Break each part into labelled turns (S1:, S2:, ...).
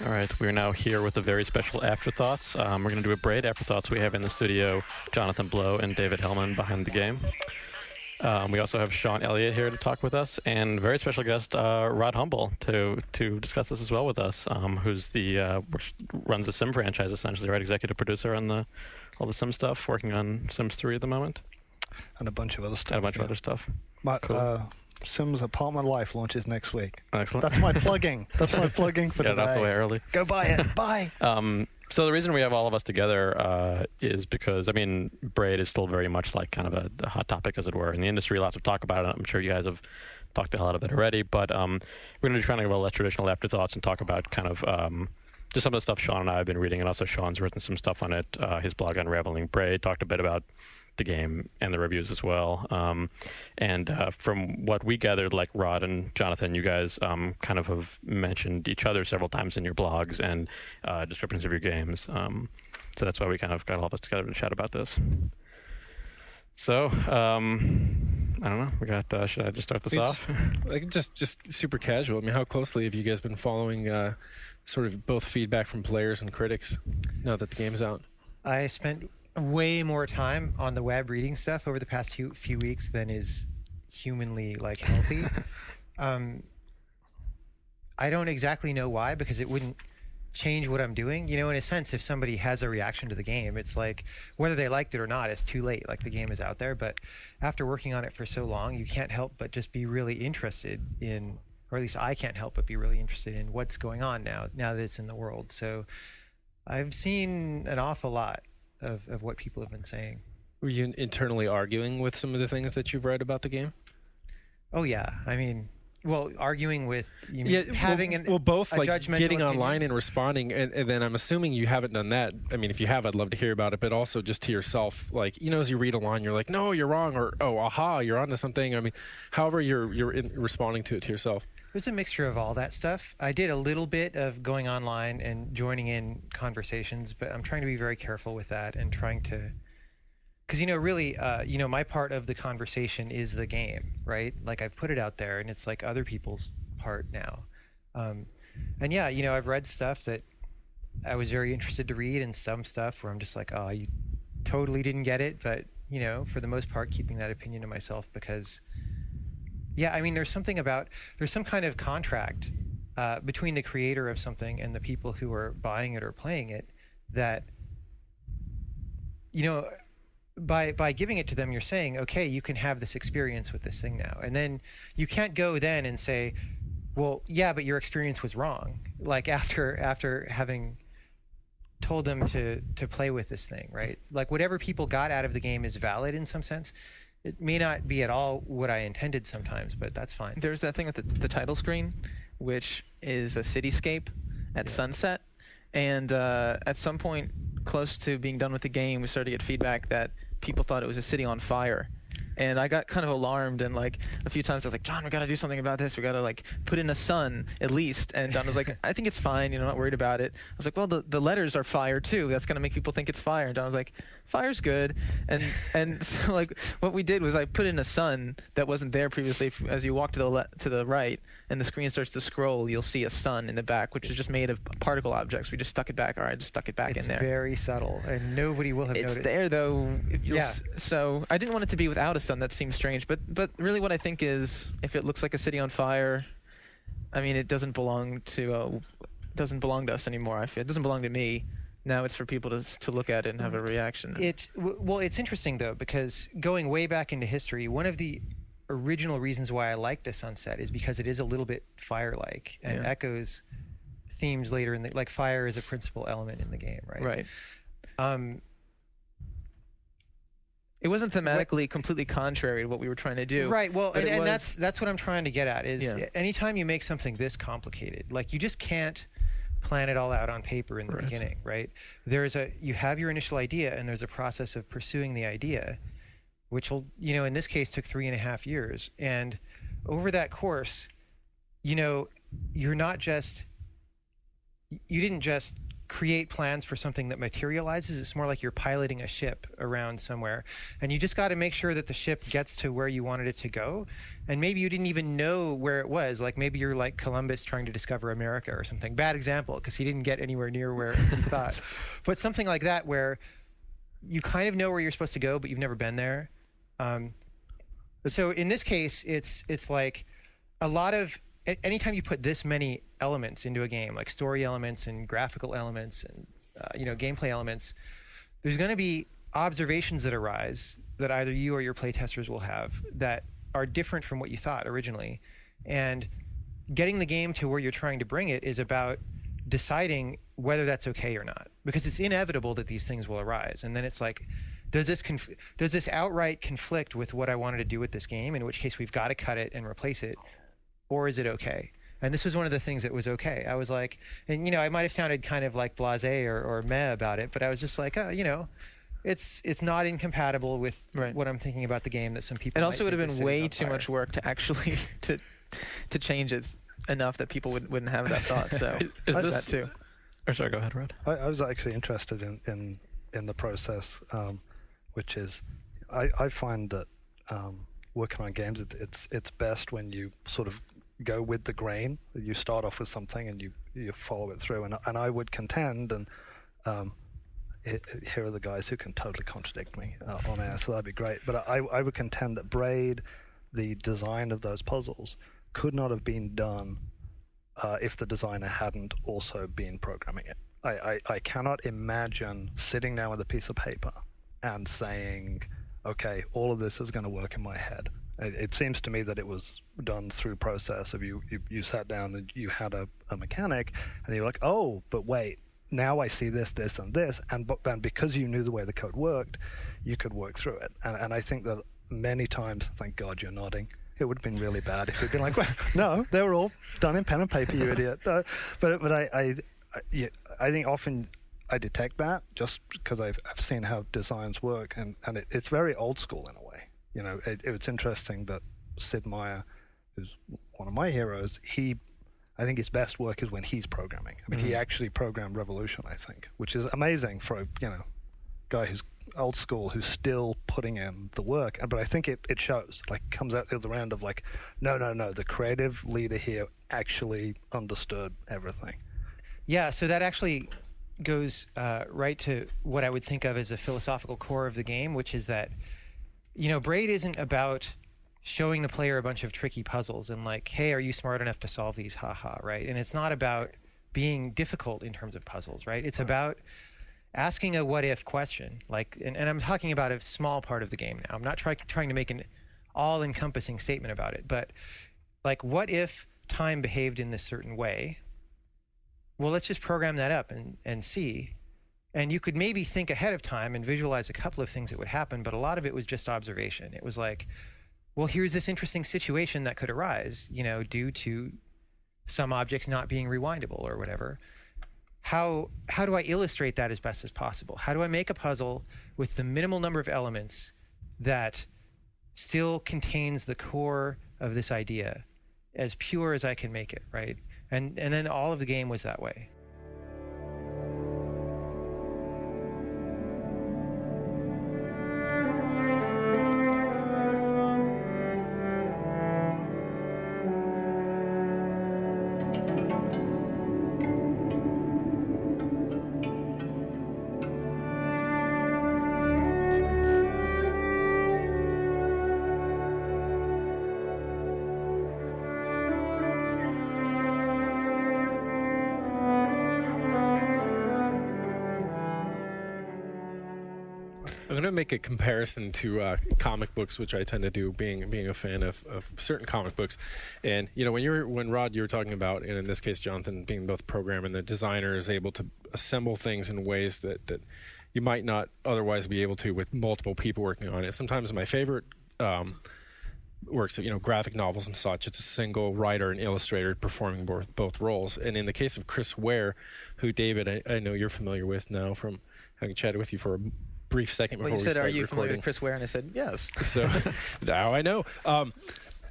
S1: All right, we're now here with a very special Afterthoughts. We're going to do a Braid Afterthoughts. We have in the studio Jonathan Blow and David Hellman behind the game. We also have Shawn Elliott here to talk with us, and very special guest Rod Humble to discuss this as well with us, who's runs the Sim franchise essentially, right? Executive producer on all the Sim stuff, working on Sims 3 at the moment,
S2: and a bunch of other stuff.
S1: And a bunch of other stuff.
S2: Cool. Sims Apartment Life launches next week.
S1: Excellent.
S2: That's my plugging. That's my plugging for
S1: today. Get it out the way early.
S2: Go buy it. Bye.
S1: So the reason we have all of us together is because, I mean, Braid is still very much like kind of a hot topic, as it were, in the industry. Lots of talk about it. I'm sure you guys have talked a lot about it already. But we're going to be trying to give a less traditional Afterthoughts and talk about kind of just some of the stuff Shawn and I have been reading. And also Shawn's written some stuff on it. His blog, Unraveling Braid, talked a bit about the game and the reviews as well. And from what we gathered, like Rod and Jonathan, you guys kind of have mentioned each other several times in your blogs and descriptions of your games. So that's why we kind of got all of us together to chat about this. So, I don't know. We got. Should I just start this off?
S3: Like just super casual. I mean, how closely have you guys been following sort of both feedback from players and critics now that the game's out?
S4: I spent way more time on the web reading stuff over the past few weeks than is humanly healthy. I don't exactly know why, because it wouldn't change what I'm doing. You know, in a sense, if somebody has a reaction to the game, it's like whether they liked it or not, it's too late. Like, the game is out there. But after working on it for so long, you can't help but just be really interested in, or at least I can't help but be really interested in what's going on now that it's in the world. So I've seen an awful lot of what people have been saying.
S3: Were you internally arguing with some of the things that you've read about the game?
S4: Oh yeah, I mean, well, arguing with having
S3: both
S4: a
S3: like
S4: judgmental
S3: getting
S4: opinion.
S3: online and responding, and then I'm assuming you haven't done that. I mean, if you have, I'd love to hear about it. But also just to yourself, like, you know, as you read a line, you're like, no, you're wrong, or oh, aha, you're onto something. I mean, however you're responding to it to yourself.
S4: It was a mixture of all that stuff. I did a little bit of going online and joining in conversations, but I'm trying to be very careful with that and trying to, because, you know, really, my part of the conversation is the game, right? Like, I've put it out there, and it's like other people's part now. And yeah, you know, I've read stuff that I was very interested to read, and some stuff where I'm just like, oh, you totally didn't get it. But, you know, for the most part, keeping that opinion to myself, because yeah, I mean, there's some kind of contract between the creator of something and the people who are buying it or playing it that, you know, by giving it to them, you're saying, okay, you can have this experience with this thing now. And then you can't go then and say, well, yeah, but your experience was wrong. Like, after having told them to play with this thing, right? Like, whatever people got out of the game is valid in some sense. It may not be at all what I intended sometimes, but that's fine.
S5: There's that thing with the title screen, which is a cityscape at sunset. And at some point, close to being done with the game, we started to get feedback that people thought it was a city on fire. And I got kind of alarmed, and like a few times I was like, John, we got to do something about this. We got to like put in a sun at least. And John was like, I think it's fine. You know, not worried about it. I was like, well, the letters are fire too. That's going to make people think it's fire. And John was like, fire's good. And so like what we did was I put in a sun that wasn't there previously. As you walk to the right and the screen starts to scroll, you'll see a sun in the back, which is just made of particle objects. We just stuck it back. All right, just stuck it back in there.
S4: It's very subtle, and nobody will have noticed.
S5: It's there though. So I didn't want it to be without a sun. That seems strange, but really what I think is, if it looks like a city on fire, I mean, it doesn't belong to us anymore. I feel it doesn't belong to me. Now it's for people to look at it and have a reaction.
S4: Well, it's interesting though, because going way back into history, one of the original reasons why I liked A Sunset is because it is a little bit fire-like and echoes themes later in the, like, fire is a principal element in the game, right?
S5: Right. It wasn't thematically completely contrary to what we were trying to do.
S4: Right. Well, and that's what I'm trying to get at is anytime you make something this complicated, like, you just can't plan it all out on paper in the beginning, right? You have your initial idea, and there's a process of pursuing the idea, which will, in this case, took 3.5 years. And over that course, you didn't just create plans for something that materializes. It's more like you're piloting a ship around somewhere, and you just got to make sure that the ship gets to where you wanted it to go. And maybe you didn't even know where it was. Like maybe you're like Columbus trying to discover America or something. Bad example, because he didn't get anywhere near where he thought. But something like that, where you kind of know where you're supposed to go, but you've never been there. So in this case, it's like a lot of, anytime you put this many elements into a game, like story elements and graphical elements and gameplay elements, there's going to be observations that arise that either you or your playtesters will have that are different from what you thought originally. And getting the game to where you're trying to bring it is about deciding whether that's okay or not, because it's inevitable that these things will arise. And then it's like, does this outright conflict with what I wanted to do with this game, in which case we've got to cut it and replace it, or is it okay? And this was one of the things that was okay. I was like, and I might have sounded kind of like blasé or meh about it, but I was just like, it's not incompatible with what I'm thinking about the game that some people.
S5: It also would have been way too much work to actually to change it enough that people wouldn't have that thought. So
S1: is this
S5: that too?
S1: Or sorry, go ahead, Rod.
S2: I was actually interested in the process, which is I find that working on games, it's best when you sort of go with the grain. You start off with something and you follow it through. And I would contend, and here are the guys who can totally contradict me on air, so that'd be great. But I would contend that Braid, the design of those puzzles, could not have been done if the designer hadn't also been programming it. I cannot imagine sitting down with a piece of paper and saying, okay, all of this is going to work in my head. It seems to me that it was done through process of you sat down and you had a mechanic, and you're like, oh, but wait, now I see this, this, and this, and because you knew the way the code worked, you could work through it. And I think that many times, thank God you're nodding, it would have been really bad if you'd been like, well, no, they were all done in pen and paper, you idiot. But I think often I detect that just because I've seen how designs work, and it's very old school in a way. It's interesting that Sid Meier, who's one of my heroes, I think his best work is when he's programming. I mean, he actually programmed Revolution, I think, which is amazing for a guy who's old school, who's still putting in the work. But I think it shows, like, comes out the other end of like, no, the creative leader here actually understood everything.
S4: Yeah, so that actually goes right to what I would think of as a philosophical core of the game, which is that, Braid isn't about showing the player a bunch of tricky puzzles and like, hey, are you smart enough to solve these? Haha, right? And it's not about being difficult in terms of puzzles, right? It's about asking a what-if question. Like, and I'm talking about a small part of the game now. I'm not trying to make an all-encompassing statement about it, but like, what if time behaved in this certain way? Well, let's just program that up and see. And you could maybe think ahead of time and visualize a couple of things that would happen, but a lot of it was just observation. It was like, well, here's this interesting situation that could arise, due to some objects not being rewindable or whatever. How do I illustrate that as best as possible? How do I make a puzzle with the minimal number of elements that still contains the core of this idea, as pure as I can make it, right? And then all of the game was that way.
S3: I'm going to make a comparison to comic books, which I tend to do, being a fan of certain comic books. And when Rod, you were talking about, and in this case Jonathan, being both programmer and the designer, is able to assemble things in ways that you might not otherwise be able to with multiple people working on it. Sometimes my favorite works of graphic novels and such. It's a single writer and illustrator performing both roles. And in the case of Chris Ware, who David, I know you're familiar with now from having chatted with you for a brief second before
S5: Well, you said,
S3: started
S5: "Are you
S3: recording.
S5: familiar with Chris Ware?" And I said, "Yes."
S3: So now I know.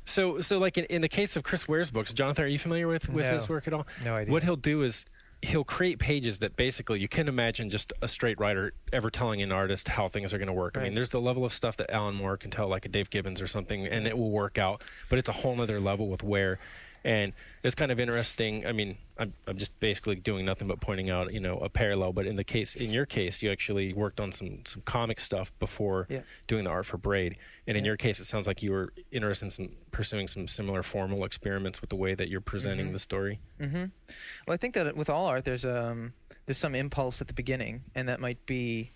S3: So like in the case of Chris Ware's books, Jonathan, are you familiar with his work at all?
S4: No idea.
S3: What he'll do is he'll create pages that basically you can imagine just a straight writer ever telling an artist how things are going to work. I mean, there's the level of stuff that Alan Moore can tell, like a Dave Gibbons or something, and it will work out. But it's a whole other level with Ware. And it's kind of interesting. I mean, I'm just basically doing nothing but pointing out, a parallel. But in your case, you actually worked on some comic stuff before doing the art for Braid. And in your case, it sounds like you were interested in pursuing some similar formal experiments with the way that you're presenting the story.
S5: Mm-hmm. Well, I think that with all art, there's some impulse at the beginning, and that might be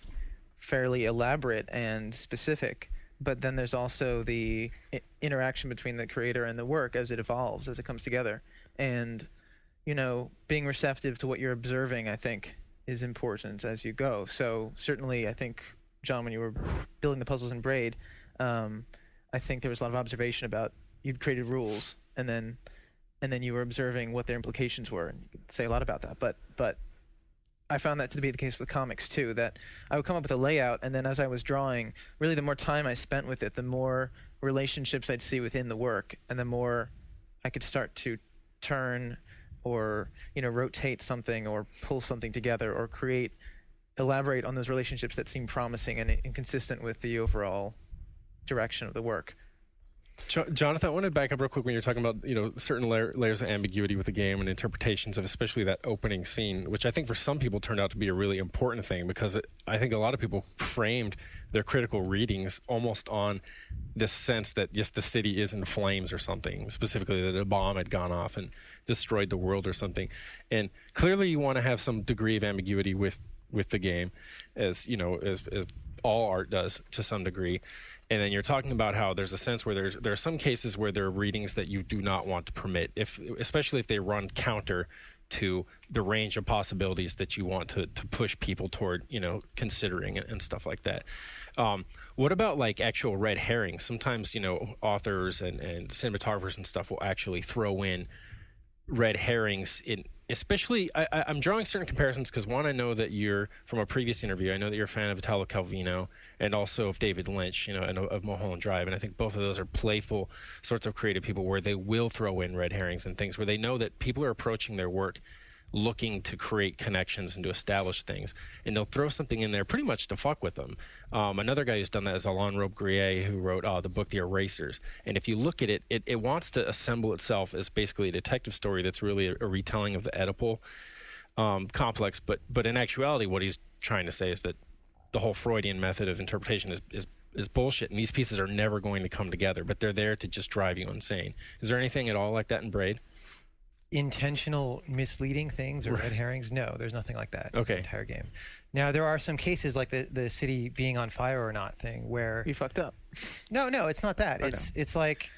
S5: fairly elaborate and specific. But then there's also the interaction between the creator and the work as it evolves, as it comes together. And, being receptive to what you're observing, I think, is important as you go. So certainly, I think, John, when you were building the puzzles in Braid, I think there was a lot of observation about you'd created rules, and then you were observing what their implications were. And you could say a lot about that. But I found that to be the case with comics too, that I would come up with a layout, and then as I was drawing, really the more time I spent with it, the more relationships I'd see within the work, and the more I could start to turn or rotate something or pull something together or elaborate on those relationships that seem promising and consistent with the overall direction of the work.
S3: Jonathan, I want to back up real quick when you're talking about certain layers of ambiguity with the game and interpretations of especially that opening scene, which I think for some people turned out to be a really important thing because I think a lot of people framed their critical readings almost on this sense that just the city is in flames or something, specifically that a bomb had gone off and destroyed the world or something. And clearly you want to have some degree of ambiguity with the game, as all art does to some degree. And then you're talking about how there's a sense where there are some cases where there are readings that you do not want to permit, especially if they run counter to the range of possibilities that you want to push people toward, considering and stuff like that. What about like actual red herrings? Sometimes, authors and cinematographers and stuff will actually throw in red herrings in. Especially, I'm drawing certain comparisons because, one, I know that you're, from a previous interview, I know that you're a fan of Italo Calvino and also of David Lynch, and of Mulholland Drive. And I think both of those are playful sorts of creative people where they will throw in red herrings and things where they know that people are approaching their work looking to create connections and to establish things. And they'll throw something in there pretty much to fuck with them. Another guy who's done that is Alain Robbe-Grillet, who wrote the book The Erasers. And if you look at it, it wants to assemble itself as basically a detective story that's really a retelling of the Oedipal complex. But in actuality, what he's trying to say is that the whole Freudian method of interpretation is bullshit, and these pieces are never going to come together, but they're there to just drive you insane. Is there anything at all like that in Braid?
S4: Intentional misleading things or red herrings? No, there's nothing like that in the entire game. Now, there are some cases like the city being on fire or not thing where...
S5: You fucked up.
S4: No, it's not that.
S5: Okay.
S4: It's like...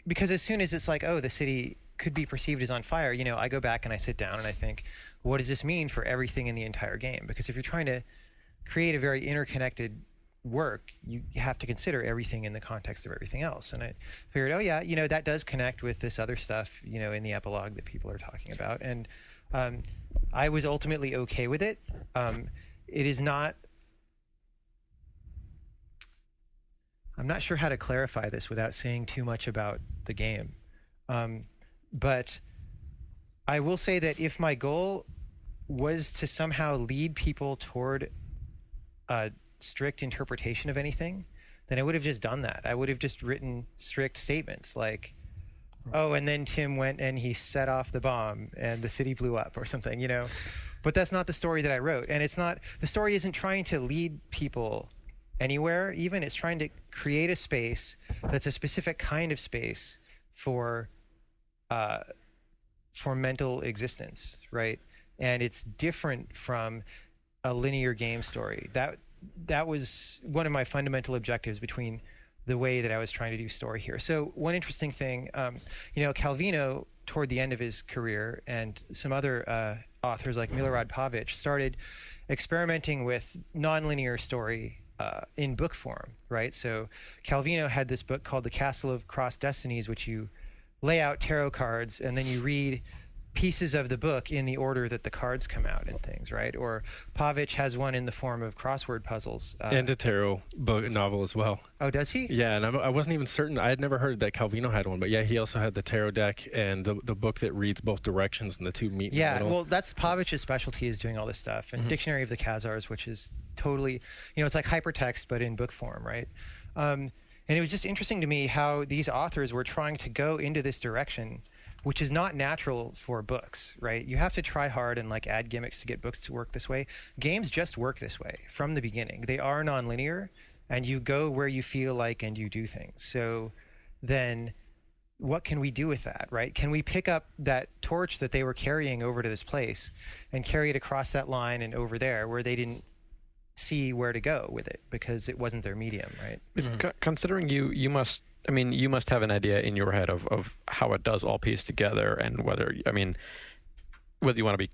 S4: because as soon as it's like, the city could be perceived as on fire, I go back and I sit down and I think, what does this mean for everything in the entire game? Because if you're trying to create a very interconnected work, you have to consider everything in the context of everything else. And I figured, that does connect with this other stuff, in the epilogue that people are talking about. And I was ultimately okay with it. It is not... I'm not sure how to clarify this without saying too much about the game. But I will say that if my goal was to somehow lead people toward a strict interpretation of anything, then I would have just done that. I would have just written strict statements like, and then Tim went and he set off the bomb and the city blew up or something, But that's not the story that I wrote. And the story isn't trying to lead people anywhere, even. It's trying to create a space that's a specific kind of space for mental existence, right? And it's different from a linear game story. That was one of my fundamental objectives between the way that I was trying to do story here. So one interesting thing, Calvino, toward the end of his career, and some other authors like Milorad Pavic started experimenting with nonlinear story in book form, right? So Calvino had this book called The Castle of Crossed Destinies, which you lay out tarot cards and then you read pieces of the book in the order that the cards come out and things, right? Or Pavich has one in the form of crossword puzzles.
S3: And a tarot book novel as well.
S4: Oh, does he?
S3: Yeah, and I wasn't even certain. I had never heard that Calvino had one, but yeah, he also had the tarot deck and the book that reads both directions and the two meet in the middle.
S4: Well, that's Pavich's specialty, is doing all this stuff. And Dictionary of the Khazars, which is totally, it's like hypertext, but in book form, right? And it was just interesting to me how these authors were trying to go into this direction, which is not natural for books, right? You have to try hard and like add gimmicks to get books to work this way. Games just work this way from the beginning. They are nonlinear, and you go where you feel like and you do things. So then what can we do with that, right? Can we pick up that torch that they were carrying over to this place and carry it across that line and over there where they didn't see where to go with it because it wasn't their medium, right?
S1: Considering you must have an idea in your head of how it does all piece together, and whether you want to be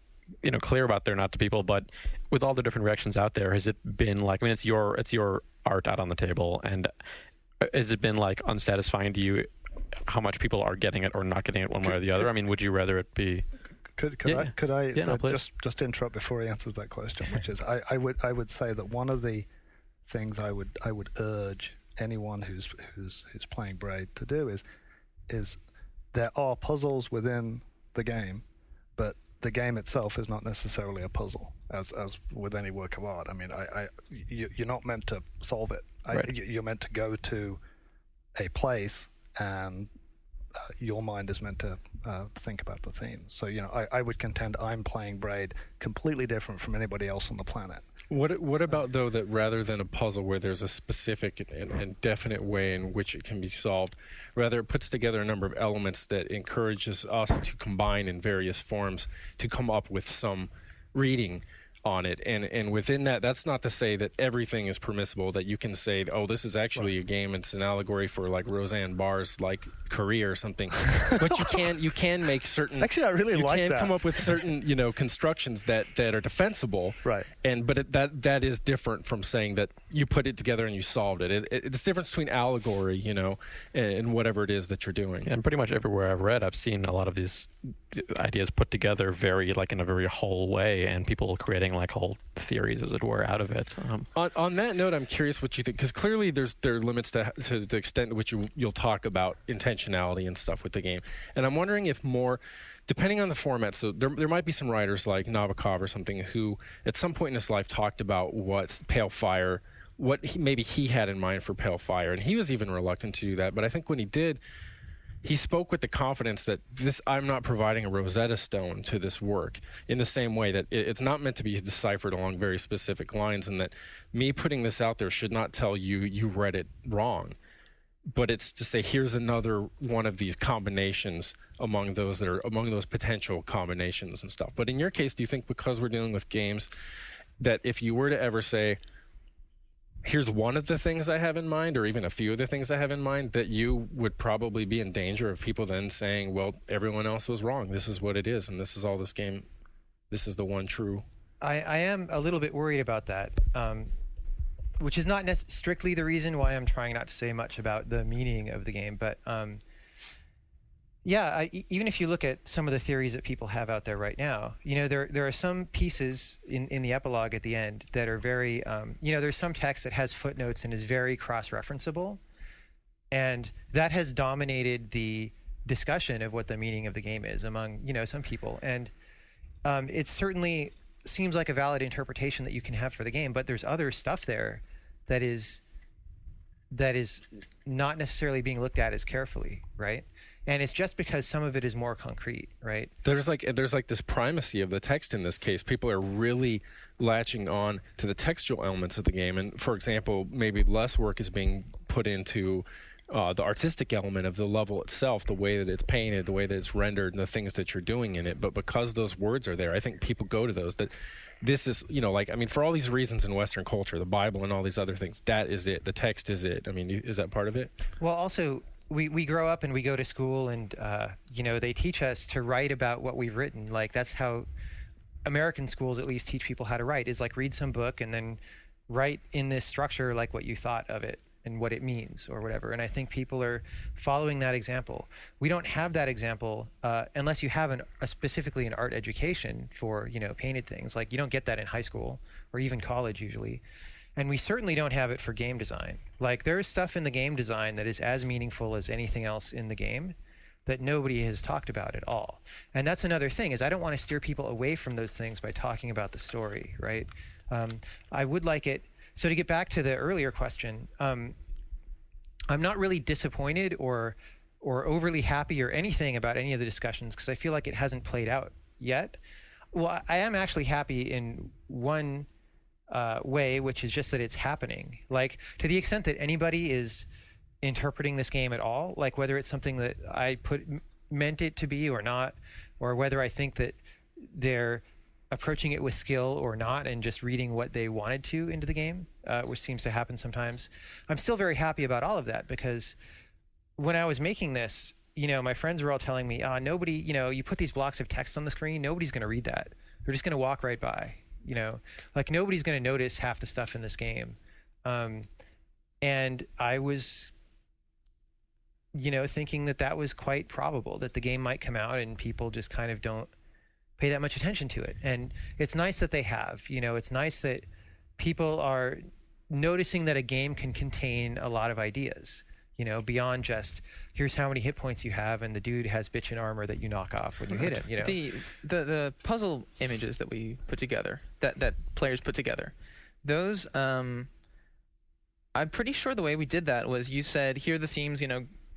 S1: clear about there or not to people, but with all the different reactions out there, has it been like, it's your art out on the table, and has it been like unsatisfying to you how much people are getting it or not getting it one way or the other? Would you rather it be?
S2: Could I just interrupt before he answers that question, which is I would say that one of the things I would urge anyone who's playing Braid to do is there are puzzles within the game, but the game itself is not necessarily a puzzle, as with any work of art. You're not meant to solve it.
S1: Right.
S2: You're meant to go to a place, and your mind is meant to think about the themes. So I would contend I'm playing Braid completely different from anybody else on the planet.
S3: What about, though, that rather than a puzzle where there's a specific and definite way in which it can be solved, rather it puts together a number of elements that encourages us to combine in various forms to come up with some reading on it, and within that, that's not to say that everything is permissible, that you can say, oh, this is actually a game, it's an allegory for like Roseanne Barr's like career or something, but you can make certain,
S2: actually I really like that,
S3: you can come up with certain constructions that are defensible,
S2: right?
S3: But that is different from saying that you put it together and you solved it. It's the difference between allegory and whatever it is that you're doing.
S1: And pretty much everywhere I've read, I've seen a lot of these ideas put together in a very whole way, and people creating like whole theories, as it were, out of it.
S3: On that note, I'm curious what you think, because clearly there are limits to the extent to which you'll talk about intentionality and stuff with the game. And I'm wondering if more, depending on the format, so there might be some writers like Nabokov or something who at some point in his life talked about what Pale Fire, maybe he had in mind for Pale Fire, and he was even reluctant to do that. But I think when he did, he spoke with the confidence that I'm not providing a Rosetta Stone to this work, in the same way that it's not meant to be deciphered along very specific lines, and that me putting this out there should not tell you read it wrong, but it's to say here's another one of these combinations among those potential combinations and stuff. But in your case, do you think because we're dealing with games that if you were to ever say, here's one of the things I have in mind, or even a few of the things I have in mind, that you would probably be in danger of people then saying, well, everyone else was wrong. This is what it is, and this is all this game. This is the one true.
S4: I am a little bit worried about that, which is not strictly the reason why I'm trying not to say much about the meaning of the game. But even if you look at some of the theories that people have out there right now, there are some pieces in the epilogue at the end that are very, there's some text that has footnotes and is very cross-referenceable, and that has dominated the discussion of what the meaning of the game is among, some people. And it certainly seems like a valid interpretation that you can have for the game, but there's other stuff there that is not necessarily being looked at as carefully, right? And it's just because some of it is more concrete, right?
S3: There's like this primacy of the text in this case. People are really latching on to the textual elements of the game. And for example, maybe less work is being put into the artistic element of the level itself, the way that it's painted, the way that it's rendered, and the things that you're doing in it. But because those words are there, I think people go to those. That this is, for all these reasons in Western culture, the Bible and all these other things, that is it. The text is it. Is that part of it?
S4: Well, also, we grow up and we go to school, and they teach us to write about what we've written. Like, that's how American schools at least teach people how to write, is like read some book and then write in this structure like what you thought of it and what it means or whatever. And I think people are following that example. We don't have that example unless you have specifically an art education for, painted things. Like, you don't get that in high school or even college usually. And we certainly don't have it for game design. Like, there's stuff in the game design that is as meaningful as anything else in the game that nobody has talked about at all. And that's another thing, is I don't want to steer people away from those things by talking about the story, right? I would like it. So to get back to the earlier question, I'm not really disappointed or overly happy or anything about any of the discussions, because I feel like it hasn't played out yet. Well, I am actually happy in one way, which is just that it's happening. Like, to the extent that anybody is interpreting this game at all, like whether it's something that I meant it to be or not, or whether I think that they're approaching it with skill or not and just reading what they wanted to into the game, which seems to happen sometimes. I'm still very happy about all of that, because when I was making this, my friends were all telling me, nobody, you put these blocks of text on the screen, nobody's going to read that. They're just going to walk right by, like nobody's going to notice half the stuff in this game. And I was, thinking that was quite probable, that the game might come out and people just kind of don't pay that much attention to it. And it's nice that they have. It's nice that people are noticing that a game can contain a lot of ideas, beyond just, here's how many hit points you have and the dude has bitchin' armor that you knock off when you hit him.
S5: The puzzle images that we put together, that players put together, those, I'm pretty sure the way we did that was, you said, here are the themes,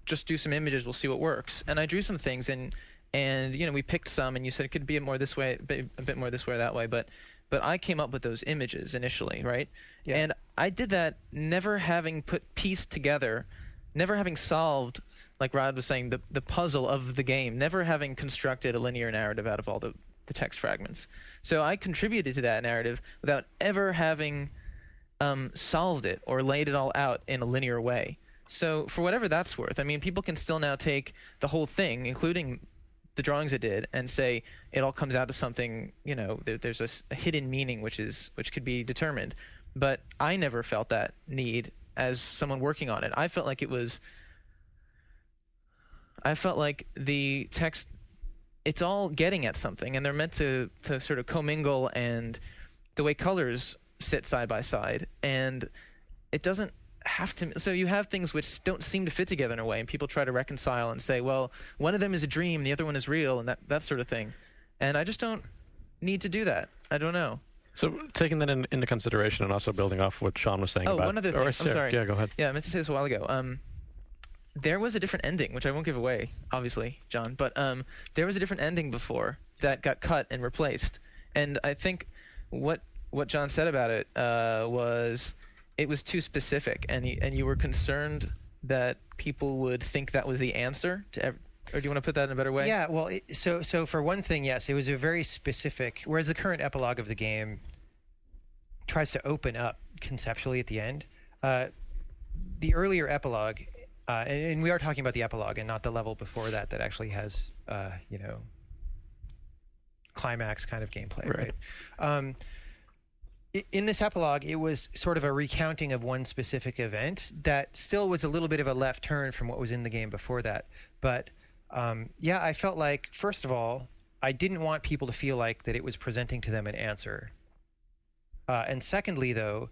S5: just do some images, we'll see what works. And I drew some things, and we picked some, and you said it could be a bit more this way, a bit more this way or that way, but I came up with those images initially, right? Yeah. And I did that never having pieced together, never having solved, like Rod was saying, the puzzle of the game, never having constructed a linear narrative out of all the text fragments. So I contributed to that narrative without ever having solved it or laid it all out in a linear way. So for whatever that's worth, I mean, people can still now take the whole thing, including the drawings I did, and say it all comes out to something, there's a hidden meaning which could be determined. But I never felt that need as someone working on it. I felt like the text, it's all getting at something, and they're meant to sort of commingle, and the way colors sit side by side, and it doesn't have to. So you have things which don't seem to fit together in a way, and people try to reconcile and say, well, one of them is a dream, the other one is real, and that sort of thing. And I just don't need to do that. I don't know.
S1: So taking that into consideration, and also building off what Shawn was saying about...
S5: Oh, one other thing. I'm sorry.
S1: Yeah, go ahead.
S5: Yeah, I meant to say this a while ago. There was a different ending, which I won't give away, obviously, John, but there was a different ending before that got cut and replaced. And I think what John said about it was it was too specific, and you were concerned that people would think that was the answer to or do you want to put that in a better way?
S4: Yeah, well, so for one thing, yes, it was a very specific, whereas the current epilogue of the game tries to open up conceptually at the end. The earlier epilogue, and we are talking about the epilogue and not the level before that actually has, climax kind of gameplay, right? In this epilogue, it was sort of a recounting of one specific event that still was a little bit of a left turn from what was in the game before that. But I felt like, first of all, I didn't want people to feel like that it was presenting to them an answer. And secondly, though,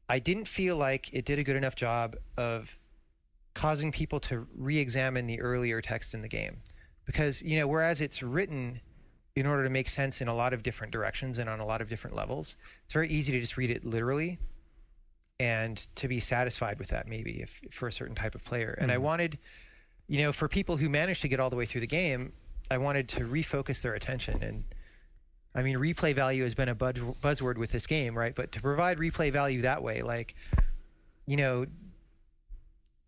S4: I didn't feel like it did a good enough job of causing people to re-examine the earlier text in the game. Because, whereas it's written in order to make sense in a lot of different directions and on a lot of different levels, it's very easy to just read it literally and to be satisfied with that, maybe, for a certain type of player. And I wanted, for people who managed to get all the way through the game, I wanted to refocus their attention. And I mean, replay value has been a buzzword with this game, right? But to provide replay value that way, like,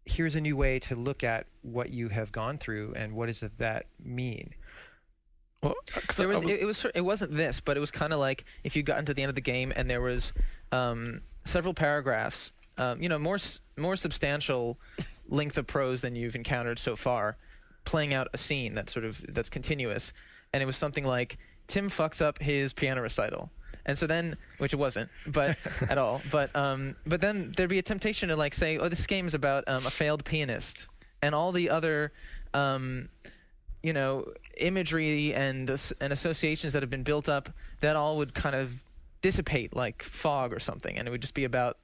S4: here's a new way to look at what you have gone through and what does that mean?
S5: Well, it wasn't this, but it was kind of like if you got into the end of the game and there was several paragraphs, more substantial length of prose than you've encountered so far, playing out a scene that's continuous, and it was something like Tim fucks up his piano recital, And so then, which it wasn't, but at all. But then there'd be a temptation to like say, oh, this game is about a failed pianist, and all the other, imagery and associations that have been built up, that all would kind of dissipate like fog or something, and it would just be about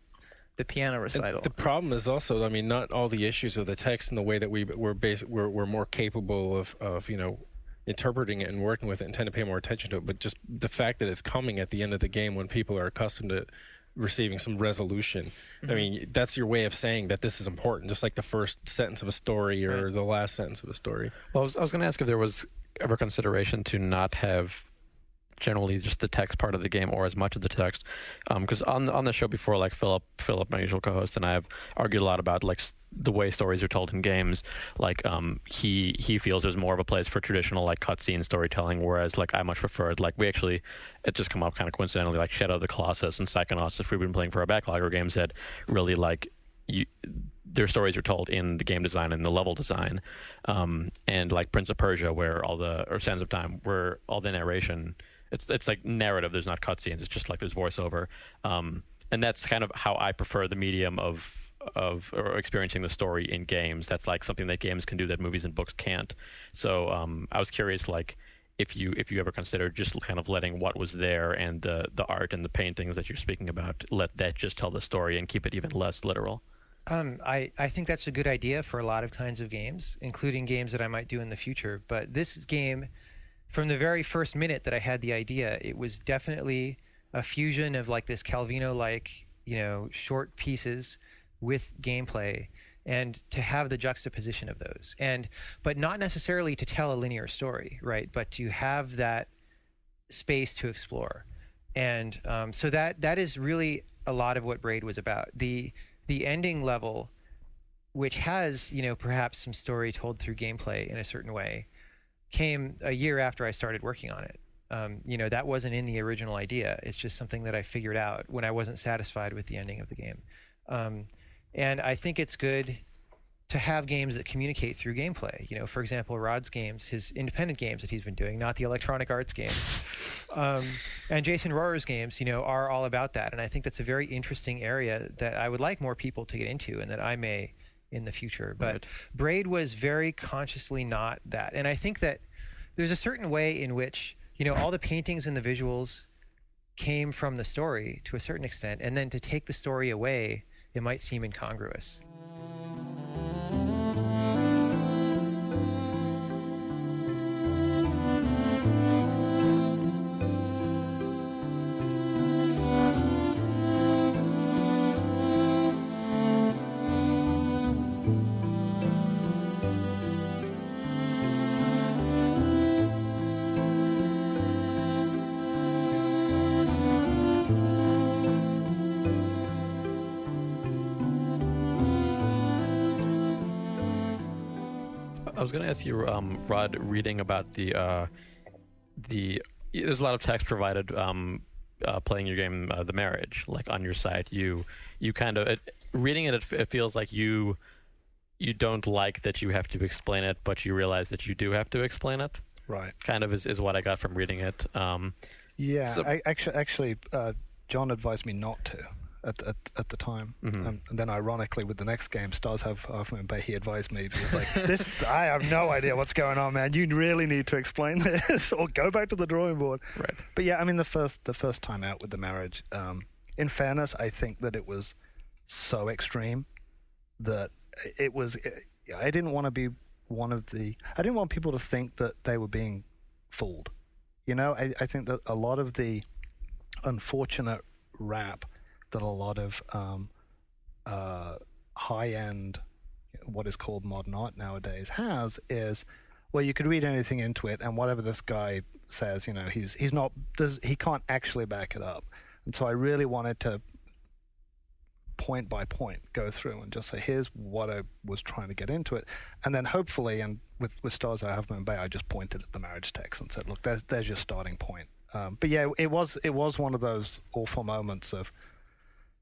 S5: the piano recital.
S3: And the problem is also, I mean, not all the issues of the text and the way that we're more capable of interpreting it and working with it and tend to pay more attention to it, but just the fact that it's coming at the end of the game when people are accustomed to receiving some resolution. I mean, that's your way of saying that this is important, just like the first sentence of a story or the last sentence of a story.
S1: Well, I was going to ask if there was ever consideration to not have generally just the text part of the game or as much of the text, because on the show before, like Philip, my usual co-host, and I have argued a lot about like the way stories are told in games. Like he feels there's more of a place for traditional like cutscene storytelling, whereas like I much preferred, like we actually, it just come up kind of coincidentally, like Shadow of the Colossus and Psychonauts, if we've been playing for our backlogger games, that really like their stories are told in the game design and the level design, and like Prince of Persia, or Sands of Time, where all the narration, it's like narrative. There's not cutscenes. It's just like there's voiceover, and that's kind of how I prefer the medium of or experiencing the story in games. That's like something that games can do that movies and books can't. So I was curious, like if you ever considered just kind of letting what was there and the art and the paintings that you're speaking about, let that just tell the story and keep it even less literal.
S4: I think that's a good idea for a lot of kinds of games, including games that I might do in the future. But this game, from the very first minute that I had the idea, it was definitely a fusion of like this Calvino-like, short pieces with gameplay, and to have the juxtaposition of those, but not necessarily to tell a linear story, right? But to have that space to explore, and so that is really a lot of what Braid was about. The ending level, which has perhaps some story told through gameplay in a certain way, came a year after I started working on it. That wasn't in the original idea. It's just something that I figured out when I wasn't satisfied with the ending of the game. And I think it's good to have games that communicate through gameplay. For example, Rod's games, his independent games that he's been doing, not the Electronic Arts games, and Jason Rohrer's games, are all about that. And I think that's a very interesting area that I would like more people to get into, and that I may in the future. But right. Braid was very consciously not that. And I think that there's a certain way in which, all the paintings and the visuals came from the story to a certain extent, and then to take the story away, it might seem incongruous.
S1: I was going to ask you, Rod, reading about there's a lot of text provided playing your game, The Marriage, like on your site. You kind of reading it feels like you don't like that you have to explain it, but you realize that you do have to explain it.
S2: Right.
S1: Kind of is what I got from reading it.
S2: Yeah. So, actually, John advised me not to. At the time, and then ironically with the next game, Stars Have Half-Moon Bay, he advised me, he was like, "This, I have no idea what's going on, man. You really need to explain this, or go back to the drawing board."
S1: Right.
S2: But yeah, I mean, the first time out with The Marriage, in fairness, I think that it was so extreme that it was. I didn't want to be one of the. I didn't want people to think that they were being fooled. I think that a lot of the unfortunate rap that a lot of high-end, what is called modern art nowadays has is, well, you could read anything into it, and whatever this guy says, he can't actually back it up. And so I really wanted to point by point go through and just say, here's what I was trying to get into it, and then hopefully, and with Stars I Have Moon Bay, I just pointed at the marriage text and said, look, there's your starting point. But yeah, it was one of those awful moments of,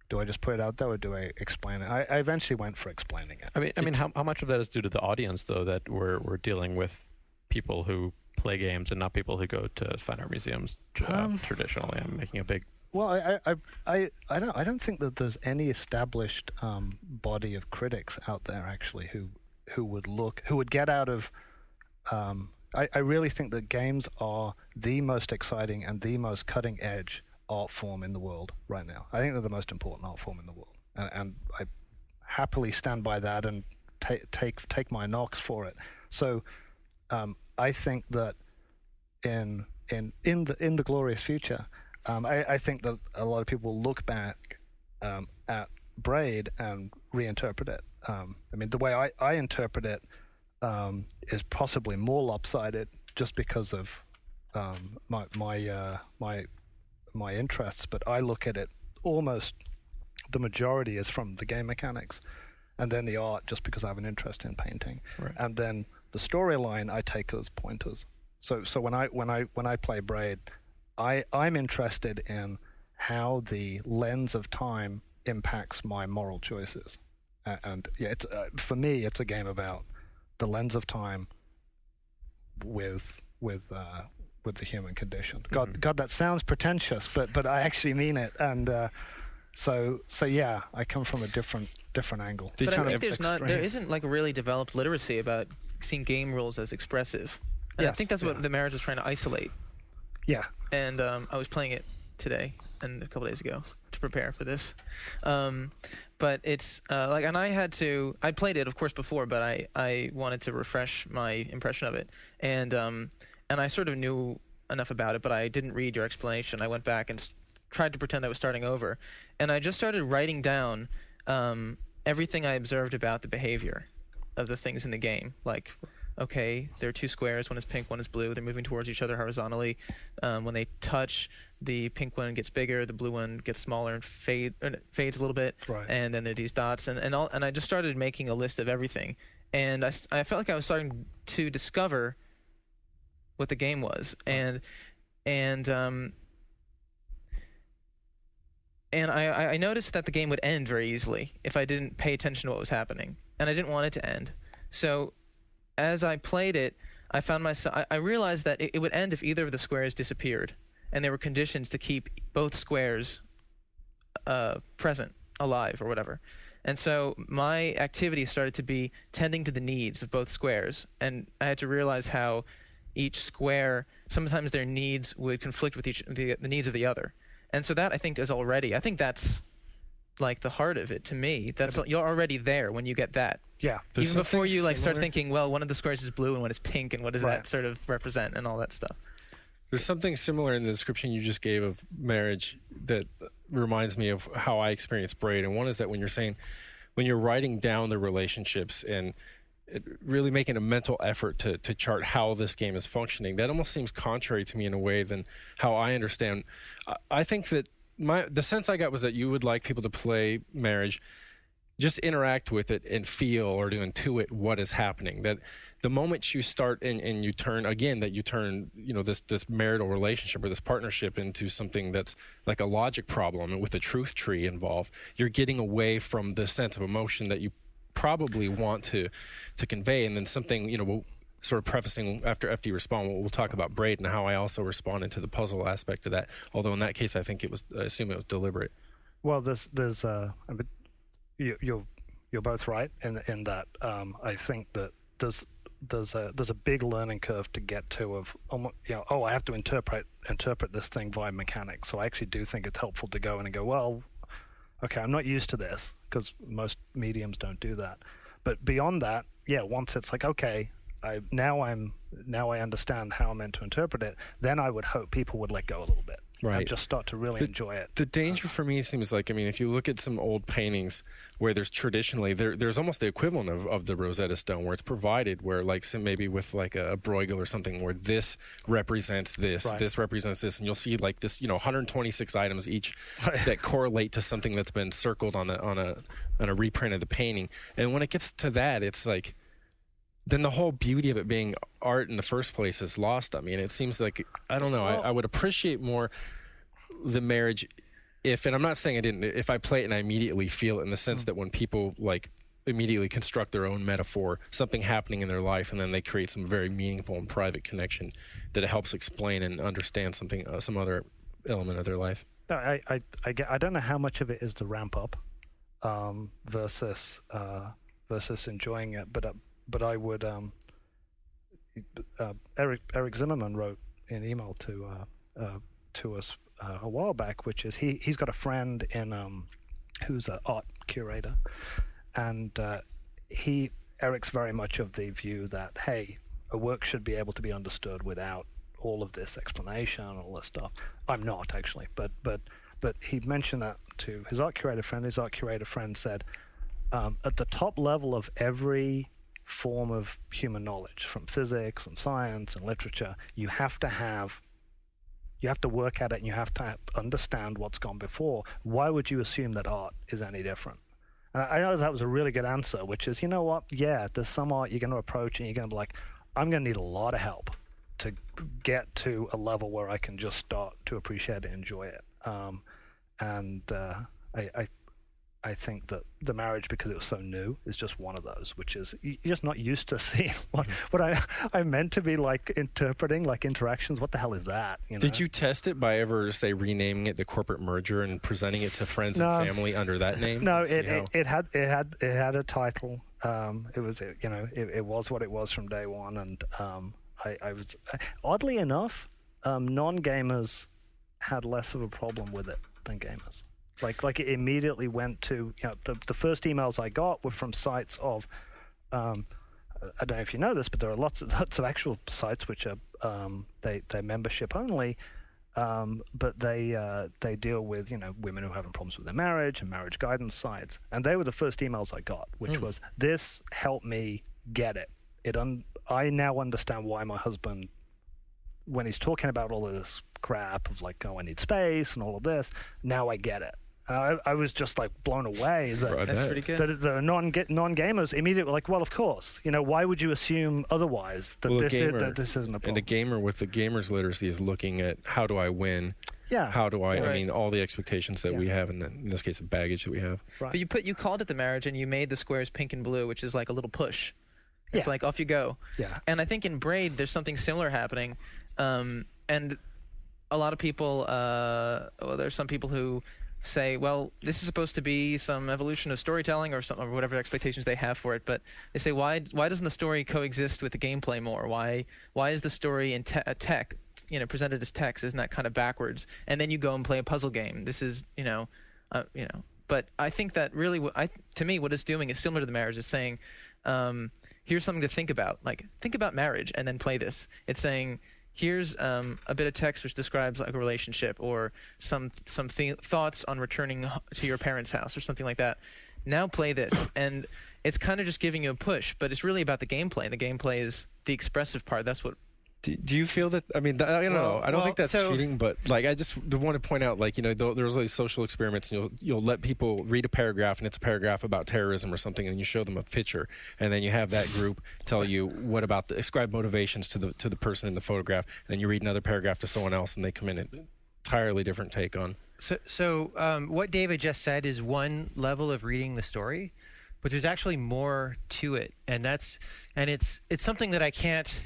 S2: do I just put it out there, or do I explain it? I eventually went for explaining it.
S1: I mean, how much of that is due to the audience, though, that we're dealing with people who play games and not people who go to fine art museums traditionally. I'm making a big.
S2: Well, I don't think that there's any established body of critics out there actually who would get out of. I really think that games are the most exciting and the most cutting edge art form in the world right now. I think they're the most important art form in the world, and I happily stand by that and take my knocks for it. So I think that in the glorious future. I think that a lot of people will look back at Braid and reinterpret it. I mean, the way I interpret it is possibly more lopsided just because of my interests. But I look at it almost the majority is from the game mechanics, and then the art just because I have an interest in painting,
S1: right.
S2: And then the storyline I take as pointers. So when I play Braid. I'm interested in how the lens of time impacts my moral choices, and it's for me, it's a game about the lens of time with the human condition. God, that sounds pretentious, but I actually mean it, and so yeah, I come from a different angle.
S5: But I think there isn't like a really developed literacy about seeing game rules as expressive, and I think that's what the marriage was trying to isolate.
S2: Yeah.
S5: And I was playing it today and a couple days ago to prepare for this. But it's and I'd played it, of course, before, but I wanted to refresh my impression of it. And I sort of knew enough about it, but I didn't read your explanation. I went back and tried to pretend I was starting over. And I just started writing down everything I observed about the behavior of the things in the game. Like, okay, there are two squares, one is pink, one is blue. They're moving towards each other horizontally. When they touch, the pink one gets bigger, the blue one gets smaller and fades a little bit.
S2: Right.
S5: And then there are these dots. And I just started making a list of everything. And I felt like I was starting to discover what the game was. And I noticed that the game would end very easily if I didn't pay attention to what was happening. And I didn't want it to end. So as I played it, I found myself. I realized that it would end if either of the squares disappeared, and there were conditions to keep both squares present, alive, or whatever. And so my activity started to be tending to the needs of both squares, and I had to realize how each square, sometimes their needs would conflict with the needs of the other. And so that, I think, is already. I think that's like the heart of it to me. You're already there when you get that.
S2: Yeah.
S5: Even before you start thinking, well, one of the squares is blue and one is pink, and what does that sort of represent, and all that stuff.
S3: There's something similar in the description you just gave of marriage that reminds me of how I experience Braid. And one is that when you're writing down the relationships and really making a mental effort to chart how this game is functioning, that almost seems contrary to me in a way than how I understand. I think that the sense I got was that you would like people to play marriage, just interact with it and feel or to intuit what is happening. That the moment you start and you turn this marital relationship or this partnership into something that's like a logic problem and with a truth tree involved, you're getting away from the sense of emotion that you probably want to convey. And then something, we'll sort of prefacing after you respond, we'll talk about Braid and how I also responded to the puzzle aspect of that. Although in that case, I assume it was deliberate.
S2: Well, you're both right in that. I think that there's a big learning curve to get to of I have to interpret this thing via mechanics. So I actually do think it's helpful to go in and go, well, okay, I'm not used to this because most mediums don't do that. But beyond that, once it's like, okay, I understand how I'm meant to interpret it, then I would hope people would let go a little bit.
S3: Right.
S2: And just start to really enjoy it.
S3: The danger for me seems like, if you look at some old paintings where there's traditionally, there's almost the equivalent of the Rosetta Stone where it's provided where maybe with like a Bruegel or something where this represents this, this represents this, and you'll see like this, 126 items each that correlate to something that's been circled on a reprint of the painting. And when it gets to that, it's like, then the whole beauty of it being art in the first place is lost. It seems like, I don't know, I would appreciate more the marriage and I'm not saying I didn't, if I play it and I immediately feel it in the sense that when people like immediately construct their own metaphor, something happening in their life, and then they create some very meaningful and private connection that helps explain and understand something, some other element of their life.
S2: No, I don't know how much of it is the ramp up versus enjoying it, but I would. Eric Zimmerman wrote an email to us a while back, which is he's got a friend in who's an art curator, and Eric's very much of the view that, hey, a work should be able to be understood without all of this explanation and all this stuff. I'm not, actually, but he mentioned that to his art curator friend. His art curator friend said, at the top level of every form of human knowledge, from physics and science and literature, you have to work at it, and you have to understand what's gone before. Why would you assume that art is any different? And I know that was a really good answer, which is, you know what? Yeah, there's some art you're going to approach and you're going to be like, I'm going to need a lot of help to get to a level where I can just start to appreciate it and enjoy it. I think that the marriage, because it was so new, is just one of those, which is you're just not used to seeing what I meant to be like interpreting, like interactions. What the hell is that? You know?
S3: Did you test it by ever, say, renaming it the corporate merger and presenting it to friends and family under that name?
S2: No, it had a title. It was what it was from day one, and I was oddly enough, non-gamers had less of a problem with it than gamers. Like it immediately went to, the first emails I got were from sites of, I don't know if you know this, but there are lots of actual sites which are they're membership only, but they deal with women who are having problems with their marriage and marriage guidance sites, and they were the first emails I got, which was, this helped me get it. I now understand why my husband, when he's talking about all of this crap of like, oh, I need space and all of this, now I get it. I was just like blown away that
S5: that's pretty good.
S2: That the non-gamers immediately were like, well, of course, why would you assume otherwise that this isn't a problem?
S3: And a gamer with the gamer's literacy is looking at, how do I win?
S2: Yeah.
S3: How do I mean, all the expectations that we have, and in this case, the baggage that we have.
S2: Right.
S5: But you called it the marriage, and you made the squares pink and blue, which is like a little push. It's like, off you go.
S2: Yeah.
S5: And I think in Braid, there's something similar happening. And a lot of people, there's some people who say, well, this is supposed to be some evolution of storytelling or whatever expectations they have for it, but they say, why doesn't the story coexist with the gameplay more? Why is the story in tech, presented as text? Isn't that kind of backwards? And then you go and play a puzzle game. This is, But I think that really, to me, what it's doing is similar to the marriage. It's saying, here's something to think about. Like, think about marriage and then play this. It's saying, here's a bit of text which describes like a relationship, or some thoughts on returning to your parents' house or something like that. Now play this. And it's kind of just giving you a push, but it's really about the gameplay. And the gameplay is the expressive part. That's what...
S3: Do you feel that? I mean, I don't know. I don't think that's cheating, but like, I just want to point out, like, there's these social experiments, and you'll let people read a paragraph, and it's a paragraph about terrorism or something, and you show them a picture, and then you have that group tell you what about ascribe motivations to the person in the photograph, and then you read another paragraph to someone else, and they come in an entirely different take on.
S4: So what David just said is one level of reading the story, but there's actually more to it, and it's something that I can't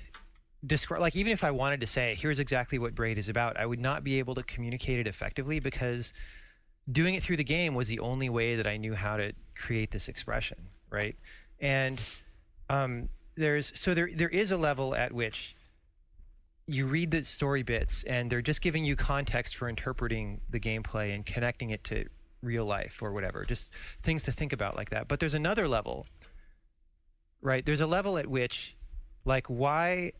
S4: describe. Like, even if I wanted to say, here's exactly what Braid is about, I would not be able to communicate it effectively, because doing it through the game was the only way that I knew how to create this expression, right? And there is a level at which you read the story bits, and they're just giving you context for interpreting the gameplay and connecting it to real life or whatever, just things to think about like that. But there's another level, right? There's a level at which, like, why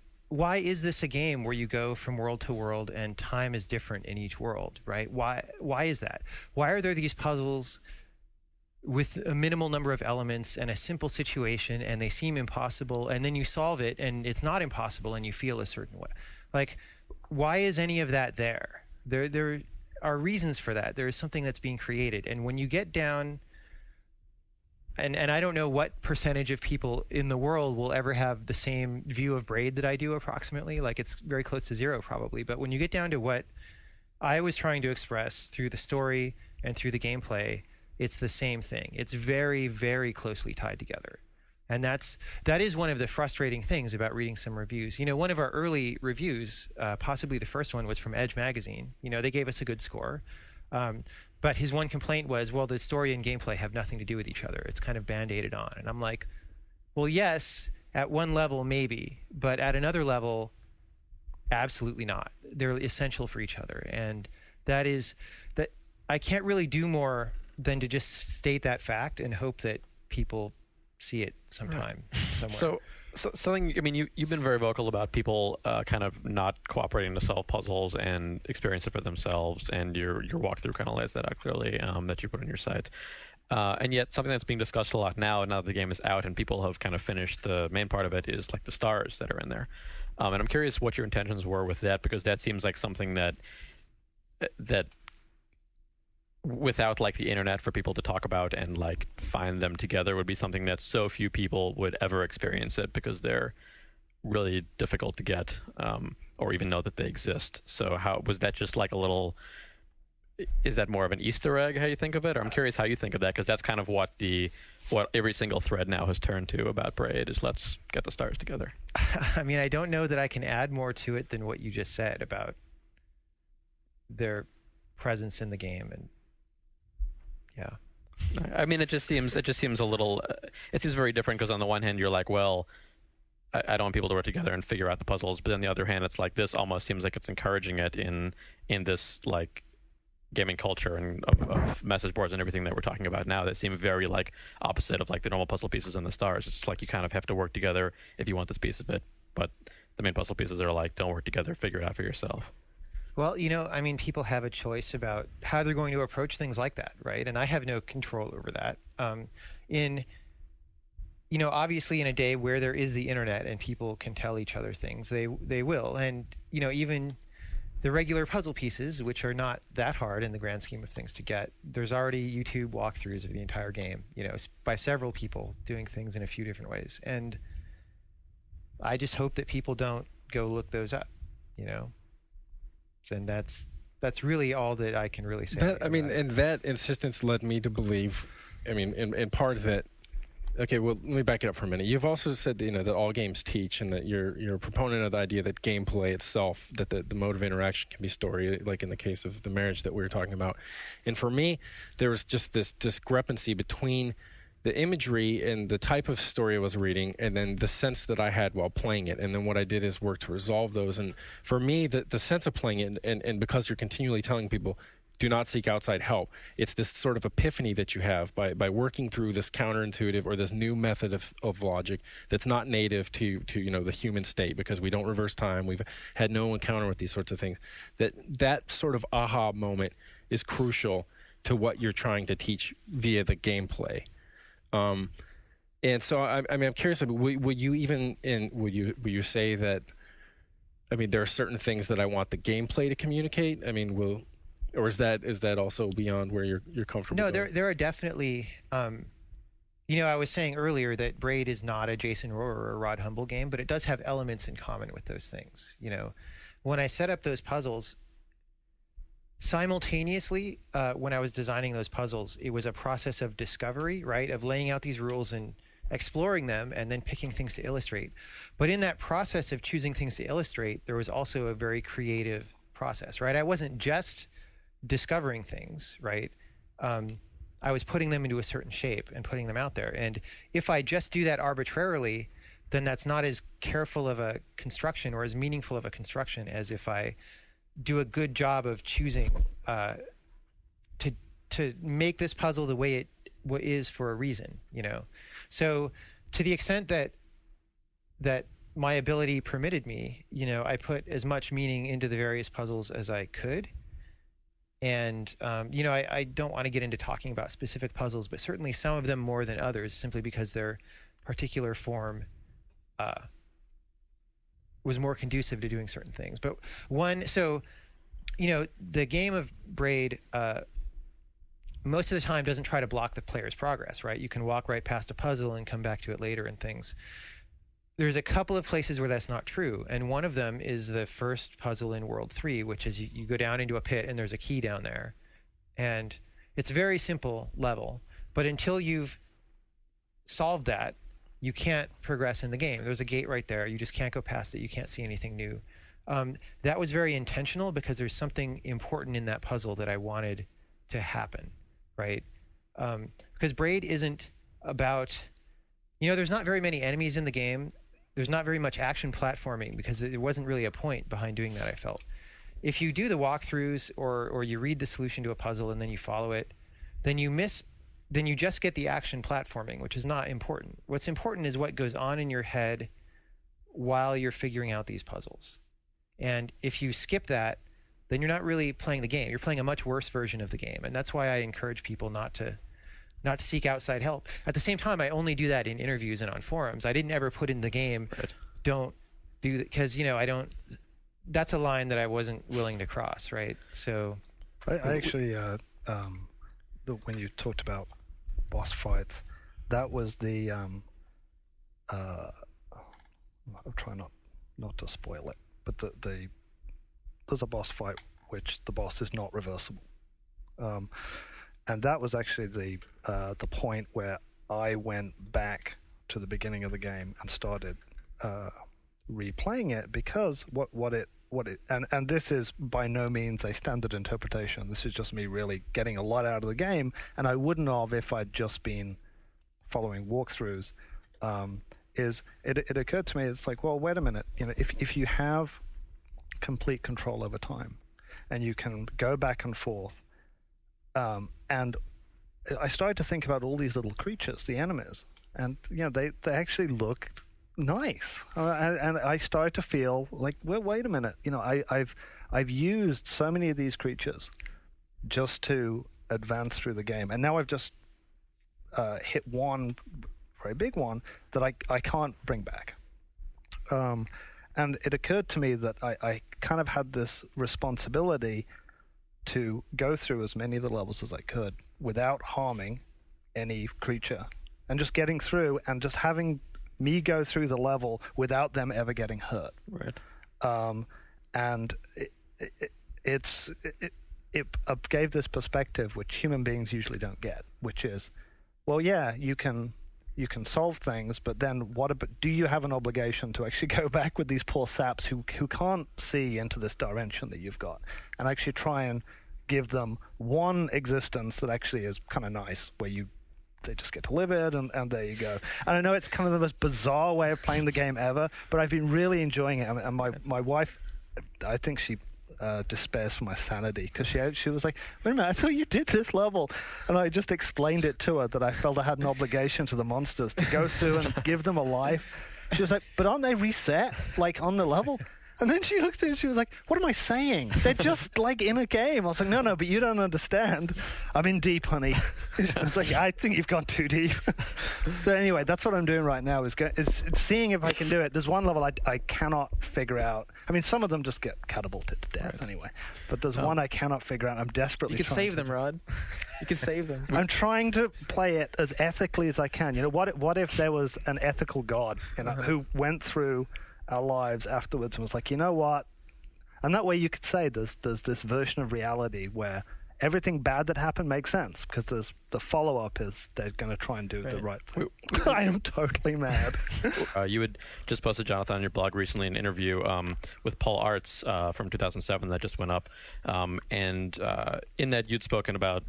S4: is this a game where you go from world to world and time is different in each world, right? Why is that? Why are there these puzzles with a minimal number of elements and a simple situation, and they seem impossible, and then you solve it and it's not impossible and you feel a certain way? Like, why is any of that there? There are reasons for that. There is something that's being created. And when you get down, and I don't know what percentage of people in the world will ever have the same view of Braid that I do approximately. Like, it's very close to zero probably. But when you get down to what I was trying to express through the story and through the gameplay, it's the same thing. It's very, very closely tied together. And that is one of the frustrating things about reading some reviews. You know, one of our early reviews, possibly the first one, was from Edge Magazine. You know, they gave us a good score. But his one complaint was, well, the story and gameplay have nothing to do with each other. It's kind of band-aided on. And I'm like, well, yes, at one level, maybe. But at another level, absolutely not. They're essential for each other. And that I can't really do more than to just state that fact and hope that people see it sometime somewhere.
S1: So something, I mean, you've been very vocal about people kind of not cooperating to solve puzzles and experience it for themselves, and your walkthrough kind of lays that out clearly, that you put on your site. And yet something that's being discussed a lot now that the game is out and people have kind of finished the main part of it, is like the stars that are in there. And I'm curious what your intentions were with that, because that seems like something that without like the internet for people to talk about and like find them together would be something that so few people would ever experience it, because they're really difficult to get, or even know that they exist. So how was that? Just like a little, is that more of an Easter egg, how you think of it? Or I'm curious how you think of that, because that's kind of what every single thread now has turned to about Braid, is let's get the stars together.
S4: I mean, I don't know that I can add more to it than what you just said about their presence in the game. And yeah,
S1: I mean, it just seems a little. It seems very different, because on the one hand, you're like, well, I don't want people to work together and figure out the puzzles, but on the other hand, it's like this almost seems like it's encouraging it in this like gaming culture and of message boards and everything that we're talking about now, that seem very like opposite of like the normal puzzle pieces and the stars. It's like you kind of have to work together if you want this piece of it, but the main puzzle pieces are like, don't work together, figure it out for yourself.
S4: Well, you know, I mean, people have a choice about how they're going to approach things like that, right? And I have no control over that. You know, obviously in a day where there is the internet and people can tell each other things, they will. And, you know, even the regular puzzle pieces, which are not that hard in the grand scheme of things to get, there's already YouTube walkthroughs of the entire game, you know, by several people doing things in a few different ways. And I just hope that people don't go look those up, you know? And that's really all that I can really say.
S3: I mean, and that insistence led me to believe, I mean, in part that, okay, well, let me back it up for a minute. You've also said that, you know, that all games teach, and that you're a proponent of the idea that gameplay itself, that the mode of interaction can be story, like in the case of the marriage that we were talking about. And for me, there was just this discrepancy between the imagery and the type of story I was reading, and then the sense that I had while playing it. And then what I did is work to resolve those. And for me, the sense of playing it, and because you're continually telling people, do not seek outside help, it's this sort of epiphany that you have by working through this counterintuitive or this new method of logic that's not native to you know, the human state, because we don't reverse time. We've had no encounter with these sorts of things. That sort of aha moment is crucial to what you're trying to teach via the gameplay. And so I mean, I'm curious. Would you say that? I mean, there are certain things that I want the gameplay to communicate. I mean, or is that also beyond where you're comfortable?
S4: No, there are definitely. You know, I was saying earlier that Braid is not a Jason Rohrer or a Rod Humble game, but it does have elements in common with those things. You know, when I set up those puzzles, simultaneously, when I was designing those puzzles, it was a process of discovery, right? Of laying out these rules and exploring them, and then picking things to illustrate. But in that process of choosing things to illustrate, there was also a very creative process, right? I wasn't just discovering things, right? I was putting them into a certain shape and putting them out there. And if I just do that arbitrarily, then that's not as careful of a construction or as meaningful of a construction as if I do a good job of choosing to make this puzzle the way it is for a reason, you know. So to the extent that my ability permitted me, you know, I put as much meaning into the various puzzles as I could. And you know, I don't want to get into talking about specific puzzles, but certainly some of them more than others, simply because their particular form was more conducive to doing certain things. But so, you know, the game of Braid most of the time doesn't try to block the player's progress, right? You can walk right past a puzzle and come back to it later and things. There's a couple of places where that's not true, and one of them is the first puzzle in World 3, which is you go down into a pit and there's a key down there, and It's a very simple level, but until you've solved that, you can't progress in the game. There's a gate right there. You just can't go past it. You can't see anything new. That was very intentional because there's something important in that puzzle that I wanted to happen, right? Because Braid isn't about, there's not very many enemies in the game. There's not very much action platforming because there wasn't really a point behind doing that, I felt. If you do the walkthroughs or you read the solution to a puzzle and then you follow it, then you just get the action platforming, which is not important. What's important is what goes on in your head while you're figuring out these puzzles. And if you skip that, then you're not really playing the game. You're playing a much worse version of the game. And that's why I encourage people not to seek outside help. At the same time, I only do that in interviews and on forums. I didn't ever put in the game, don't do that, because, I don't, that's a line that I wasn't willing to cross, right? So
S2: I actually, when you talked about boss fights, that was the, I'll try not to spoil it, but there's a boss fight which the boss is not reversible. And that was actually the point where I went back to the beginning of the game and started replaying it, because and this is by no means a standard interpretation. This is just me really getting a lot out of the game, and I wouldn't have if I'd just been following walkthroughs. It occurred to me, it's like, well, wait a minute, if you have complete control over time and you can go back and forth, and I started to think about all these little creatures, the enemies, and they actually look nice, and I started to feel like, well, wait a minute, I've used so many of these creatures just to advance through the game, and now I've just hit one very big one that I can't bring back. And it occurred to me that I kind of had this responsibility to go through as many of the levels as I could without harming any creature, and just getting through and just having me go through the level without them ever getting hurt.
S1: Right.
S2: And it gave this perspective which human beings usually don't get, which is, well, yeah, you can solve things, but then do you have an obligation to actually go back with these poor saps who can't see into this dimension that you've got, and actually try and give them one existence that actually is kind of nice, where they just get to live it, and there you go. And I know it's kind of the most bizarre way of playing the game ever, but I've been really enjoying it. And my wife, I think she despairs for my sanity, because she was like, wait a minute, I thought you did this level. And I just explained it to her that I felt I had an obligation to the monsters to go through and give them a life. She was like, but aren't they reset, like, on the level? And then she looked at it and she was like, what am I saying? They're just like in a game. I was like, no, but you don't understand. I'm in deep, honey. She was like, I think you've gone too deep. But anyway, that's what I'm doing right now, is seeing if I can do it. There's one level I cannot figure out. I mean, some of them just get catapulted to death anyway. But there's one I cannot figure out. I'm desperately
S5: You can
S2: trying
S5: save them, Rod. You can save them.
S2: I'm trying to play it as ethically as I can. What if there was an ethical God, who went through our lives afterwards and was like, you know what? And that way you could say there's this version of reality where everything bad that happened makes sense, because there's the follow-up is they're going to try and do the right thing. I am totally mad.
S1: You had just posted, Jonathan, on your blog recently an interview with Paul Artz from 2007 that just went up. And in that you'd spoken about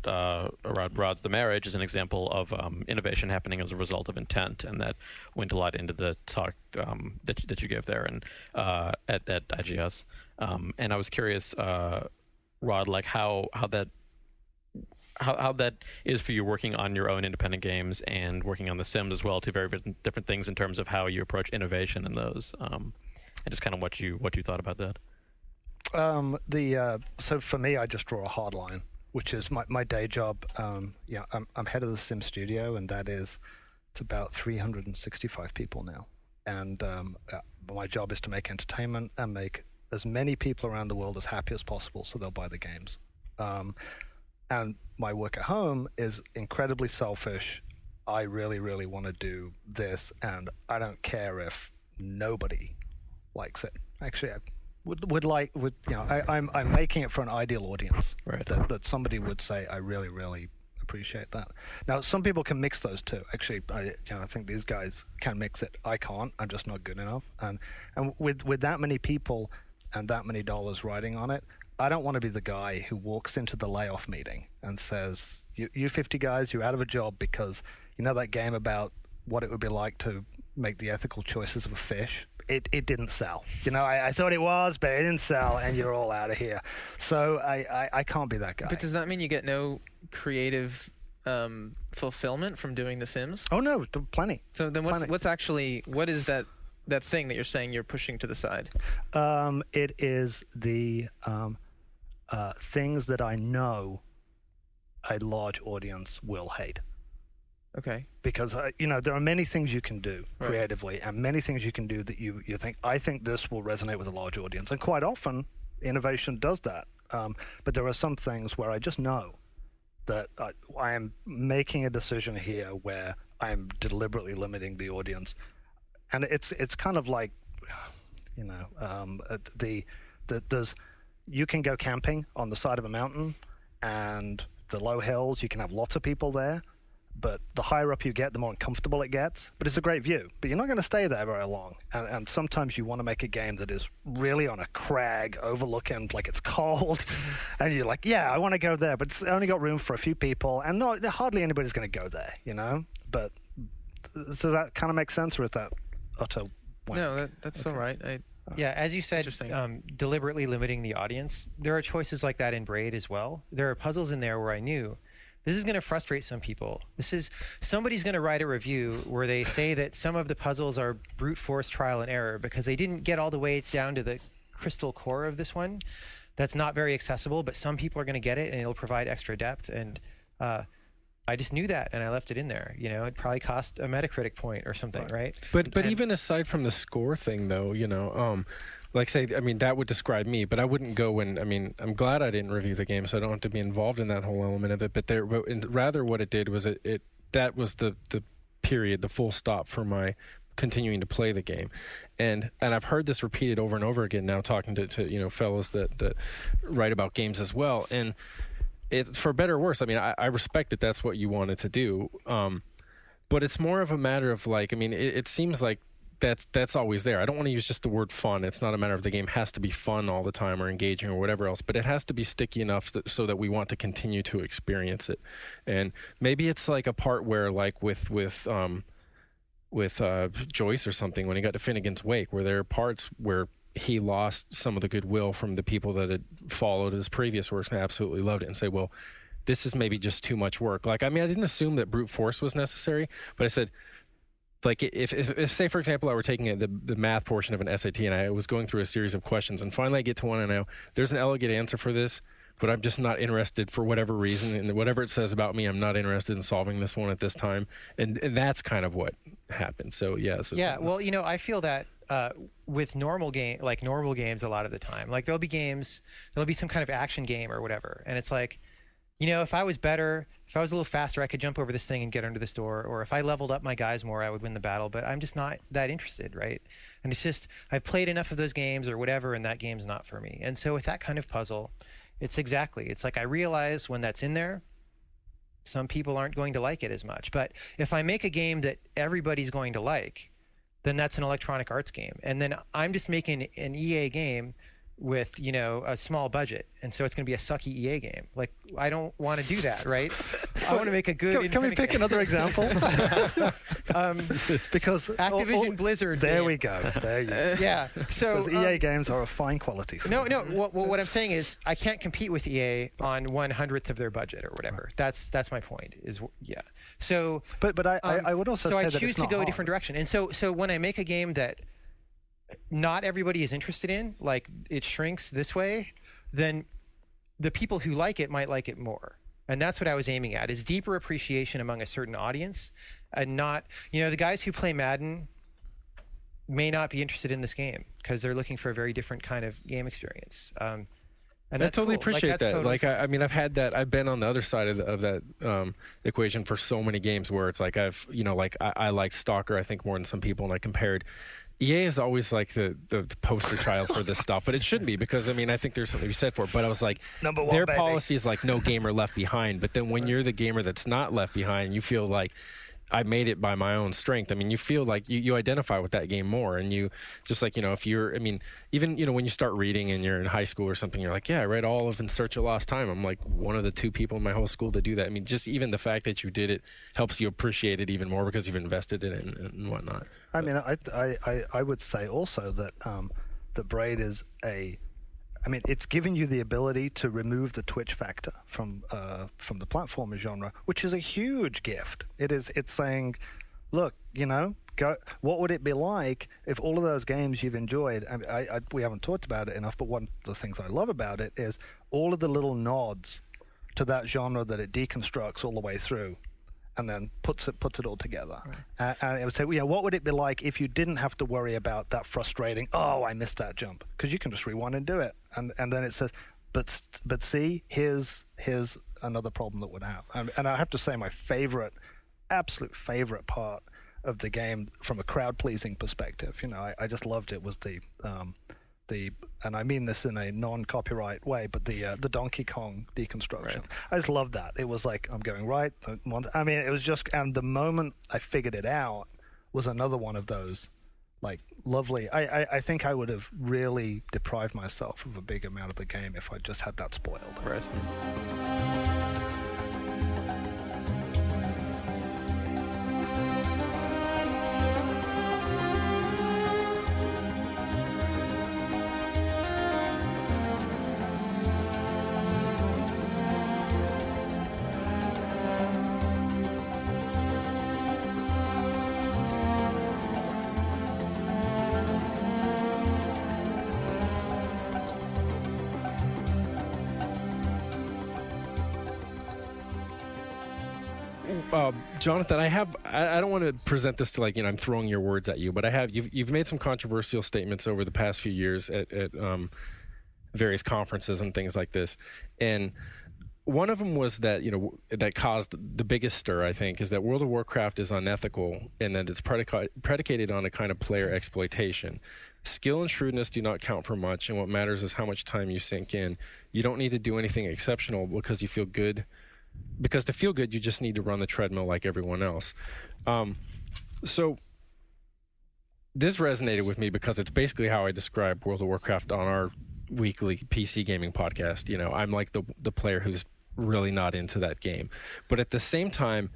S1: Rod's The Marriage as an example of innovation happening as a result of intent, and that went a lot into the talk that you gave there and at IGS. And I was curious, Rod, like how that is for you working on your own independent games and working on The Sims as well, two very different things in terms of how you approach innovation in those, and just kind of what you thought about that.
S2: So for me, I just draw a hard line, which is my day job. I'm head of the Sim Studio, and it's about 365 people now. And my job is to make entertainment and make as many people around the world as happy as possible, so they'll buy the games. And my work at home is incredibly selfish. I really, really want to do this, and I don't care if nobody likes it. Actually, I'm making it for an ideal audience.
S1: Right.
S2: That somebody would say, I really, really appreciate that. Now, some people can mix those two. Actually, I think these guys can mix it. I can't. I'm just not good enough. And with that many people and that many dollars riding on it, I don't want to be the guy who walks into the layoff meeting and says, you 50 guys, you're out of a job because that game about what it would be like to make the ethical choices of a fish. It didn't sell. I thought it was, but it didn't sell, and you're all out of here. So I can't be that guy.
S5: But does that mean you get no creative fulfillment from doing The Sims?
S2: Oh no, plenty.
S5: So then what is that thing that you're saying you're pushing to the side?
S2: It is the things that I know a large audience will hate.
S5: Okay.
S2: Because there are many things you can do creatively, and many things you can do that you think, I think this will resonate with a large audience, and quite often innovation does that. But there are some things where I just know that I am making a decision here where I am deliberately limiting the audience, and it's kind of like there's you can go camping on the side of a mountain, and the low hills, you can have lots of people there. But the higher up you get, the more uncomfortable it gets. But it's a great view. But you're not going to stay there very long. And sometimes you want to make a game that is really on a crag overlooking, like it's cold. And you're like, yeah, I want to go there. But it's only got room for a few people. And hardly anybody's going to go there, But so that kind of makes sense, or is that utter wank?
S5: No, that's all right.
S4: Yeah, as you said, deliberately limiting the audience. There are choices like that in Braid as well. There are puzzles in there where I knew this is going to frustrate some people. Somebody's going to write a review where they say that some of the puzzles are brute force trial and error because they didn't get all the way down to the crystal core of this one. That's not very accessible, but some people are going to get it and it'll provide extra depth. And I just knew that and I left it in there. It probably cost a Metacritic point or something, right?
S3: But even aside from the score thing, though, like say, that would describe me, but I wouldn't go I'm glad I didn't review the game, so I don't have to be involved in that whole element of it. But rather what it did was that was the period, the full stop for my continuing to play the game. And I've heard this repeated over and over again now, talking to fellows that write about games as well. And it, for better or worse, I respect that that's what you wanted to do. But it's more of a matter of it seems like that's always there. I don't want to use just the word fun. It's not a matter of the game has to be fun all the time or engaging or whatever else, but it has to be sticky enough so that we want to continue to experience it. And maybe it's like a part where, like with Joyce or something, when he got to Finnegan's Wake, where there are parts where he lost some of the goodwill from the people that had followed his previous works and absolutely loved it, and say, well, this is maybe just too much work. I didn't assume that brute force was necessary, but I said, if say, for example, I were taking the math portion of an SAT and I was going through a series of questions, and finally I get to one and I know there's an elegant answer for this, but I'm just not interested for whatever reason, and whatever it says about me, I'm not interested in solving this one at this time, and that's kind of what happened. So yeah.
S4: Well, I feel that with normal games a lot of the time, like there'll be some kind of action game or whatever, and it's like, if I was better, if I was a little faster, I could jump over this thing and get under this door, or if I leveled up my guys more, I would win the battle, but I'm just not that interested, right? And it's just, I've played enough of those games or whatever, and that game's not for me. And so with that kind of puzzle, it's like I realize when that's in there, some people aren't going to like it as much. But if I make a game that everybody's going to like, then that's an Electronic Arts game. And then I'm just making an EA game with a small budget, and so it's going to be a sucky EA game. Like, I don't want to do that, right? I want to make a good.
S2: Can we pick another example? Because
S4: Activision Blizzard.
S2: There
S4: game.
S2: we go. There you go.
S4: Yeah. So
S2: EA games are of fine quality.
S4: No. What I'm saying is, I can't compete with EA on 1/100th of their budget or whatever. That's my point. So.
S2: But I would also say that
S4: I choose
S2: it's not
S4: to go
S2: hard.
S4: a different direction, and so when I make a game that not everybody is interested in, like it shrinks this way, then the people who like it might like it more. And that's what I was aiming at, is deeper appreciation among a certain audience, and not, the guys who play Madden may not be interested in this game because they're looking for a very different kind of game experience. And
S3: I
S4: that's
S3: totally
S4: cool.
S3: appreciate that.
S4: Totally fun.
S3: I've had that. I've been on the other side of that equation for so many games where it's like I liked Stalker, I think, more than some people, and I compared EA is always like the poster child for this stuff, but it shouldn't be, because I mean, I think there's something to be said for it. But I was like,
S2: Number one,
S3: their
S2: baby.
S3: policy is like no gamer left behind. But then when you're the gamer that's not left behind, you feel like I made it by my own strength. I mean, you feel like you identify with that game more, and you just like, if you're, I mean, even, when you start reading and you're in high school or something, you're like, yeah, I read all of In Search of Lost Time. I'm like one of the 2 people in my whole school to do that. I mean, just even the fact that you did it helps you appreciate it even more because you've invested in it and whatnot.
S2: I mean, I would say also that that Braid is it's giving you the ability to remove the twitch factor from the platformer genre, which is a huge gift. It's saying, look, what would it be like if all of those games you've enjoyed? We haven't talked about it enough, but one of the things I love about it is all of the little nods to that genre that it deconstructs all the way through, and then puts it all together. Right. And it would say, what would it be like if you didn't have to worry about that frustrating, I missed that jump, because you can just rewind and do it. And then it says, but see, here's another problem that would have. And I have to say, my absolute favorite part of the game from a crowd-pleasing perspective, I just loved it, was the and I mean this in a non-copyright way, but the Donkey Kong deconstruction. Right. I just loved that. It was like, I'm going right. I mean, it was just, and the moment I figured it out was another one of those, like, lovely. I think I would have really deprived myself of a big amount of the game if I just had that spoiled.
S1: Right.
S3: Jonathan, I don't want to present this to like, I'm throwing your words at you, but you've made some controversial statements over the past few years at various conferences and things like this. And one of them was that, that caused the biggest stir, I think, is that World of Warcraft is unethical and that it's predicated on a kind of player exploitation. Skill and shrewdness do not count for much, and what matters is how much time you sink in. You don't need to do anything exceptional because you feel good. Because to feel good, you just need to run the treadmill like everyone else. So this resonated with me because it's basically how I describe World of Warcraft on our weekly PC gaming podcast. I'm like the player who's really not into that game. But at the same time,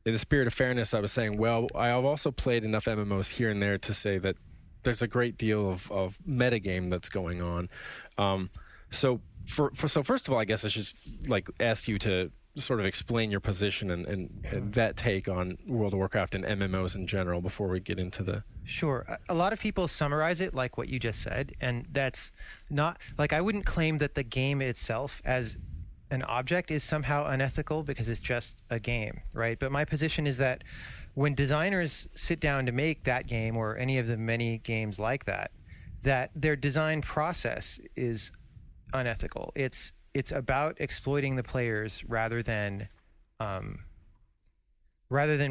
S3: in the spirit of fairness, I was saying, well, I have also played enough MMOs here and there to say that there's a great deal of metagame that's going on. So first of all, I guess I should like ask you to sort of explain your position and that take on World of Warcraft and MMOs in general before we get into the...
S4: Sure. A lot of people summarize it like what you just said, and that's not... Like, I wouldn't claim that the game itself as an object is somehow unethical because it's just a game, right? But my position is that when designers sit down to make that game or any of the many games like that their design process is unethical. It's about exploiting the players rather than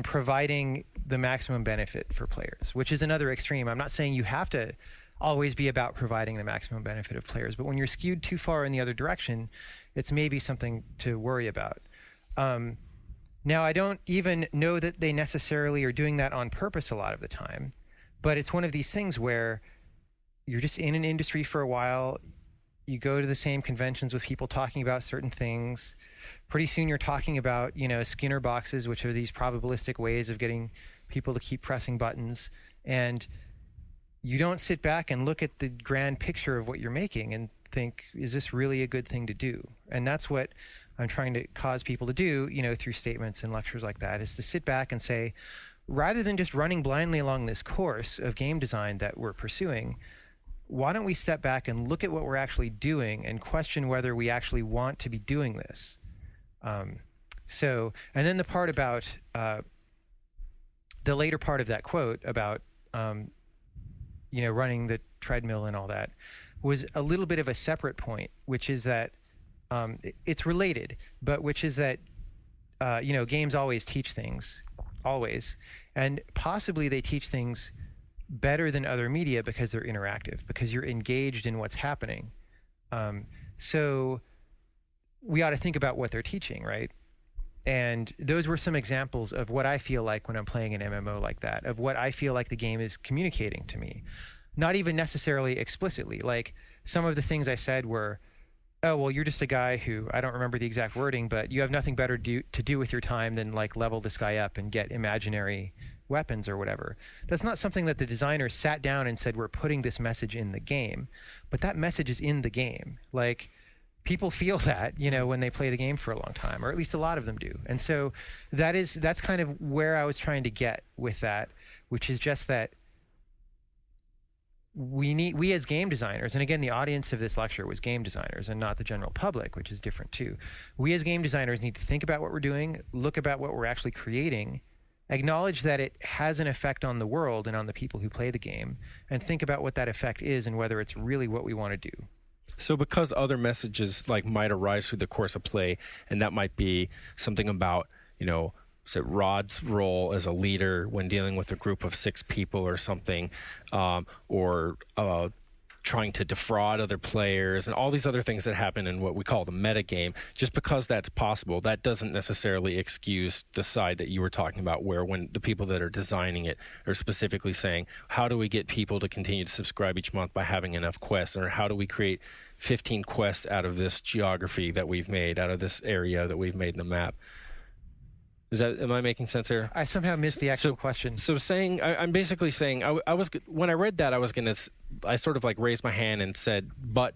S4: providing the maximum benefit for players, which is another extreme. I'm not saying you have to always be about providing the maximum benefit of players, but when you're skewed too far in the other direction, it's maybe something to worry about. Now, I don't even know that they necessarily are doing that on purpose a lot of the time, but it's one of these things where you're just in an industry for a while. You go to the same conventions with people talking about certain things. Pretty soon you're talking about, Skinner boxes, which are these probabilistic ways of getting people to keep pressing buttons. And you don't sit back and look at the grand picture of what you're making and think, is this really a good thing to do? And that's what I'm trying to cause people to do, through statements and lectures like that, is to sit back and say, rather than just running blindly along this course of game design that we're pursuing, why don't we step back and look at what we're actually doing and question whether we actually want to be doing this? And then the part about the later part of that quote about, running the treadmill and all that was a little bit of a separate point, which is that it's related, but which is that, games always teach things, always. And possibly they teach things better than other media because they're interactive, because you're engaged in what's happening. So we ought to think about what they're teaching, right? And those were some examples of what I feel like when I'm playing an MMO like that, of what I feel like the game is communicating to me. Not even necessarily explicitly. Like, some of the things I said were, oh, well, you're just a guy who, I don't remember the exact wording, but you have nothing better to do with your time than like level this guy up and get imaginary weapons or whatever. That's not something that the designers sat down and said, we're putting this message in the game. But that message is in the game. Like, people feel that, when they play the game for a long time, or at least a lot of them do. And so that's kind of where I was trying to get with that, which is just that we as game designers, and again, the audience of this lecture was game designers and not the general public, which is different too. We as game designers need to think about what we're doing, look about what we're actually creating, acknowledge that it has an effect on the world and on the people who play the game, and think about what that effect is and whether it's really what we want to do.
S3: So because other messages like might arise through the course of play, and that might be something about, say Rod's role as a leader when dealing with a group of 6 people or something, or trying to defraud other players, and all these other things that happen in what we call the metagame. Just because that's possible, that doesn't necessarily excuse the side that you were talking about, where when the people that are designing it are specifically saying, how do we get people to continue to subscribe each month by having enough quests, or how do we create 15 quests out of this geography that we've made, out of this area that we've made in the map. Am I making sense here?
S4: I somehow missed the actual question.
S3: So I'm basically saying, I was, when I read that, I sort of like raised my hand and said, but,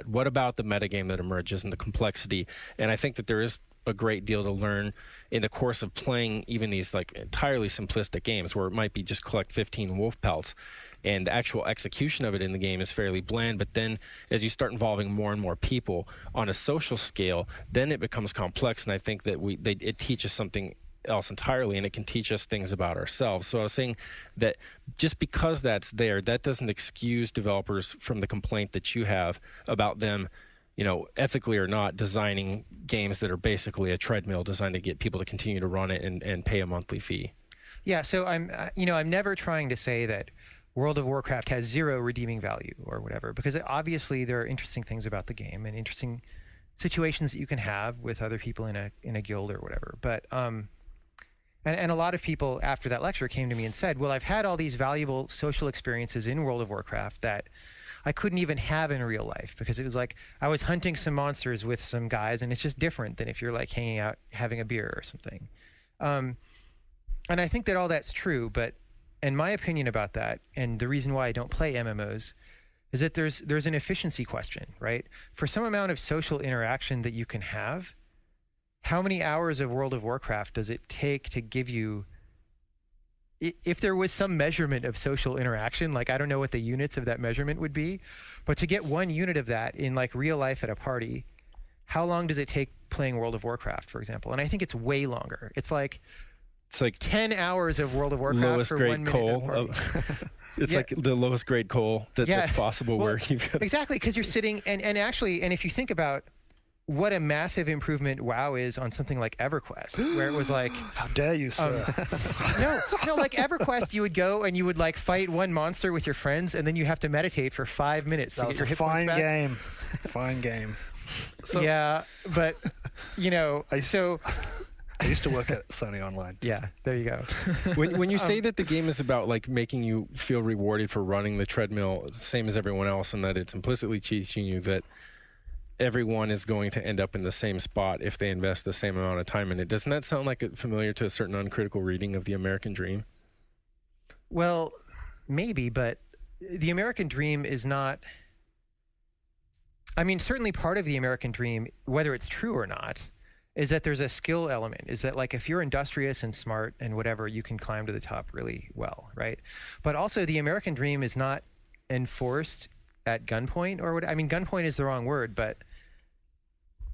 S3: what about the metagame that emerges and the complexity? And I think that there is a great deal to learn in the course of playing even these like entirely simplistic games where it might be just collect 15 wolf pelts. And the actual execution of it in the game is fairly bland. But then as you start involving more and more people on a social scale, then it becomes complex. And I think that it teaches something else entirely, and it can teach us things about ourselves. So I was saying that just because that's there, that doesn't excuse developers from the complaint that you have about them, ethically or not, designing games that are basically a treadmill designed to get people to continue to run it and pay a monthly fee.
S4: Yeah, so I'm never trying to say that World of Warcraft has zero redeeming value or whatever, because obviously there are interesting things about the game and interesting situations that you can have with other people in a guild or whatever. But and a lot of people after that lecture came to me and said, well, I've had all these valuable social experiences in World of Warcraft that I couldn't even have in real life, because it was like I was hunting some monsters with some guys, and it's just different than if you're like hanging out having a beer or something. And I think that all that's true, but and my opinion about that, and the reason why I don't play MMOs, is that there's an efficiency question, right? For some amount of social interaction that you can have, how many hours of World of Warcraft does it take to give you, if there was some measurement of social interaction, like I don't know what the units of that measurement would be, but to get 1 unit of that in like real life at a party, how long does it take playing World of Warcraft, for example? And I think it's way longer. It's like 10 hours of World of Warcraft
S3: lowest
S4: for
S3: grade
S4: 1 minute.
S3: coal. It's like the lowest grade coal that's possible. Well, where you've got
S4: exactly, because you're sitting and if you think about what a massive improvement WoW is on something like EverQuest, where it was like,
S2: how dare you, sir?
S4: No, like EverQuest, you would go and you would like fight one monster with your friends, and then you have to meditate for 5 minutes to get your hit points back.
S2: Fine game.
S4: So, yeah, but
S2: I used to work at Sony Online.
S4: Yeah, there you go.
S3: When you say that the game is about like making you feel rewarded for running the treadmill, same as everyone else, and that it's implicitly teaching you that everyone is going to end up in the same spot if they invest the same amount of time in it, doesn't that sound like familiar to a certain uncritical reading of the American Dream?
S4: Well, maybe, but the American Dream is not. I mean, certainly part of the American Dream, whether it's true or not, is that there's a skill element, is that like if you're industrious and smart and whatever, you can climb to the top really well, right? But also the American Dream is not enforced at gunpoint or what. I mean, gunpoint is the wrong word, but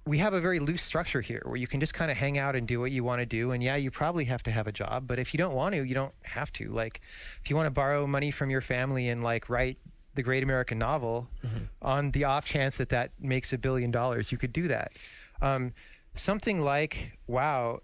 S4: we have a very loose structure here where you can just kind of hang out and do what you want to do. And yeah, you probably have to have a job, but if you don't want to, you don't have to. Like if you want to borrow money from your family and like write the great American novel on the off chance that makes $1 billion, you could do that. Something like WoW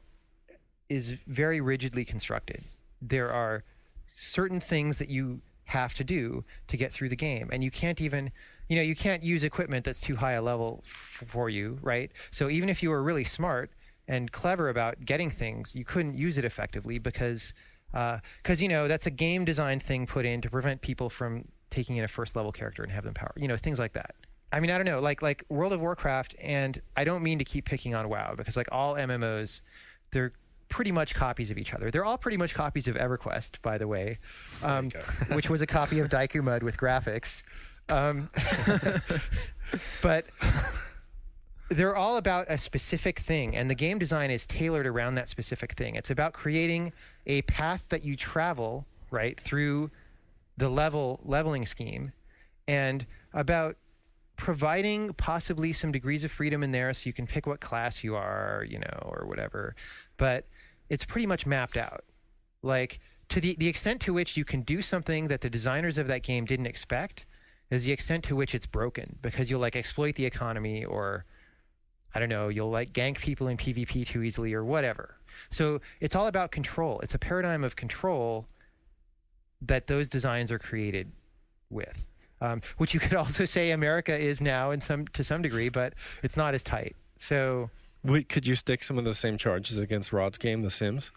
S4: is very rigidly constructed. There are certain things that you have to do to get through the game. And you can't even, you can't use equipment that's too high a level for you, right? So even if you were really smart and clever about getting things, you couldn't use it effectively because that's a game design thing put in to prevent people from taking in a first level character and have them power, things like that. I mean, I don't know, like World of Warcraft, and I don't mean to keep picking on WoW, because like all MMOs, they're pretty much copies of each other. They're all pretty much copies of EverQuest, by the way, which was a copy of Daiku Mud with graphics. But they're all about a specific thing, and the game design is tailored around that specific thing. It's about creating a path that you travel, right, through the leveling scheme, and about providing possibly some degrees of freedom in there so you can pick what class you are, or whatever. But it's pretty much mapped out. Like, to the extent to which you can do something that the designers of that game didn't expect is the extent to which it's broken, because you'll like exploit the economy, or I don't know, you'll like gank people in PvP too easily or whatever. So it's all about control. It's a paradigm of control that those designs are created with. Which you could also say America is now to some degree, but it's not as tight. So,
S3: could you stick some of those same charges against Rod's game, The Sims?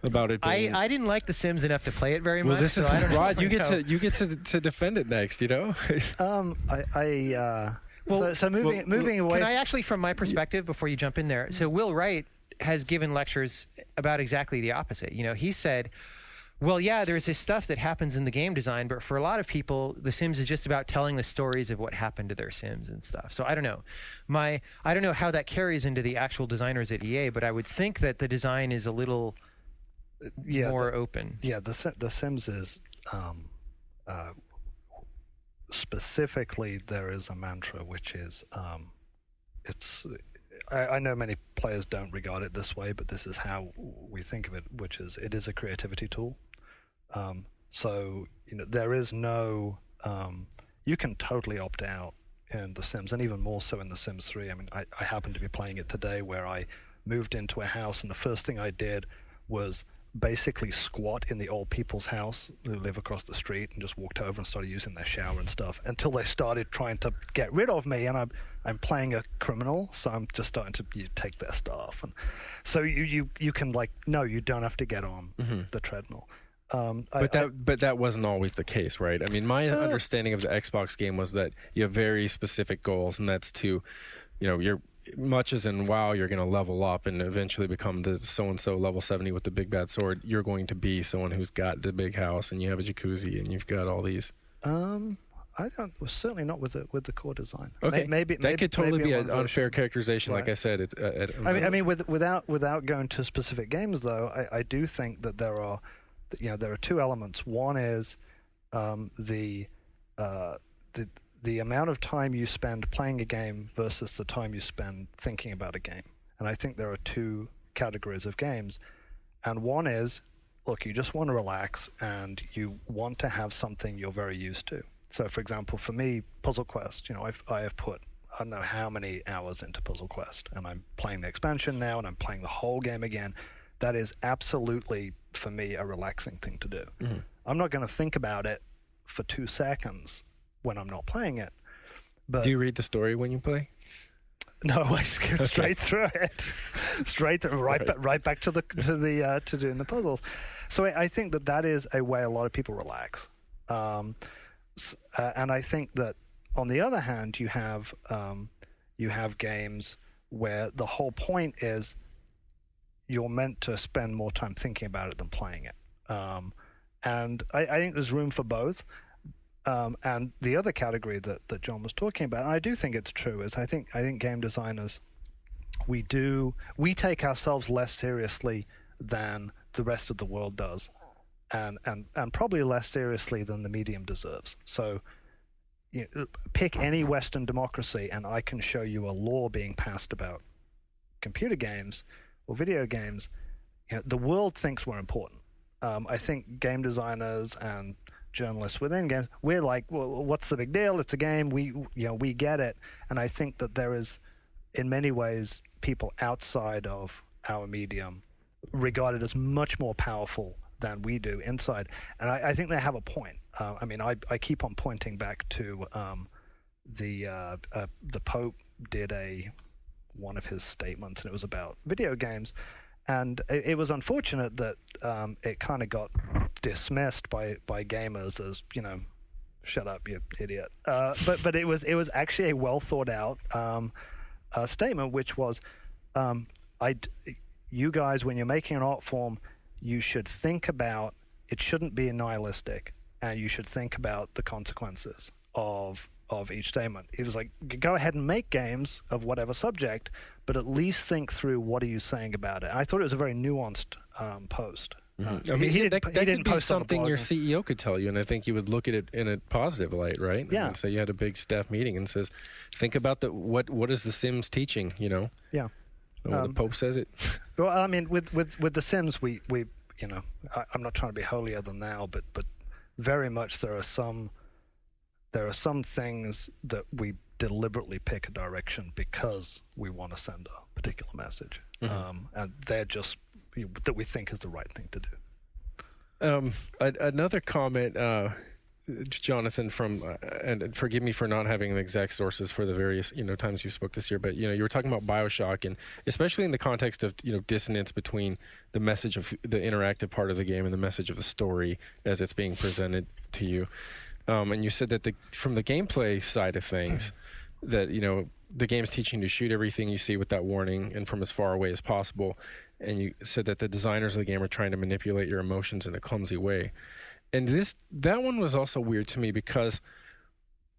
S3: About it being...
S4: I didn't like The Sims enough to play it very much.
S3: Well, this is
S4: I don't
S3: Rod.
S4: know.
S3: You get to defend it next.
S2: So moving away.
S4: Can I actually, from my perspective, before you jump in there? So Will Wright has given lectures about exactly the opposite. He said, well, yeah, there's this stuff that happens in the game design, but for a lot of people, The Sims is just about telling the stories of what happened to their Sims and stuff. So I don't know. I don't know how that carries into the actual designers at EA, but I would think that the design is a little more open.
S2: Yeah, the Sims is specifically, there is a mantra which is I know many players don't regard it this way, but this is how we think of it, which is it is a creativity tool. So there is no you can totally opt out in The Sims, and even more so in The Sims 3. I mean, I happened to be playing it today, where I moved into a house, and the first thing I did was basically squat in the old people's house who live across the street, and just walked over and started using their shower and stuff until they started trying to get rid of me. And I'm playing a criminal, so I'm just starting to take their stuff. And so you can no, you don't have to get on the treadmill.
S3: But that wasn't always the case, right? I mean, my understanding of the Xbox game was that you have very specific goals, and that's to, you're much as in WoW, you're going to level up and eventually become the so-and-so level 70 with the big bad sword. You're going to be someone who's got the big house, and you have a jacuzzi, and you've got all these.
S2: Certainly not with the core design.
S3: Okay,
S2: maybe
S3: that could totally be an unfair
S2: version.
S3: characterization.
S2: Right.
S3: Like I said,
S2: I mean, without going to specific games, though, I do think that there are two elements. One is the amount of time you spend playing a game versus the time you spend thinking about a game. And I think there are two categories of games. And one is, look, you just want to relax and you want to have something you're very used to. So, for example, for me, Puzzle Quest, I have put I don't know how many hours into Puzzle Quest, and I'm playing the expansion now, and I'm playing the whole game again. That is absolutely, for me, a relaxing thing to do. Mm-hmm. I'm not going to think about it for 2 seconds when I'm not playing it. But
S3: do you read the story when you play?
S2: No, I skip straight through it, right back to doing the puzzles. So I think that is a way a lot of people relax, and I think that on the other hand, you have games where the whole point is you're meant to spend more time thinking about it than playing it, and I think there's room for both. And the other category that John was talking about, and I do think it's true, is I think game designers, we take ourselves less seriously than the rest of the world does, and probably less seriously than the medium deserves. So pick any Western democracy, and I can show you a law being passed about computer games or video games. The world thinks we're important. I think game designers and journalists within games, we're like, well, what's the big deal? It's a game. We get it. And I think that there is, in many ways, people outside of our medium regarded as much more powerful than we do inside. And I think they have a point. I mean, I keep on pointing back to the Pope did one of his statements, and it was about video games, and it was unfortunate that it kind of got dismissed by gamers as, you know, shut up, you idiot. But it was actually a well thought out statement, which was, you guys, when you're making an art form, you should think about, it shouldn't be nihilistic, and you should think about the consequences of each statement. He was like, go ahead and make games of whatever subject, but at least think through what are you saying about it. And I thought it was a very nuanced post.
S3: I mean, that could be something your CEO could tell you, and I think you would look at it in a positive light, right?
S2: Yeah.
S3: And say you had a big staff meeting and says, think about what is the Sims teaching, you know?
S2: Yeah.
S3: Well, the Pope says it.
S2: Well, I mean, with The Sims, we you know, I'm not trying to be holier than thou, but very much there are some things that we deliberately pick a direction because we want to send a particular message, and they're just that we think is the right thing to do.
S3: Another comment, Jonathan, from and forgive me for not having the exact sources for the various times you spoke this year, but you were talking about BioShock, and especially in the context of dissonance between the message of the interactive part of the game and the message of the story as it's being presented to you. And you said that from the gameplay side of things, that the game's teaching you to shoot everything you see without warning and from as far away as possible. And you said that the designers of the game are trying to manipulate your emotions in a clumsy way. And that one was also weird to me, because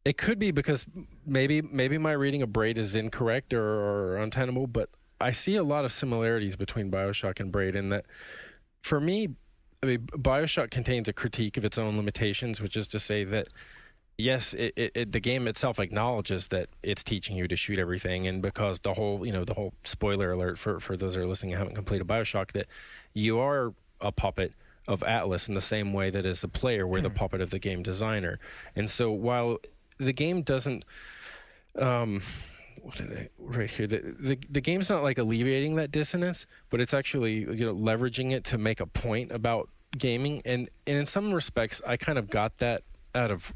S3: it could be because maybe my reading of Braid is incorrect or untenable, but I see a lot of similarities between BioShock and Braid in that, for me, I mean, BioShock contains a critique of its own limitations, which is to say that, yes, the game itself acknowledges that it's teaching you to shoot everything, and because the whole spoiler alert for those that are listening and haven't completed BioShock, that you are a puppet of Atlas in the same way that as the player we're the puppet of the game designer. And so while the game doesn't right here, the game's not like alleviating that dissonance, but it's actually leveraging it to make a point about gaming, and in some respects I kind of got that out of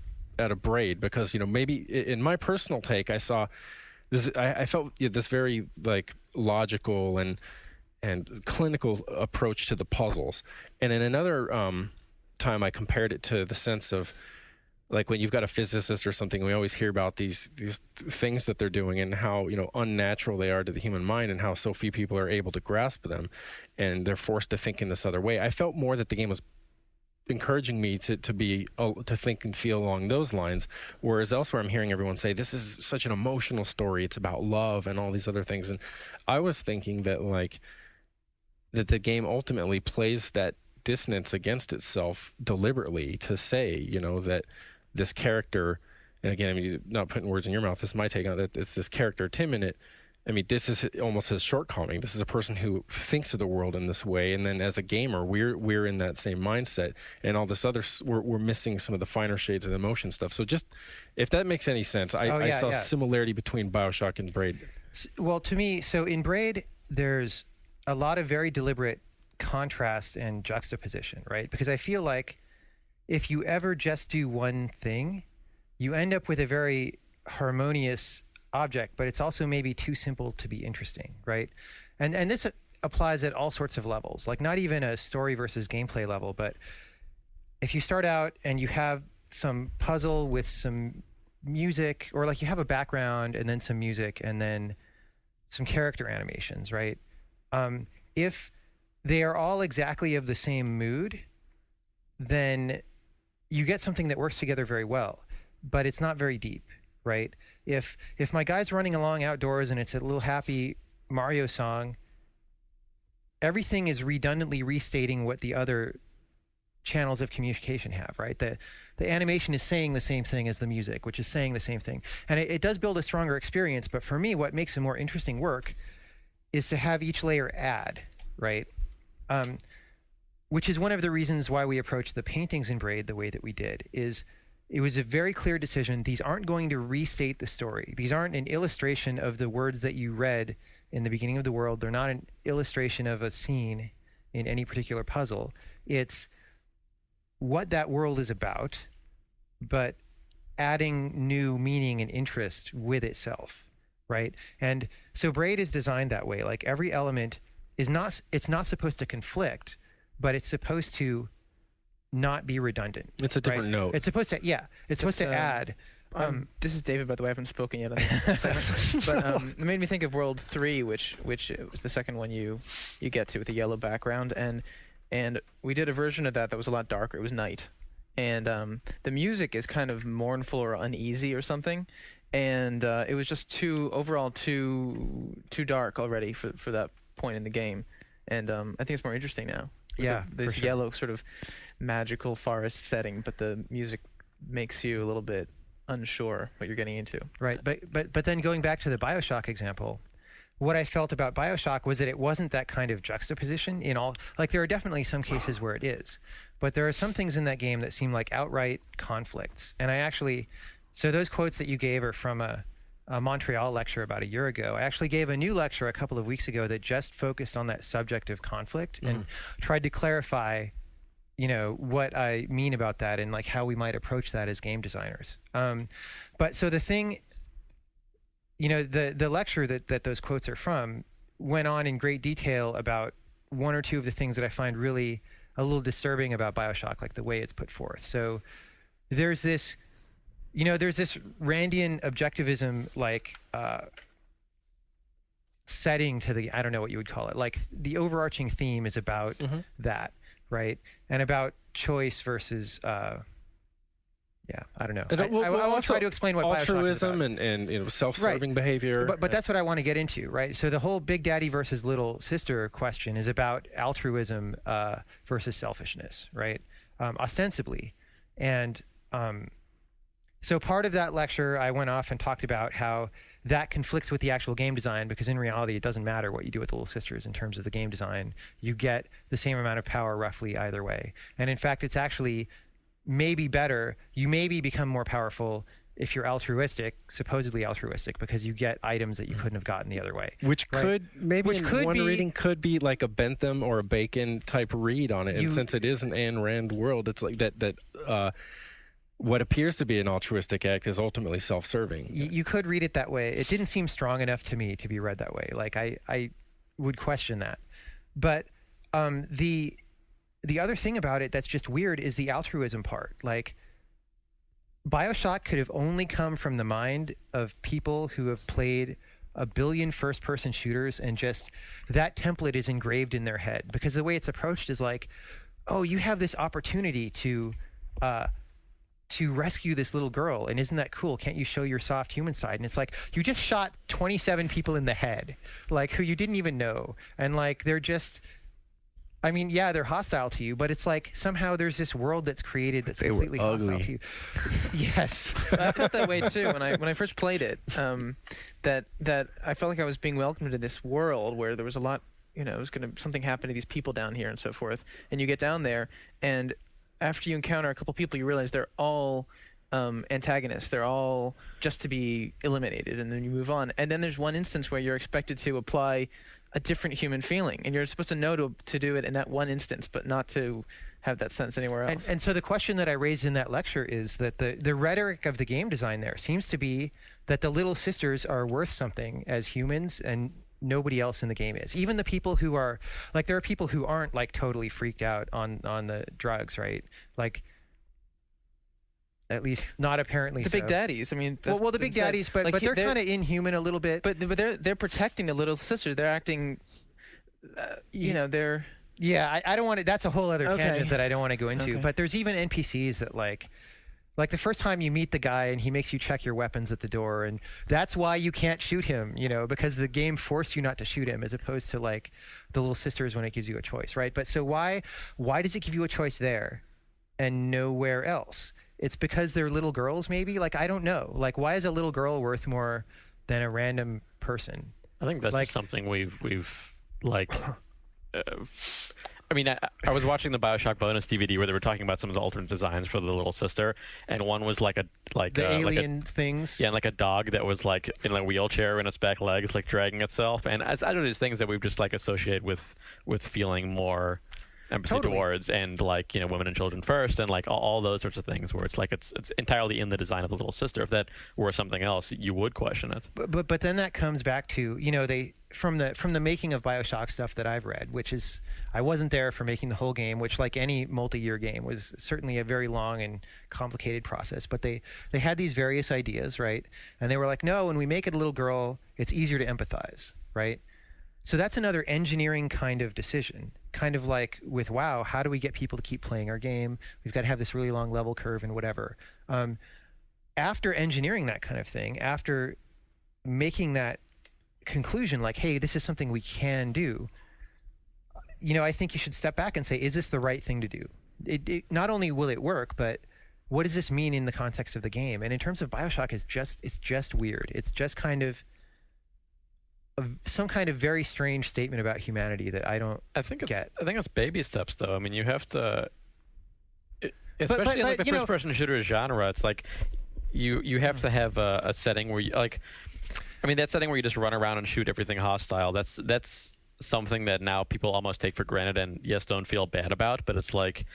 S3: Braid, because maybe in my personal take I saw this, I felt this very like logical and clinical approach to the puzzles, and in another time I compared it to the sense of like when you've got a physicist or something, we always hear about these things that they're doing and how unnatural they are to the human mind, and how so few people are able to grasp them, and they're forced to think in this other way. I felt more that the game was encouraging me to think and feel along those lines, whereas elsewhere I'm hearing everyone say this is such an emotional story, it's about love and all these other things, and I was thinking that that the game ultimately plays that dissonance against itself deliberately to say that this character, and again, I mean, not putting words in your mouth, this is my take on it, it's this character Tim in it. I mean, this is almost his shortcoming. This is a person who thinks of the world in this way, and then as a gamer, we're in that same mindset, and all this other, we're missing some of the finer shades of the emotion stuff. So just, if that makes any sense, I saw similarity between BioShock and Braid.
S4: Well, to me, so in Braid, there's a lot of very deliberate contrast and juxtaposition, right? Because I feel like if you ever just do one thing, you end up with a very harmonious object, but it's also maybe too simple to be interesting, right? And this applies at all sorts of levels, like not even a story versus gameplay level, but if you start out and you have some puzzle with some music, or like you have a background and then some music and then some character animations, right? If they are all exactly of the same mood, then you get something that works together very well, but it's not very deep, right? If my guy's running along outdoors and it's a little happy Mario song, everything is redundantly restating what the other channels of communication have, right? The animation is saying the same thing as the music, which is saying the same thing. And it does build a stronger experience, but for me, what makes a more interesting work is to have each layer add, right? Which is one of the reasons why we approached the paintings in Braid the way that we did, is it was a very clear decision. These aren't going to restate the story. These aren't an illustration of the words that you read in the beginning of the world. They're not an illustration of a scene in any particular puzzle. It's what that world is about, but adding new meaning and interest with itself, right? And so Braid is designed that way. Like every element is not, it's not supposed to conflict, but it's supposed to not be redundant.
S3: It's a different note.
S4: It's supposed to, it's supposed to add.
S5: This is David, by the way. I haven't spoken yet on this segment, but it made me think of World 3, which was the second one you get to with the yellow background, and we did a version of that was a lot darker. It was night, and the music is kind of mournful or uneasy or something, and it was just too dark already for that point in the game, and I think it's more interesting now. This yellow sort of magical forest setting, but the music makes you a little bit unsure what you're getting into.
S4: Right, but then going back to the BioShock example, what I felt about BioShock was that it wasn't that kind of juxtaposition in all. Like there are definitely some cases where it is, but there are some things in that game that seem like outright conflicts. And I actually, so those quotes that you gave are from a Montreal lecture about a year ago. I actually gave a new lecture a couple of weeks ago that just focused on that subject of conflict and tried to clarify, what I mean about that and like how we might approach that as game designers. But so the thing, the lecture that those quotes are from went on in great detail about one or two of the things that I find really a little disturbing about BioShock, like the way it's put forth. So there's this Randian objectivism, like setting to the, I don't know what you would call it. Like the overarching theme is about that, right? And about choice versus, I don't know. I won't try to explain what
S3: altruism
S4: BioShock is about.
S3: and self-serving behavior.
S4: But that's what I want to get into, right? So the whole Big Daddy versus Little Sister question is about altruism versus selfishness, right? Ostensibly. And so part of that lecture, I went off and talked about how that conflicts with the actual game design, because in reality, it doesn't matter what you do with the Little Sisters in terms of the game design. You get the same amount of power roughly either way. And in fact, it's actually maybe better. You maybe become more powerful if you're altruistic, supposedly altruistic, because you get items that you couldn't have gotten the other way.
S3: Which could, maybe in one reading, could be like a Bentham or a Bacon type read on it. And since it is an Ayn Rand world, it's like that what appears to be an altruistic act is ultimately self-serving.
S4: You could read it that way. It didn't seem strong enough to me to be read that way. Like I would question that. But the other thing about it that's just weird is the altruism part. Like BioShock could have only come from the mind of people who have played a billion first-person shooters, and just that template is engraved in their head, because the way it's approached is like, oh, you have this opportunity to rescue this little girl, and isn't that cool? Can't you show your soft human side? And it's like, you just shot 27 people in the head, like, who you didn't even know, and like they're just, I mean, yeah, they're hostile to you, but it's like somehow there's this world that's created that's completely hostile to you. Yes.
S5: I felt that way too when I first played it. That I felt like I was being welcomed into this world where there was a lot, it was something happen to these people down here and so forth. And you get down there, and after you encounter a couple people, you realize they're all antagonists. They're all just to be eliminated, and then you move on. And then there's one instance where you're expected to apply a different human feeling, and you're supposed to know to do it in that one instance, but not to have that sense anywhere else.
S4: And so the question that I raised in that lecture is that the rhetoric of the game design there seems to be that the Little Sisters are worth something as humans, and nobody else in the game is. Even the people who are, like, there are people who aren't like totally freaked out on the drugs, right? Like, at least not apparently
S5: the Big Daddies. I mean,
S4: well, the Big Daddies, but they're kind of inhuman a little bit.
S5: But they're protecting the Little Sister. They're acting, they're.
S4: Yeah, I don't want to. That's a whole other tangent that I don't want to go into. Okay. But there's even NPCs that like the first time you meet the guy and he makes you check your weapons at the door, and that's why you can't shoot him, because the game forced you not to shoot him, as opposed to like the Little Sisters when it gives you a choice, right? But so why does it give you a choice there and nowhere else? It's because they're little girls, maybe? Like, I don't know. Like, why is a little girl worth more than a random person?
S1: I think that's just something we've like. I mean, I was watching the BioShock bonus DVD where they were talking about some of the alternate designs for the Little Sister, and one was the
S4: alien things.
S1: Yeah, and like a dog that was like in a wheelchair and its back legs like dragging itself, and I don't know, these things that we've just like associated with feeling more empathy
S4: Totally.
S1: towards, and like, women and children first, and like all those sorts of things, where it's like it's entirely in the design of the little sister. If that were something else, you would question it.
S4: But then that comes back to, they from the making of BioShock stuff that I've read, which is, I wasn't there for making the whole game, which, like any multi-year game, was certainly a very long and complicated process. But they had these various ideas, right? And they were like, no, when we make it a little girl, it's easier to empathize, right? So that's another engineering kind of decision. Kind of like with WoW, how do we get people to keep playing our game? We've got to have this really long level curve and whatever. After engineering that kind of thing, after making that conclusion, like, hey, this is something we can do, I think you should step back and say, is this the right thing to do? Not only will it work, but what does this mean in the context of the game? And in terms of BioShock, it's just weird. It's just kind of some kind of very strange statement about humanity that I don't get.
S1: I think it's baby steps, though. I mean, you have to, especially in like the first-person shooter genre. It's like you have to have a setting where that setting where you just run around and shoot everything hostile. That's something that now people almost take for granted and yes, don't feel bad about. But it's like,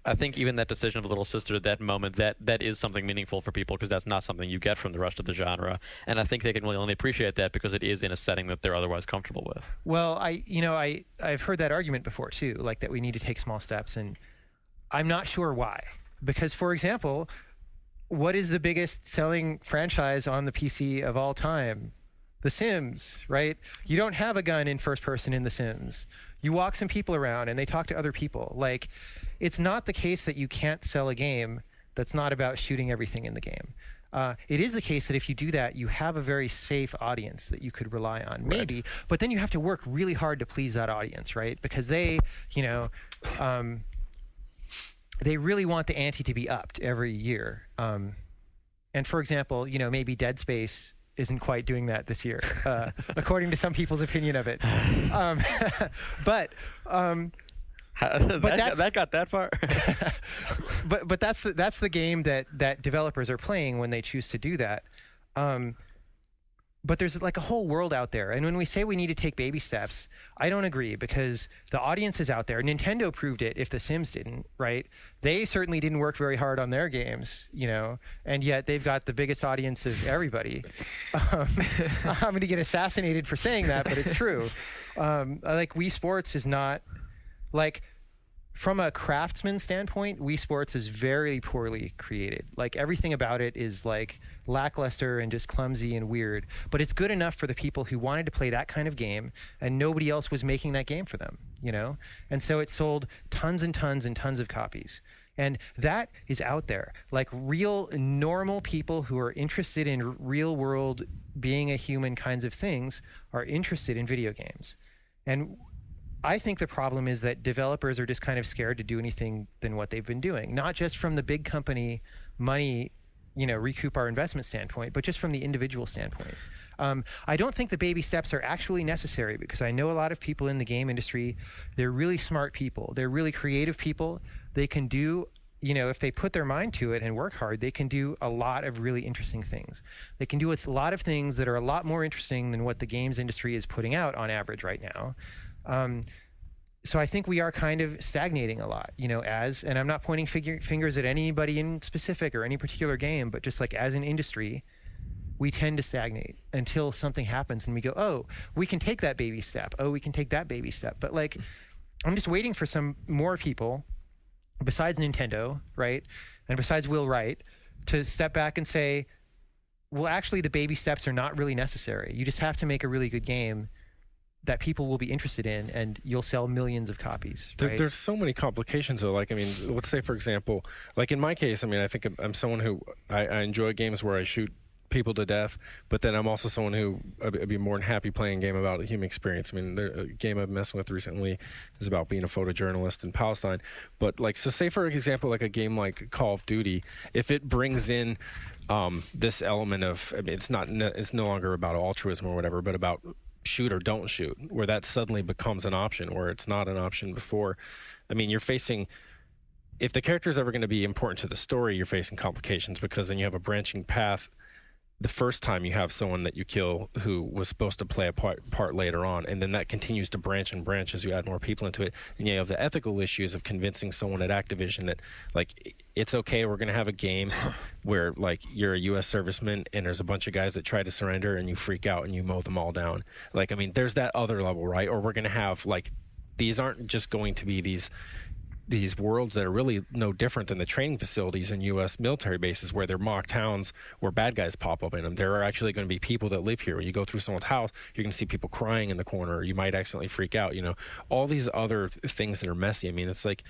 S1: I think even that decision of Little Sister at that moment, that is something meaningful for people, because that's not something you get from the rest of the genre. And I think they can really only appreciate that because it is in a setting that they're otherwise comfortable with.
S4: Well, I've heard that argument before too, like that we need to take small steps, and I'm not sure why. Because, for example, what is the biggest selling franchise on the PC of all time? The Sims, right? You don't have a gun in first person in The Sims. You walk some people around and they talk to other people. Like, it's not the case that you can't sell a game that's not about shooting everything in the game. It is the case that if you do that, you have a very safe audience that you could rely on, maybe. Right. But then you have to work really hard to please that audience, right? Because they really want the ante to be upped every year. And for example, maybe Dead Space isn't quite doing that this year, according to some people's opinion of it. But
S1: that got that far.
S4: but that's the game that developers are playing when they choose to do that. But there's like a whole world out there, and when we say we need to take baby steps, I don't agree, because the audience is out there. Nintendo proved it if The Sims didn't, right? They certainly didn't work very hard on their games, and yet they've got the biggest audience of everybody. I'm going to get assassinated for saying that, but it's true. Like, Wii Sports is not, like, from a craftsman standpoint, Wii Sports is very poorly created. Like, everything about it is like lackluster and just clumsy and weird. But it's good enough for the people who wanted to play that kind of game, and nobody else was making that game for them, And so it sold tons and tons and tons of copies. And that is out there. Like, real normal people who are interested in real world being a human kinds of things are interested in video games. And I think the problem is that developers are just kind of scared to do anything than what they've been doing, not just from the big company money, recoup our investment standpoint, but just from the individual standpoint. I don't think the baby steps are actually necessary, because I know a lot of people in the game industry. They're really smart people. They're really creative people. They can do, if they put their mind to it and work hard, they can do a lot of really interesting things. They can do a lot of things that are a lot more interesting than what the games industry is putting out on average right now. So I think we are kind of stagnating a lot, and I'm not pointing fingers at anybody in specific or any particular game, but just like as an industry, we tend to stagnate until something happens and we go, oh, we can take that baby step. Oh, we can take that baby step. But like, I'm just waiting for some more people besides Nintendo, right? And besides Will Wright, to step back and say, well, actually the baby steps are not really necessary. You just have to make a really good game that people will be interested in, and you'll sell millions of copies. Right?
S3: There's so many complications, though. Like, let's say, for example, like in my case, I think I'm someone who I enjoy games where I shoot people to death, but then I'm also someone who I'd be more than happy playing a game about a human experience. A game I've been messing with recently is about being a photojournalist in Palestine. But like, so say for example, like a game like Call of Duty, if it brings in this element of, it's no longer about altruism or whatever, but about shoot or don't shoot, where that suddenly becomes an option where it's not an option before. You're facing, if the character is ever going to be important to the story, you're facing complications, because then you have a branching path the first time you have someone that you kill who was supposed to play a part later on, and then that continues to branch and branch as you add more people into it. And you have the ethical issues of convincing someone at Activision that, like, it's okay, we're going to have a game where, like, you're a U.S. serviceman and there's a bunch of guys that try to surrender and you freak out and you mow them all down. Like, I mean, there's that other level, right? Or we're going to have, like, these aren't just going to be these worlds that are really no different than the training facilities in U.S. military bases where they're mock towns where bad guys pop up in them. There are actually going to be people that live here. When you go through someone's house, you're going to see people crying in the corner, or you might accidentally freak out. You know, all these other things that are messy. I mean, it's like,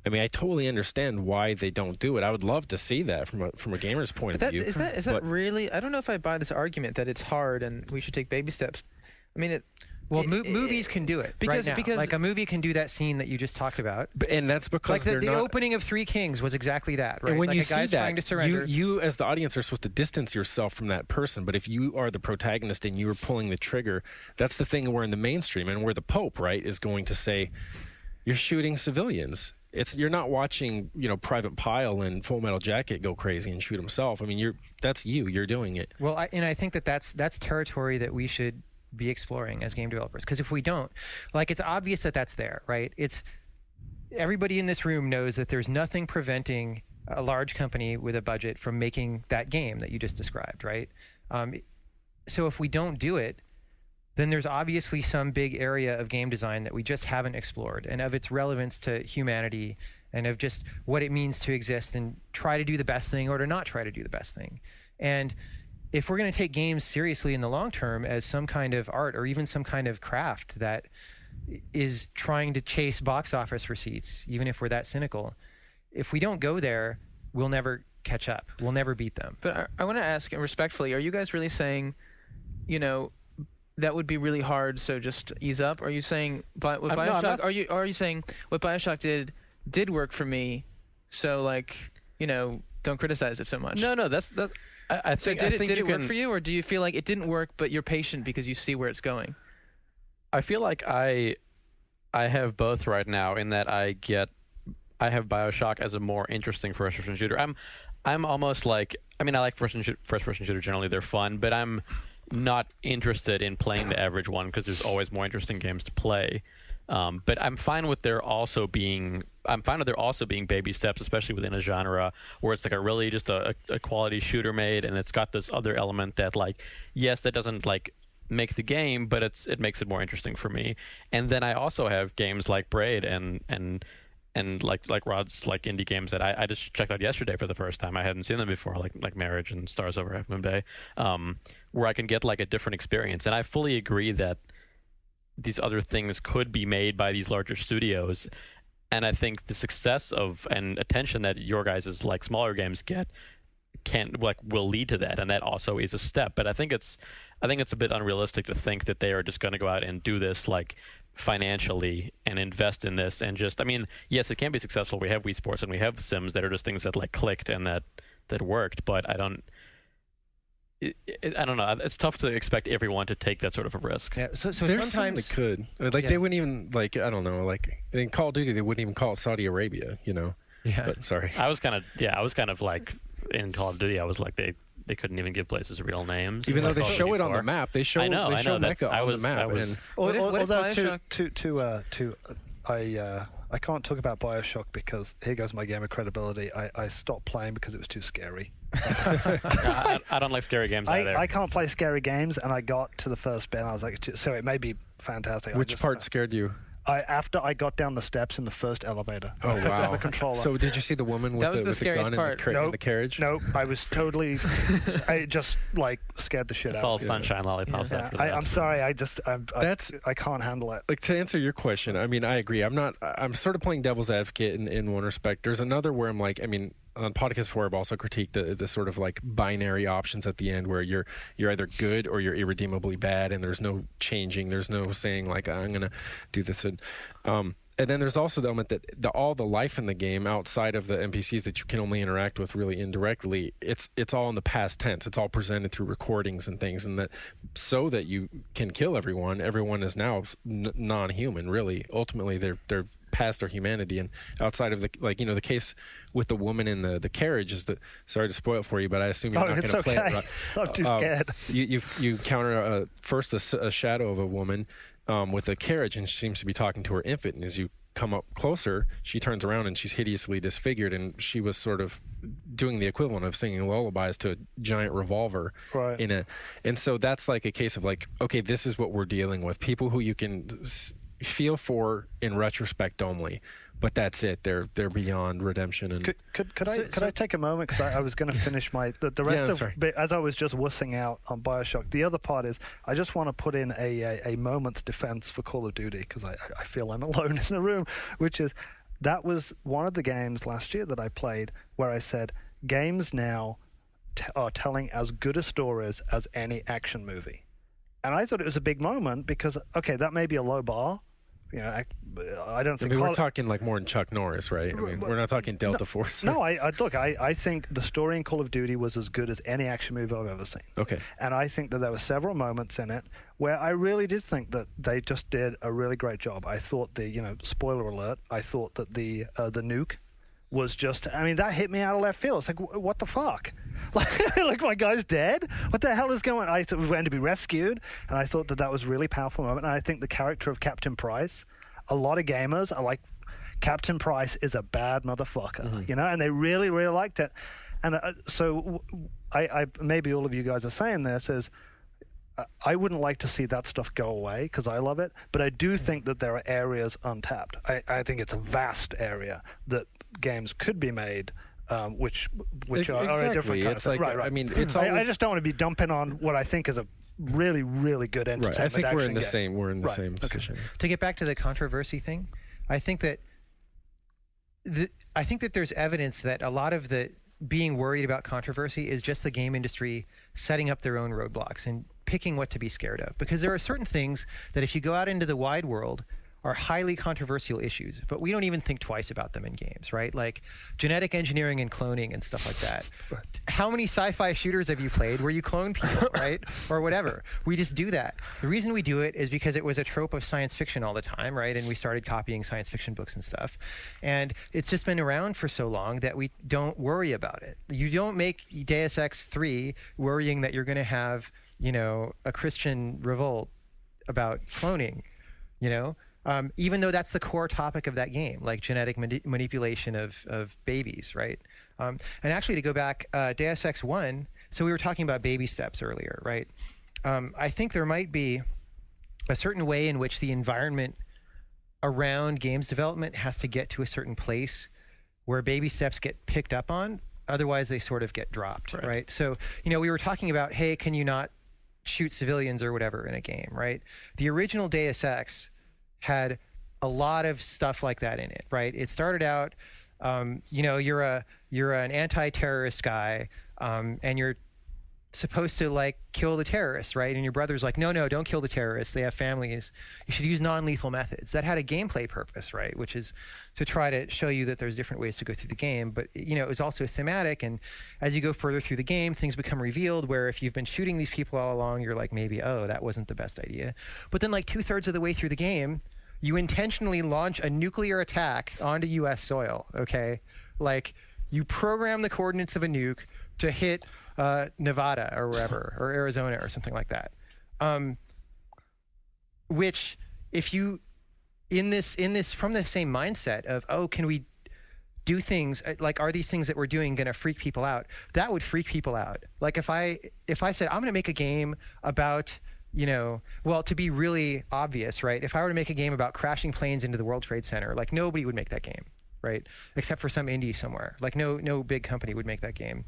S3: I mean, I totally understand why they don't do it. I would love to see that from a gamer's point of view.
S5: Is that really? I don't know if I buy this argument that it's hard and we should take baby steps. I mean,
S4: movies can do it because like a movie can do that scene that you just talked about,
S3: and that's because
S4: like the opening of Three Kings was exactly that, right?
S3: And when
S4: like
S3: you
S4: a guy's
S3: see that,
S4: trying to surrender.
S3: You as the audience are supposed to distance yourself from that person. But if you are the protagonist and you are pulling the trigger, that's the thing where in the mainstream and where the Pope, right, is going to say, you're shooting civilians. You're not watching, you know, Private Pile and Full Metal Jacket go crazy and shoot himself. I mean, you're doing it.
S4: Well, I think that's territory that we should be exploring as game developers, because if we don't, like, it's obvious that that's there, right? It's everybody in this room knows that there's nothing preventing a large company with a budget from making that game that you just described, right? So if we don't do it, then there's obviously some big area of game design that we just haven't explored, and of its relevance to humanity, and of just what it means to exist and try to do the best thing or to not try to do the best thing. And if we're going to take games seriously in the long term as some kind of art or even some kind of craft that is trying to chase box office receipts, even if we're that cynical, if we don't go there, we'll never catch up. We'll never beat them.
S5: But I want to ask respectfully, are you guys really saying, you know, that would be really hard, so just ease up? Are you saying what BioShock? No, are you saying what BioShock did work for me, so, like, you know, don't criticize it so much?
S1: No, that's I think.
S5: So did it work for you, or do you feel like it didn't work, but you're patient because you see where it's going?
S1: I feel like I have both right now, in that I have BioShock as a more interesting first-person shooter. I'm almost like, I mean, I like first-person shooter generally. They're fun, but I'm not interested in playing the average one because there's always more interesting games to play. But I'm fine with there also being baby steps, especially within a genre where it's like a really just a quality shooter made, and it's got this other element that, like, yes, that doesn't, like, make the game, but it makes it more interesting for me. And then I also have games like Braid and like Rod's, like, indie games that I just checked out yesterday for the first time. I hadn't seen them before, like Marriage and Stars Over Half Moon Bay, where I can get, like, a different experience. And I fully agree that these other things could be made by these larger studios, and I think the success of and attention that your guys' like smaller games get will lead to that, and that also is a step. But I think it's a bit unrealistic to think that they are just going to go out and do this, like, financially and invest in this, and just, I mean, yes, it can be successful. We have Wii Sports and we have Sims that are just things that, like, clicked and that worked, but I don't know. It's tough to expect everyone to take that sort of a risk.
S4: Yeah. So
S3: There's
S4: sometimes
S3: they could, like, they wouldn't even, like, I don't know, like in Call of Duty they wouldn't even call it Saudi Arabia, you know.
S4: Yeah.
S3: But sorry.
S1: I was kind of like in Call of Duty. I was like they couldn't even give places real names.
S3: Even though they show it on the map, they show Mecca on the map.
S2: I can't talk about BioShock because here goes my game of credibility. I stopped playing because it was too scary.
S1: I don't like scary games either.
S2: I can't play scary games, and I got to the first bit and I was like, so it may be fantastic.
S3: Which part scared you?
S2: After I got down the steps in the first elevator.
S3: Oh, wow.
S2: The controller.
S3: So did you see the woman with the gun in the carriage?
S2: Nope. I was totally... I just, like, scared the shit out
S1: of me.
S2: It's
S1: all sunshine lollipops after that.
S2: I'm sorry. I can't handle it.
S3: Like, to answer your question, I mean, I agree. I'm sort of playing devil's advocate in one respect. There's another where I'm like, I mean, on podcasts before, I've also critiqued the sort of, like, binary options at the end where you're either good or you're irredeemably bad, and there's no changing. There's no saying, like, I'm going to do this. And And then there's also the element that all the life in the game outside of the NPCs that you can only interact with really indirectly, it's all in the past tense. It's all presented through recordings and things, and that so that you can kill everyone. Everyone is now non-human. Really, ultimately, they're past their humanity. And outside of the case with the woman in the carriage is that. Sorry to spoil it for you, but I assume you're not going to play it. Right?
S2: I'm too scared.
S3: You encounter first a shadow of a woman. With a carriage, and she seems to be talking to her infant. And as you come up closer, she turns around and she's hideously disfigured. And she was sort of doing the equivalent of singing lullabies to a giant revolver.
S2: Right.
S3: And so that's like a case of like, okay, this is what we're dealing with. People who you can feel for in retrospect only. But that's it. They're beyond redemption. And
S2: could I take a moment, because I was going to finish the rest of bit, as I was just wussing out on BioShock. The other part is I just want to put in a moment's defense for Call of Duty, because I feel I'm alone in the room, which is that was one of the games last year that I played where I said games now are telling as good a stories as any action movie, and I thought it was a big moment because that may be a low bar. I don't think...
S3: we're talking like more than Chuck Norris, right? I mean, we're not talking Delta Force.
S2: No, I think the story in Call of Duty was as good as any action movie I've ever seen.
S3: Okay.
S2: And I think that there were several moments in it where I really did think that they just did a really great job. I thought spoiler alert, I thought that the nuke was just... I mean, that hit me out of left field. It's like, what the fuck? Like my guy's dead? What the hell is going on? I thought we were going to be rescued, and I thought that was a really powerful moment. And I think the character of Captain Price, a lot of gamers are like, Captain Price is a bad motherfucker, and they really, really liked it. And so I maybe all of you guys are saying this is, I wouldn't like to see that stuff go away because I love it, but I do think that there are areas untapped. I think it's a vast area that games could be made, which are a different kind of thing. Right.
S3: I mean, it's always...
S2: I just don't want to be dumping on what I think is a really, really good entertainment.
S3: Right. I think we're in the
S2: game.
S3: same. We're in the same position.
S4: To get back to the controversy thing, I think that there's evidence that a lot of the being worried about controversy is just the game industry setting up their own roadblocks and picking what to be scared of. Because there are certain things that if you go out into the wide world are highly controversial issues, but we don't even think twice about them in games, right? Like genetic engineering and cloning and stuff like that. Right. How many sci-fi shooters have you played where you clone people, right? Or whatever. We just do that. The reason we do it is because it was a trope of science fiction all the time, right? And we started copying science fiction books and stuff. And it's just been around for so long that we don't worry about it. You don't make Deus Ex 3 worrying that you're going to have, a Christian revolt about cloning, even though that's the core topic of that game, like genetic manipulation of babies, right? And actually, to go back, Deus Ex 1, so we were talking about baby steps earlier, right? I think there might be a certain way in which the environment around games development has to get to a certain place where baby steps get picked up on. Otherwise, they sort of get dropped, right? So, we were talking about, hey, can you not shoot civilians or whatever in a game, right? The original Deus Ex had a lot of stuff like that in it, right? It started out, you're an anti-terrorist guy, and you're supposed to like kill the terrorists, right? And your brother's like, no, don't kill the terrorists. They have families. You should use non-lethal methods. That had a gameplay purpose, right? Which is to try to show you that there's different ways to go through the game. But, it was also thematic. And as you go further through the game, things become revealed where if you've been shooting these people all along, you're like, maybe, that wasn't the best idea. But then like 2/3 of the way through the game, you intentionally launch a nuclear attack onto U.S. soil, okay? Like, you program the coordinates of a nuke to hit Nevada or wherever, or Arizona or something like that. Which, if you, in this, from the same mindset of, can we do things, like, are these things that we're doing going to freak people out? That would freak people out. Like, if I said, I'm going to make a game about... to be really obvious, right? If I were to make a game about crashing planes into the World Trade Center, like nobody would make that game, right? Except for some indie somewhere. Like no big company would make that game.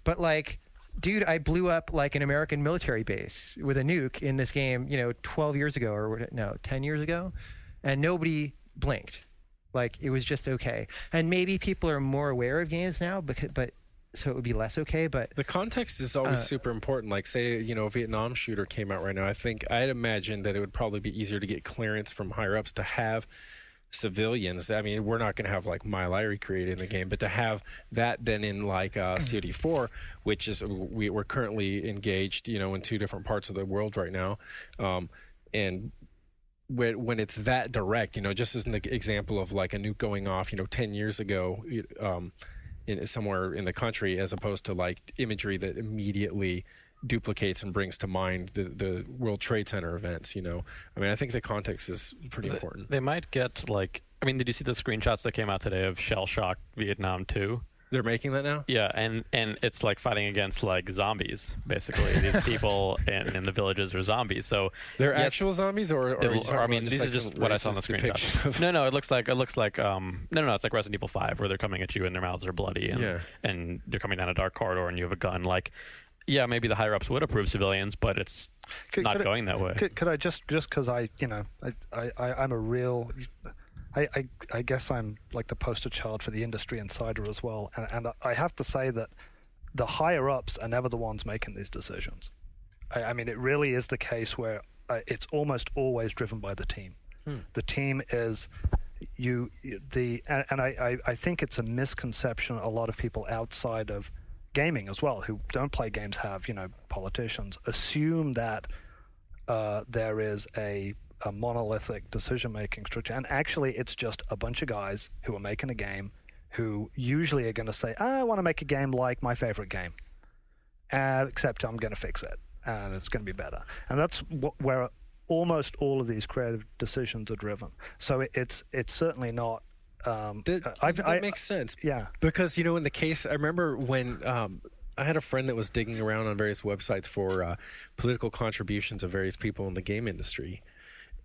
S4: But like, dude, I blew up like an American military base with a nuke in this game, 12 years ago or 10 years ago, and nobody blinked. Like it was just okay. And maybe people are more aware of games now, but so it would be less okay, but...
S3: The context is always super important. Like, say, a Vietnam shooter came out right now. I'd imagine that it would probably be easier to get clearance from higher-ups to have civilians. I mean, we're not going to have like Mile High recreated in the game, but to have that then in like COD4, which is we're currently engaged, in 2 different parts of the world right now, and when it's that direct, just as an example of like a nuke going off, 10 years ago, somewhere in the country, as opposed to like imagery that immediately duplicates and brings to mind the World Trade Center events. I mean, I think the context is pretty important.
S1: They might get did you see the screenshots that came out today of Shell Shock Vietnam 2?
S3: They're making that now?
S1: Yeah, and it's like fighting against like zombies, basically. These people in the villages are zombies. So
S3: they're actual zombies, or
S1: these are just what I saw on the screenshot. No, it looks like it's like Resident Evil 5, where they're coming at you and their mouths are bloody, and they're coming down a dark corridor and you have a gun. Like, yeah, maybe the higher ups would approve civilians, but it's not going that way.
S2: Could I just because I'm a real. I guess I'm like the poster child for the industry insider as well, and I have to say that the higher ups are never the ones making these decisions. I mean, it really is the case where it's almost always driven by the team. The team is I think it's a misconception a lot of people outside of gaming as well, who don't play games, have, politicians assume that there is a monolithic decision-making structure, and actually it's just a bunch of guys who are making a game who usually are going to say, I want to make a game like my favorite game, except I'm going to fix it and it's going to be better. And that's where almost all of these creative decisions are driven. So it's certainly not
S3: that makes sense.
S2: Yeah,
S3: because in the case, I remember when I had a friend that was digging around on various websites for political contributions of various people in the game industry.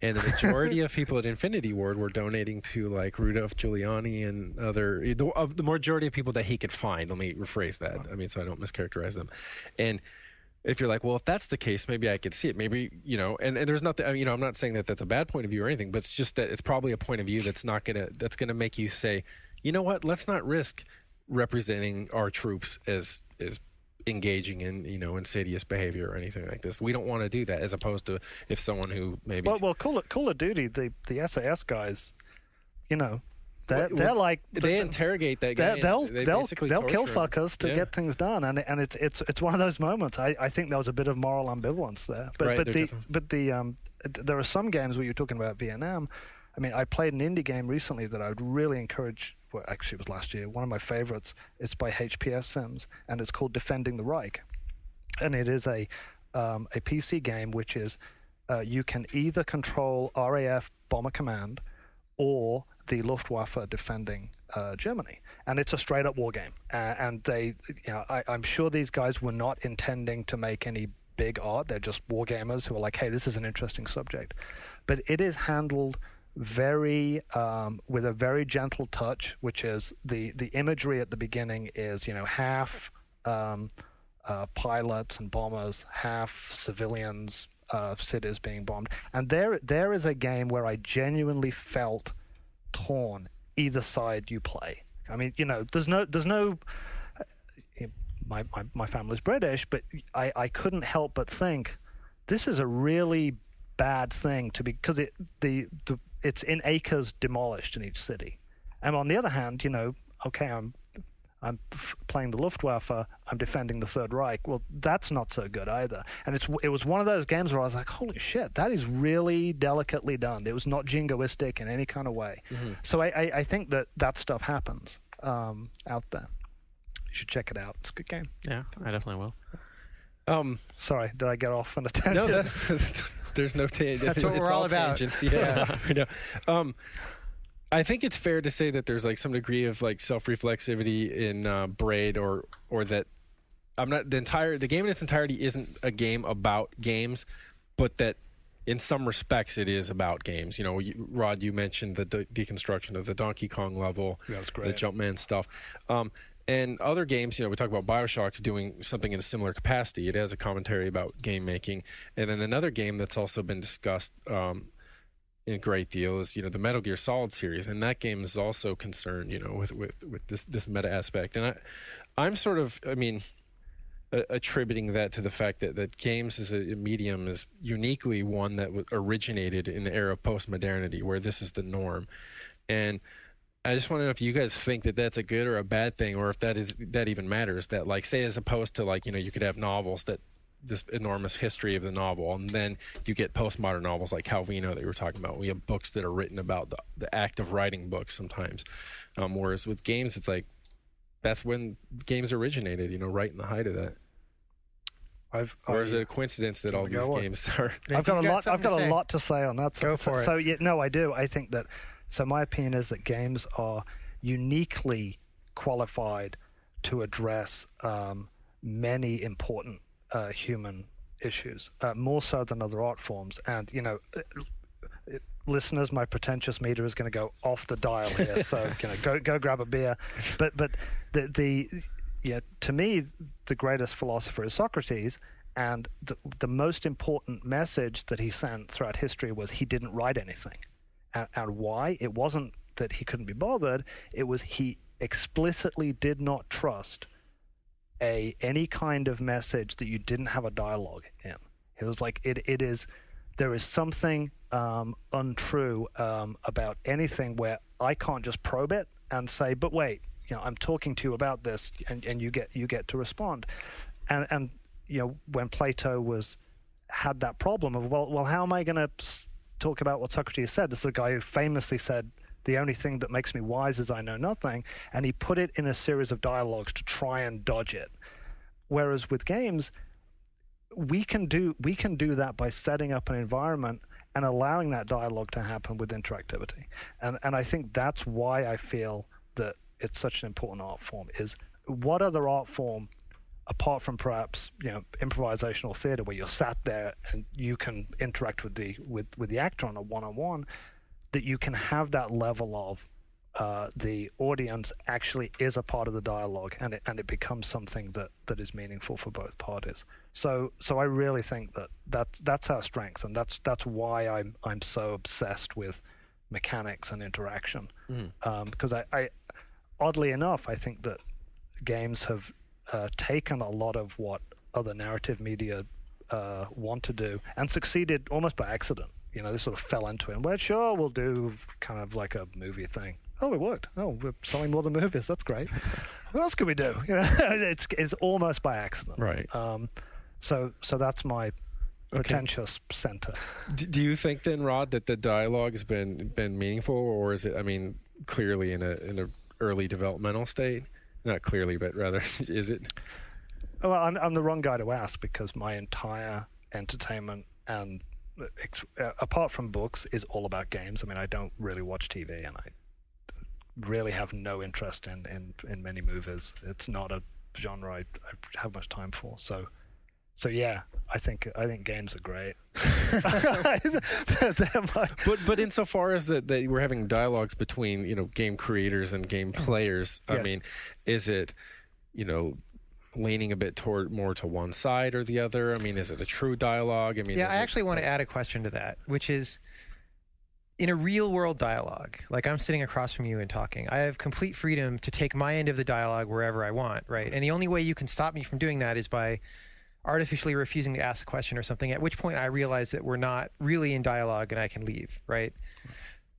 S3: And the majority of people at Infinity Ward were donating to like Rudolph Giuliani and the majority of people that he could find. Let me rephrase that. I mean, so I don't mischaracterize them. And if you're like, well, if that's the case, maybe I could see it. Maybe, and there's nothing, I'm not saying that that's a bad point of view or anything, but it's just that it's probably a point of view that's going to make you say, you know what, let's not risk representing our troops as engaging in insidious behavior or anything like this. We don't want to do that, as opposed to if someone who maybe
S2: Call of Duty, the SAS guys, they're like
S3: they interrogate that game.
S2: They'll kill fuckers to get things done, and it's one of those moments. I think there was a bit of moral ambivalence there, but there are some games where you're talking about Vietnam. I mean, I played an indie game recently that I would really encourage. Well, actually, it was last year. One of my favorites. It's by HPS Sims, and it's called Defending the Reich. And it is a PC game which is you can either control RAF Bomber Command or the Luftwaffe defending Germany, and it's a straight-up war game. And they, I'm sure these guys were not intending to make any big art. They're just war gamers who are like, hey, this is an interesting subject. But it is handled very with a very gentle touch, which is the imagery at the beginning is half pilots and bombers, half civilians, cities being bombed, and there is a game where I genuinely felt torn either side you play. I mean, there's no my family's British, but I couldn't help but think this is a really bad thing to be, because it's in acres demolished in each city. And on the other hand, okay, I'm playing the Luftwaffe, I'm defending the Third Reich. Well, that's not so good either. And it was one of those games where I was like, holy shit, that is really delicately done. It was not jingoistic in any kind of way. Mm-hmm. So I think that stuff happens out there. You should check it out. It's a good game.
S1: Yeah, I definitely will.
S2: Sorry, did I get off on a tangent?
S3: No, there's no tangent.
S4: That's what we're all about.
S3: Tangents. Yeah. I think it's fair to say that there's like some degree of like self-reflexivity in Braid, or that the game in its entirety isn't a game about games, but that in some respects it is about games. Rod, you mentioned the deconstruction of the Donkey Kong level,
S2: that was great.
S3: The Jumpman stuff. And other games, we talk about BioShock's doing something in a similar capacity. It has a commentary about game making. And then another game that's also been discussed in a great deal is, the Metal Gear Solid series. And that game is also concerned, with this meta aspect. And I'm sort of, attributing that to the fact that games as a medium is uniquely one that originated in the era of post-modernity, where this is the norm. And I just want to know if you guys think that that's a good or a bad thing, or if that even matters. That, like, say, as opposed to, like, you could have novels that this enormous history of the novel, and then you get postmodern novels like Calvino that you were talking about. We have books that are written about the act of writing books sometimes, whereas with games, it's like that's when games originated. Right in the height of that. Or is it a coincidence that all these games are?
S2: I've got a lot to say on that.
S4: Go for it.
S2: So yeah, no, I do. I think that. So my opinion is that games are uniquely qualified to address many important human issues, more so than other art forms. And listeners, my pretentious meter is going to go off the dial here, so go grab a beer. But to me, the greatest philosopher is Socrates, and the most important message that he sent throughout history was he didn't write anything. And why? It wasn't that he couldn't be bothered. It was he explicitly did not trust any kind of message that you didn't have a dialogue in. It was like there is something untrue about anything where I can't just probe it and say, but wait, I'm talking to you about this, and you get to respond. And when Plato had that problem of well, how am I going to talk about what Socrates said? This is a guy who famously said, the only thing that makes me wise is I know nothing, and he put it in a series of dialogues to try and dodge it. Whereas with games, we can do that by setting up an environment and allowing that dialogue to happen with interactivity. And I think that's why I feel that it's such an important art form. Is what other art form, apart from perhaps improvisational theater, where you're sat there and you can interact with the actor on a one-on-one, that you can have that level of the audience actually is a part of the dialogue, and it becomes something that is meaningful for both parties. So I really think that's our strength, and that's why I'm so obsessed with mechanics and interaction. Because I oddly enough, I think that games have taken a lot of what other narrative media want to do and succeeded almost by accident. They sort of fell into it. Well, sure, we'll do kind of like a movie thing. Oh, it worked. Oh, we're selling more than movies. That's great. What else could we do? It's almost by accident.
S3: Right.
S2: So that's my pretentious center.
S3: Do you think then, Rod, that the dialogue has been meaningful, or is it? I mean, clearly in a early developmental state. Not clearly, but rather, is it?
S2: Well, I'm the wrong guy to ask, because my entire entertainment and apart from books is all about games. I mean, I don't really watch TV, and I really have no interest in many movies. It's not a genre I have much time for. So yeah, I think games are great.
S3: But insofar as that we're having dialogues between game creators and game players,
S2: yes.
S3: I mean, is it leaning a bit more to one side or the other? I mean, is it a true dialogue? I mean,
S4: I actually want to add a question to that, which is, in a real world dialogue, like I'm sitting across from you and talking, I have complete freedom to take my end of the dialogue wherever I want, right? And the only way you can stop me from doing that is by artificially refusing to ask a question or something, at which point I realize that we're not really in dialogue and I can leave, right?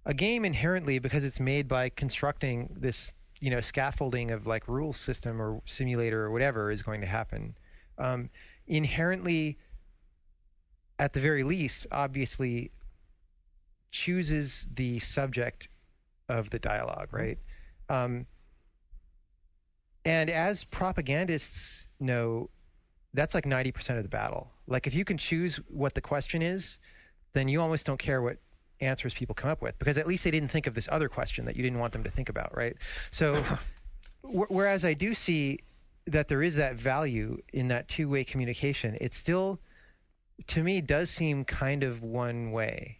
S4: A game inherently, because it's made by constructing this scaffolding of like rule system or simulator or whatever is going to happen, inherently, at the very least, obviously chooses the subject of the dialogue, right? And as propagandists know, that's like 90% of the battle. Like, if you can choose what the question is, then you almost don't care what answers people come up with, because at least they didn't think of this other question that you didn't want them to think about, right? So whereas I do see that there is that value in that two-way communication, it still, to me, does seem kind of one way.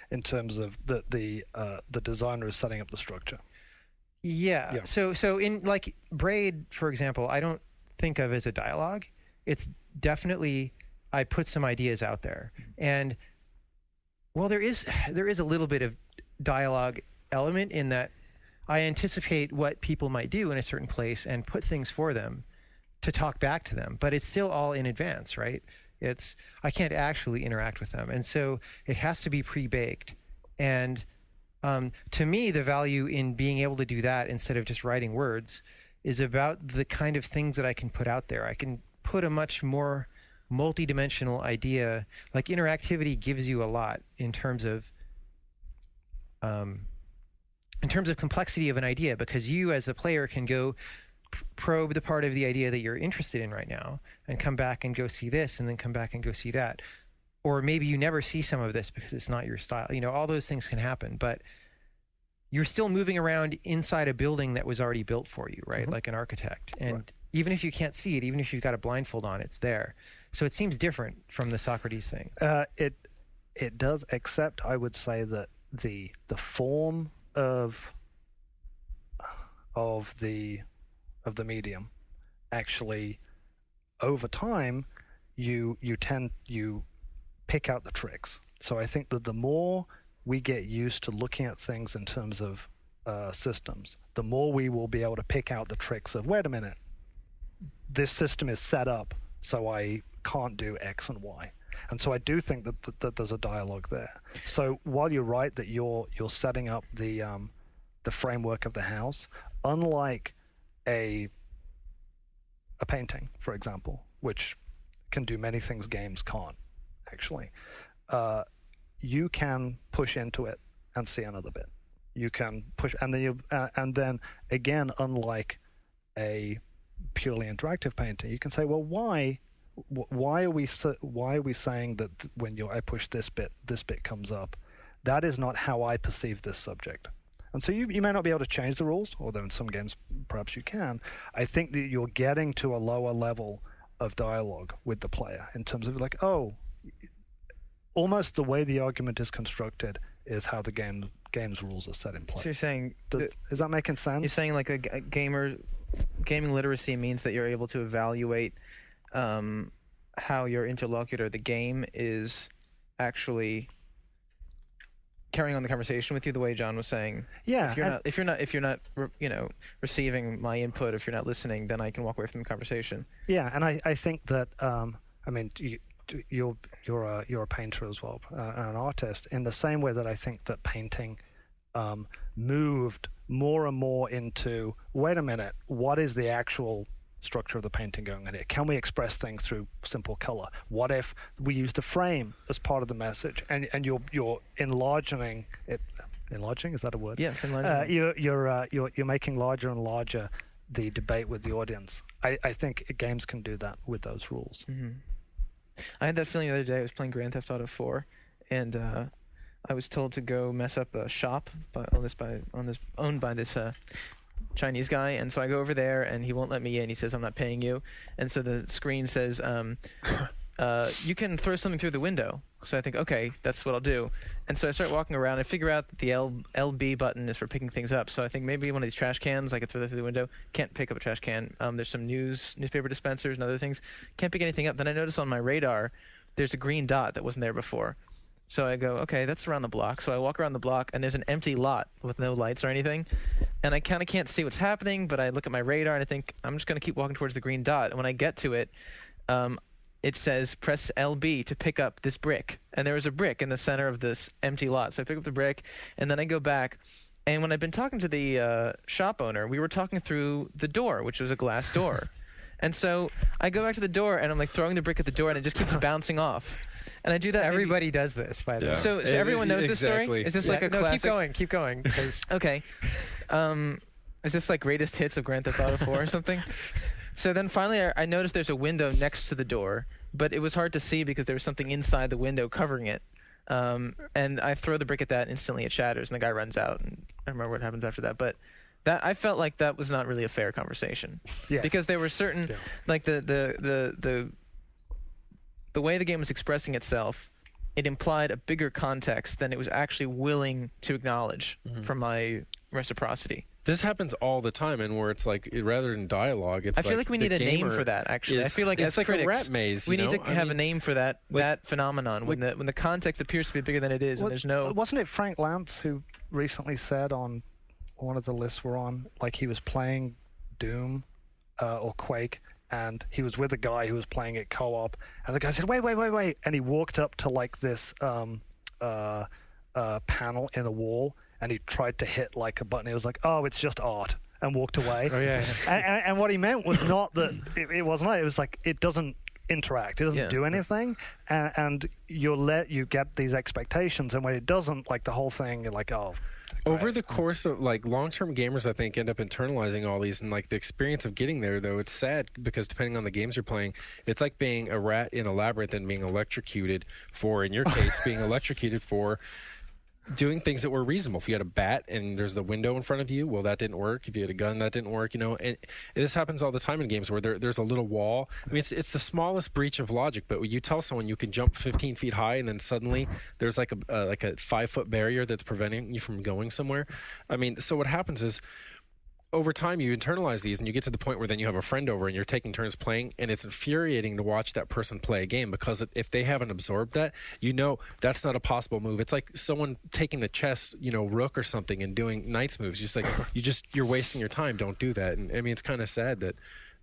S2: In terms of the designer is setting up the structure.
S4: Yeah. So in like Braid, for example, I don't think of as a dialogue. It's definitely, I put some ideas out there, and well, there is a little bit of dialogue element in that I anticipate what people might do in a certain place and put things for them to talk back to them, but it's still all in advance, right? I can't actually interact with them, and so it has to be pre-baked. And To me, the value in being able to do that instead of just writing words is about the kind of things that I can put out there. I can put a much more multi-dimensional idea. Like interactivity gives you a lot in terms of complexity of an idea, because you as the player can go probe the part of the idea that you're interested in right now and come back and go see this and then come back and go see that. Or maybe you never see some of this because it's not your style. All those things can happen, but you're still moving around inside a building that was already built for you, right? Like an architect. And even if you can't see it, even if you've got a blindfold on, it's there. So it seems different from the Socrates thing.
S2: It does, except I would say that the form of the medium actually, over time, you pick out the tricks. So I think that the more we get used to looking at things in terms of systems, the more we will be able to pick out the tricks of, wait a minute, this system is set up so I can't do X and Y. And so I do think that there's a dialogue there. So while you're right that you're setting up the framework of the house, unlike a painting, for example, which can do many things games can't, actually, you can push into it and see another bit. You can push, and then again, unlike a purely interactive painting, you can say, well, why are we saying that when I push this bit comes up? That is not how I perceive this subject. And so you may not be able to change the rules, although in some games perhaps you can. I think that you're getting to a lower level of dialogue with the player in terms of like, almost the way the argument is constructed is how the game's rules are set in place.
S5: So you're saying...
S2: Is that making sense?
S5: You're saying like a gaming literacy means that you're able to evaluate how your interlocutor, the game, is actually carrying on the conversation with you, the way John was saying.
S2: Yeah.
S5: If you're not receiving my input, if you're not listening, then I can walk away from the conversation.
S2: Yeah, and I think that you're a painter as well, and an artist, in the same way that I think that painting moved more and more into, wait a minute, what is the actual structure of the painting going on here? Can we express things through simple color? What if we use the frame as part of the message, and you're enlarging it? Enlarging, is that a word?
S5: Yes, enlarging.
S2: You're making larger and larger the debate with the audience. I think games can do that with those rules.
S5: Mm-hmm. I had that feeling the other day. I was playing Grand Theft Auto 4, and I was told to go mess up a shop owned by this Chinese guy, and so I go over there, and he won't let me in. He says, "I'm not paying you," and so the screen says, "You can throw something through the window." So I think, okay, that's what I'll do. And so I start walking around. I figure out that the LB button is for picking things up. So I think maybe one of these trash cans, I could throw that through the window. Can't pick up a trash can. There's some newspaper dispensers and other things. Can't pick anything up. Then I notice on my radar, there's a green dot that wasn't there before. So I go, okay, that's around the block. So I walk around the block, and there's an empty lot with no lights or anything. And I kind of can't see what's happening, but I look at my radar, and I think, I'm just going to keep walking towards the green dot. And when I get to it, it says, press LB to pick up this brick. And there was a brick in the center of this empty lot. So I pick up the brick, and then I go back. And when I've been talking to the shop owner, we were talking through the door, which was a glass door. And so I go back to the door, and I'm like throwing the brick at the door, and it just keeps bouncing off. And I do that.
S4: Everybody does this, by the way.
S5: So everyone knows this story? Is this like a classic?
S4: Keep going.
S5: Okay. Is this like greatest hits of Grand Theft Auto 4 or something? So then finally I noticed there's a window next to the door, but it was hard to see because there was something inside the window covering it. And I throw the brick at that, instantly it shatters, and the guy runs out. And I don't remember what happens after that. But that I felt like that was not really a fair conversation. Yes. Because there were certain, like the way the game was expressing itself, it implied a bigger context than it was actually willing to acknowledge from my reciprocity.
S3: This happens all the time, and where it's like, rather than dialogue, it's
S5: I feel like we need a name for that, actually. I feel like
S3: it's
S5: as
S3: like
S5: critics,
S3: a rat maze.
S5: We need to have a name for that phenomenon, when the context appears to be bigger than it is, and there's no...
S2: Wasn't it Frank Lantz who recently said on one of the lists we're on, like he was playing Doom or Quake, and he was with a guy who was playing it co-op, and the guy said, wait, and he walked up to like this panel in a wall, and he tried to hit like a button. He was like, "Oh, it's just art," and walked away.
S4: Oh yeah.
S2: And what he meant was not that it wasn't like, it was like it doesn't interact, it doesn't do anything, and you get these expectations, and when it doesn't, like the whole thing, you're like, oh.
S3: Over the course of like long-term gamers, I think end up internalizing all these, and like the experience of getting there, though, it's sad because depending on the games you're playing, it's like being a rat in a labyrinth and being electrocuted for, in your case, being electrocuted for doing things that were reasonable. If you had a bat and there's the window in front of you, well, that didn't work. If you had a gun, that didn't work. And this happens all the time in games where there's a little wall. I mean, it's the smallest breach of logic. But when you tell someone you can jump 15 feet high, and then suddenly there's like a 5-foot barrier that's preventing you from going somewhere. I mean, so what happens is, over time, you internalize these, and you get to the point where then you have a friend over and you're taking turns playing, and it's infuriating to watch that person play a game because if they haven't absorbed that, that's not a possible move. It's like someone taking a chess, rook or something and doing knight's moves. Just like you're wasting your time. Don't do that. And I mean, it's kind of sad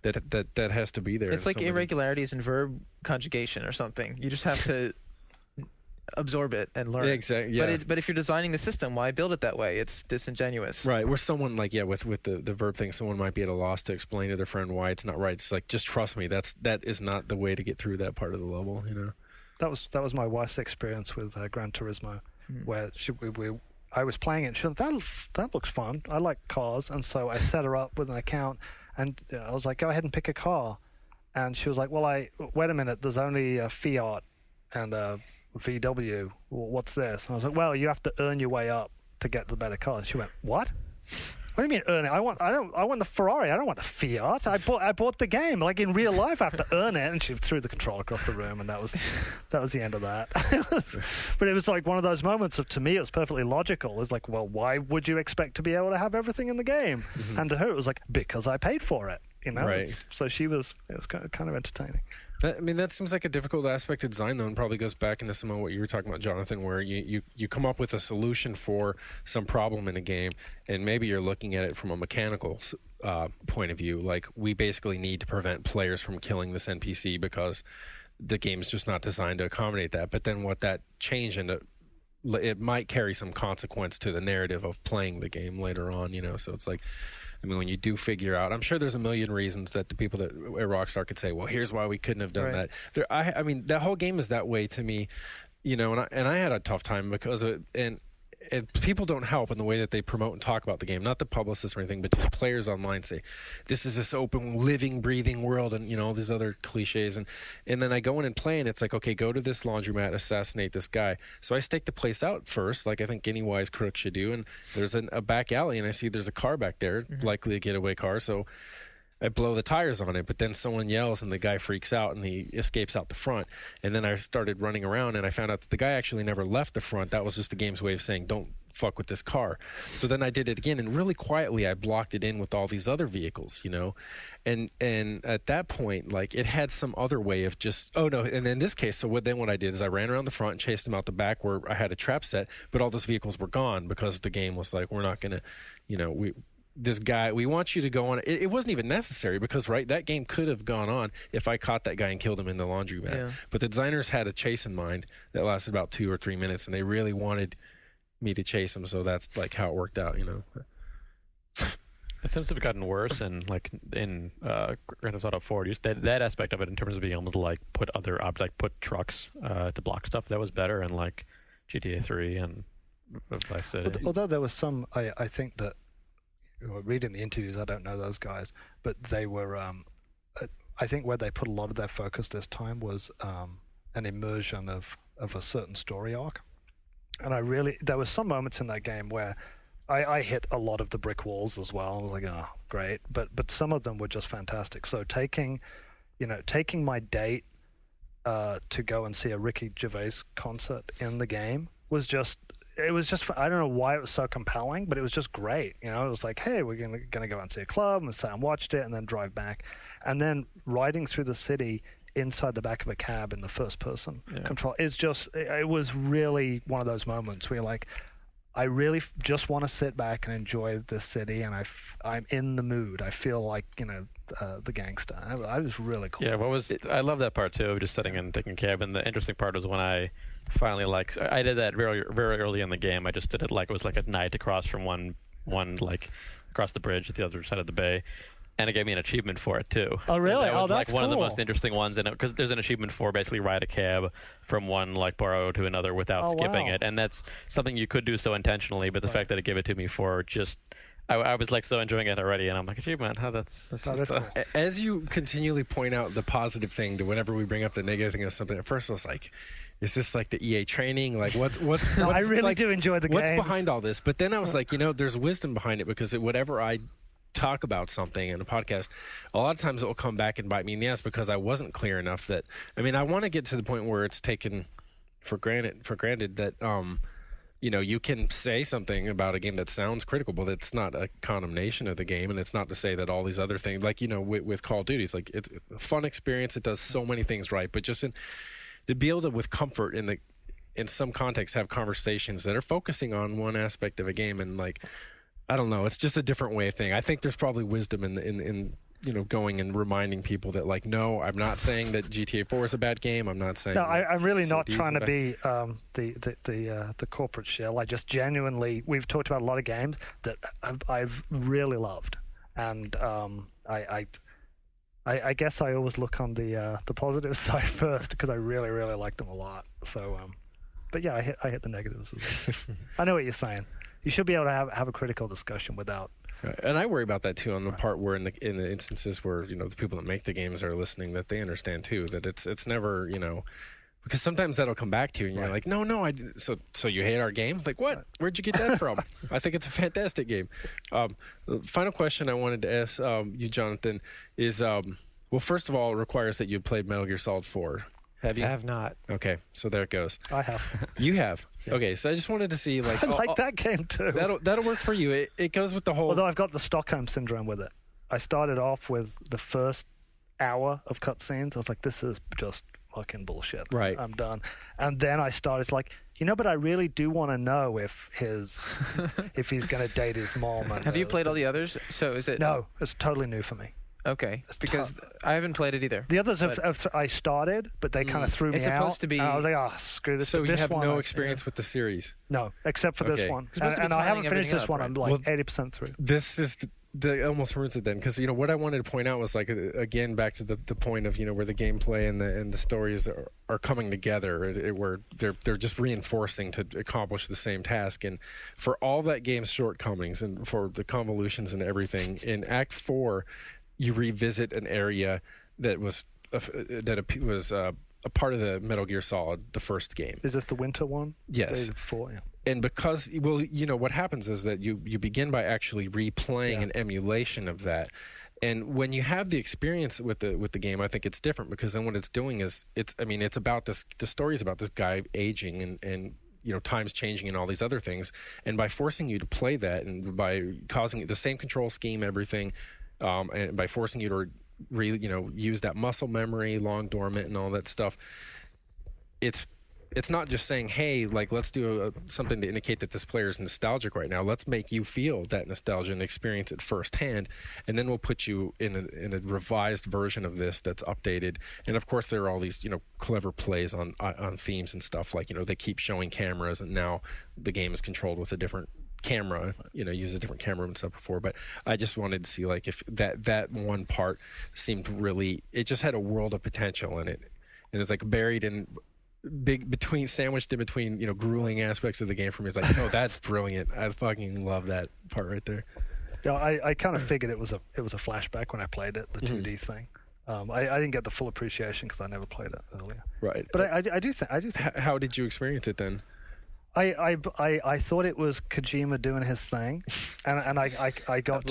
S3: that has to be there.
S5: It's like irregularities in verb conjugation or something. You just have to absorb it and learn.
S3: Yeah, exactly. Yeah.
S5: But if you're designing the system, why build it that way? It's disingenuous.
S3: Right. Where someone with the verb thing, someone might be at a loss to explain to their friend why it's not right. It's like, just trust me. That is not the way to get through that part of the level.
S2: That was my wife's experience with Gran Turismo, where I was playing it. And she went, that looks fun. I like cars, and so I set her up with an account, and I was like, go ahead and pick a car, and she was like, well, wait a minute. There's only a Fiat and a VW, what's this? And I was like, well, you have to earn your way up to get the better car. And she went, what? What do you mean earn it? I want the Ferrari. I don't want the Fiat. I bought the game. Like in real life, I have to earn it. And she threw the controller across the room, and that was the end of that. But it was like one of those moments of, to me, it was perfectly logical. It's like, well, why would you expect to be able to have everything in the game? Mm-hmm. And to her, it was like, because I paid for it.
S3: Right.
S2: So it was kind of entertaining.
S3: I mean, that seems like a difficult aspect of design, though, and probably goes back into some of what you were talking about, Jonathan, where you come up with a solution for some problem in a game, and maybe you're looking at it from a mechanical point of view. Like, we basically need to prevent players from killing this NPC because the game's just not designed to accommodate that. But then what that change into, it might carry some consequence to the narrative of playing the game later on, So it's like, I mean, when you do figure out, I'm sure there's a million reasons that the people at Rockstar could say, well, here's why we couldn't have done that. I mean, that whole game is that way to me, and I had a tough time because of it, and people don't help in the way that they promote and talk about the game. Not the publicists or anything, but just players online say, this is this open, living, breathing world, and, all these other cliches. And then I go in and play, and it's like, okay, go to this laundromat, assassinate this guy. So I stake the place out first, like I think any wise crook should do. And there's a back alley, and I see there's a car back there, likely a getaway car. So I blow the tires on it, but then someone yells and the guy freaks out and he escapes out the front. And then I started running around and I found out that the guy actually never left the front. That was just the game's way of saying, don't fuck with this car. So then I did it again, and really quietly I blocked it in with all these other vehicles, and at that point, like, it had some other way of just, and in this case, so what I did is I ran around the front and chased him out the back where I had a trap set, but all those vehicles were gone because the game was like, we're not going to, this guy, we want you to go on. It wasn't even necessary because, that game could have gone on if I caught that guy and killed him in the laundromat. Yeah. But the designers had a chase in mind that lasted about 2 or 3 minutes, and they really wanted me to chase him, so that's like how it worked out,
S1: It seems to have gotten worse, and like in Grand Theft Auto 4, just that aspect of it in terms of being able to like put put trucks to block stuff, that was better in like GTA 3 and Vice City.
S2: Although there was some, I think that, reading the interviews, I don't know those guys, but they were, I think where they put a lot of their focus this time was an immersion of a certain story arc. And there was some moments in that game where I hit a lot of the brick walls as well. I was like, oh, great. But some of them were just fantastic. So taking my date to go and see a Ricky Gervais concert in the game was just, I don't know why it was so compelling, but it was just great. It was like, hey, we're going to go out and see a club, and sat and watched it, and then drive back. And then riding through the city inside the back of a cab in the first person control is just, it was really one of those moments where you're like, I really just want to sit back and enjoy this city, and I'm in the mood. I feel like, the gangster. I was really cool.
S1: Yeah, I love that part too, just sitting and taking a cab. And the interesting part was when I finally, like, I did that very very early in the game. I just did it like it was like at night across from one like across the bridge at the other side of the bay. And it gave me an achievement for it too.
S6: Oh, really?
S1: And that was
S6: That's
S1: like one of the
S6: cool.
S1: most interesting ones in it because there's an achievement for basically ride a cab from one like borough to another without skipping
S6: wow.
S1: it, and that's something you could do so intentionally. But the fact that it gave it to me for just, I was like so enjoying it already, and I'm like, achievement. How that's
S6: that's cool.
S3: As you continually point out the positive thing to whenever we bring up the negative thing of something, at first I was like, is this like the EA training? Like, what's
S6: No, I really
S3: like,
S6: do enjoy the
S3: what's
S6: games.
S3: behind all this? But then I was like, there's wisdom behind it because whatever I talk about something in a podcast, a lot of times it will come back and bite me in the ass because I wasn't clear enough that, I want to get to the point where it's taken for granted that, you can say something about a game that sounds critical, but it's not a condemnation of the game, and it's not to say that all these other things, like, with Call of Duty, it's like it's a fun experience. It does so many things right, but just to be able to, with comfort in some context, have conversations that are focusing on one aspect of a game, and like, I don't know, it's just a different way of thing. I think there's probably wisdom in going and reminding people that, like, no, I'm not saying that GTA 4 is a bad game. I'm not saying.
S6: No, I'm really not
S3: COD is
S6: trying to
S3: bad.
S6: be the corporate shell. I just genuinely, we've talked about a lot of games that I've really loved, and I guess I always look on the positive side first because I really really like them a lot. So, but yeah, I hit the negatives as well. I know what you're saying. You should be able to have a critical discussion without.
S3: And I worry about that too on the part where in the instances where the people that make the games are listening, that they understand too that it's never because sometimes that'll come back to you and you're like, no I didn't. So you hate our game? Like, what? Where'd you get that from? I think it's a fantastic game. The final question I wanted to ask you, Jonathan, is well, first of all, it requires that you played Metal Gear Solid 4. Have you?
S4: I have not.
S3: Okay, so there it goes.
S6: I have.
S3: You have. Okay, so I just wanted to see, like,
S6: I like that game too.
S3: That'll work for you. It goes with the whole.
S6: Although I've got the Stockholm syndrome with it. I started off with the first hour of cutscenes. I was like, this is just fucking bullshit.
S3: Right.
S6: I'm done. And then I started like, but I really do want to know if if he's going to date his mom. And,
S5: Have you played all the others? So is it?
S6: No, it's totally new for me.
S5: Okay,
S6: It's
S5: because
S6: tough.
S5: I haven't played it either.
S6: The others I started, but they kind of threw me
S5: It's
S6: out.
S5: supposed to be-
S6: And I was like, oh, screw this.
S3: So
S6: But
S3: you
S6: this
S3: have
S6: one,
S3: no experience with the series.
S6: No, except for
S3: Okay.
S6: this one.
S5: supposed to be
S6: And I haven't
S5: tying
S6: finished this
S5: everything
S6: one.
S5: up,
S6: I'm
S5: right?
S6: like 80% through.
S3: This is the almost ruins it then, because what I wanted to point out was, like, again, back to the point of where the gameplay and the stories are coming together, where they're just reinforcing to accomplish the same task. And for all that game's shortcomings and for the convolutions and everything, in Act 4 you revisit an area that was a part of the Metal Gear Solid, the first game.
S6: Is this the winter one?
S3: Yes.
S6: Day before, yeah.
S3: And because, well, what happens is that you begin by actually replaying an emulation of that. And when you have the experience with the game, I think it's different, because then what it's doing is it's about this. The story is about this guy aging and times changing and all these other things. And by forcing you to play that, and by causing the same control scheme, everything, and by forcing you to really use that muscle memory, long dormant, and all that stuff, it's not just saying, hey, like, let's do something to indicate that this player is nostalgic right now. Let's make you feel that nostalgia and experience it firsthand, and then we'll put you in a revised version of this that's updated. And of course, there are all these clever plays on themes and stuff, like they keep showing cameras, and now the game is controlled with a different camera, use a different camera and stuff before. But I just wanted to see, like, if that one part seemed really, it just had a world of potential in it, and it's like buried in sandwiched in between grueling aspects of the game for me. It's like, oh, that's brilliant. I fucking love that part right there.
S6: Yeah, I kind of figured it was a flashback when I played it, the 2D thing. I didn't get the full appreciation because I never played it earlier.
S3: Right.
S6: But I do think
S3: How did you experience it then?
S6: I thought it was Kojima doing his thing, and I got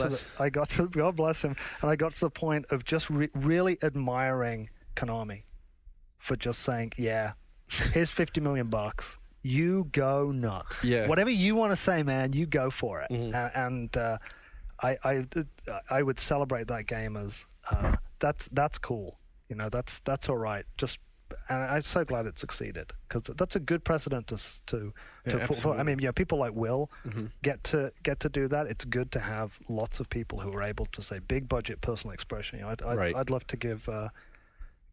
S6: to God bless him, and I got to the point of just really admiring Konami for just saying, yeah, here's $50 million, you go nuts.
S3: Yeah.
S6: Whatever you want to say, man, you go for it. And I would celebrate that game as that's cool. That's all right. And I'm so glad it succeeded, because that's a good precedent to put for. I mean, people like Will get to do that. It's good to have lots of people who are able to say big budget personal expression. I'd love to give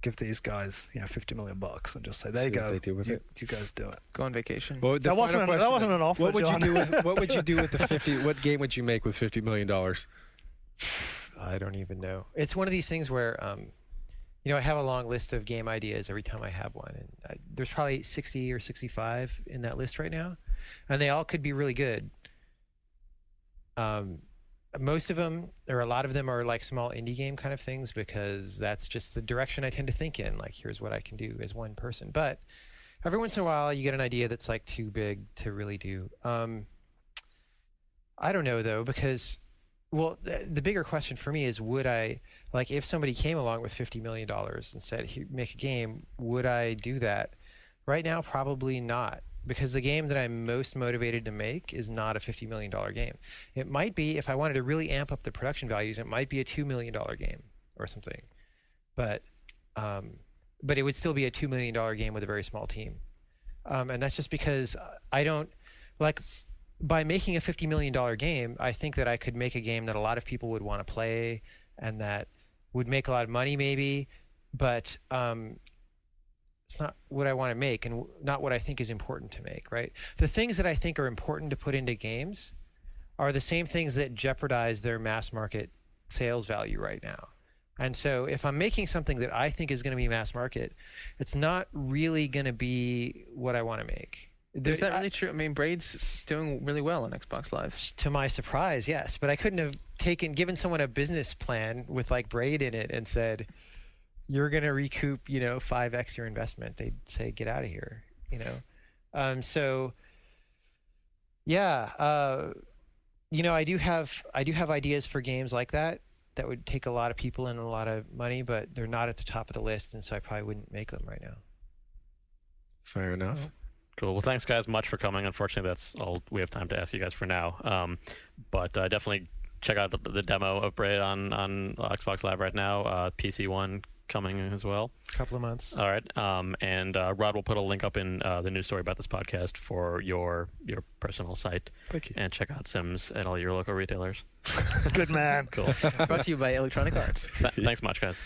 S2: give these guys $50 million and just say, there you
S3: See what
S2: go,
S3: they do with it.
S2: you guys do it.
S5: Go on vacation.
S3: Well, the
S2: That wasn't
S3: final
S2: an, that wasn't an offer.
S3: What would
S2: John.
S3: you do with What would you do with the 50? What game would you make with $50 million?
S4: I don't even know. It's one of these things where, I have a long list of game ideas every time I have one, and there's probably 60 or 65 in that list right now, and they all could be really good. Most of them, or a lot of them, are like small indie game kind of things because that's just the direction I tend to think in. Like, here's what I can do as one person. But every once in a while, you get an idea that's like too big to really do. I don't know though, because well, the bigger question for me is, would I, like, if somebody came along with $50 million and said, make a game, would I do that? Right now, probably not. Because the game that I'm most motivated to make is not a $50 million game. It might be, if I wanted to really amp up the production values, it might be a $2 million game or something. But it would still be a $2 million game with a very small team. And that's just because I don't, like, by making a $50 million game, I think that I could make a game that a lot of people would want to play and that would make a lot of money maybe, but it's not what I want to make and not what I think is important to make, right? The things that I think are important to put into games are the same things that jeopardize their mass market sales value right now. And so if I'm making something that I think is going to be mass market, it's not really going to be what I want to make.
S5: Is that really true? I mean, Braid's doing really well on Xbox Live.
S4: To my surprise, yes. But I couldn't have given someone a business plan with like Braid in it and said, you're going to recoup, 5x your investment. They'd say, get out of here, So, yeah, I do have ideas for games like that would take a lot of people and a lot of money, but they're not at the top of the list, and so I probably wouldn't make them right now.
S3: Fair enough.
S1: Cool. Well, thanks, guys, much for coming. Unfortunately, that's all we have time to ask you guys for now. But definitely check out the demo of Braid on Xbox Live right now. PC one coming as well.
S4: A couple of months.
S1: All right. And Rod will put a link up in the news story about this podcast for your personal site.
S2: Thank you.
S1: And check out Sims at all your local retailers.
S2: Good man.
S1: Cool.
S5: Brought to you by Electronic Arts.
S1: Thanks much, guys.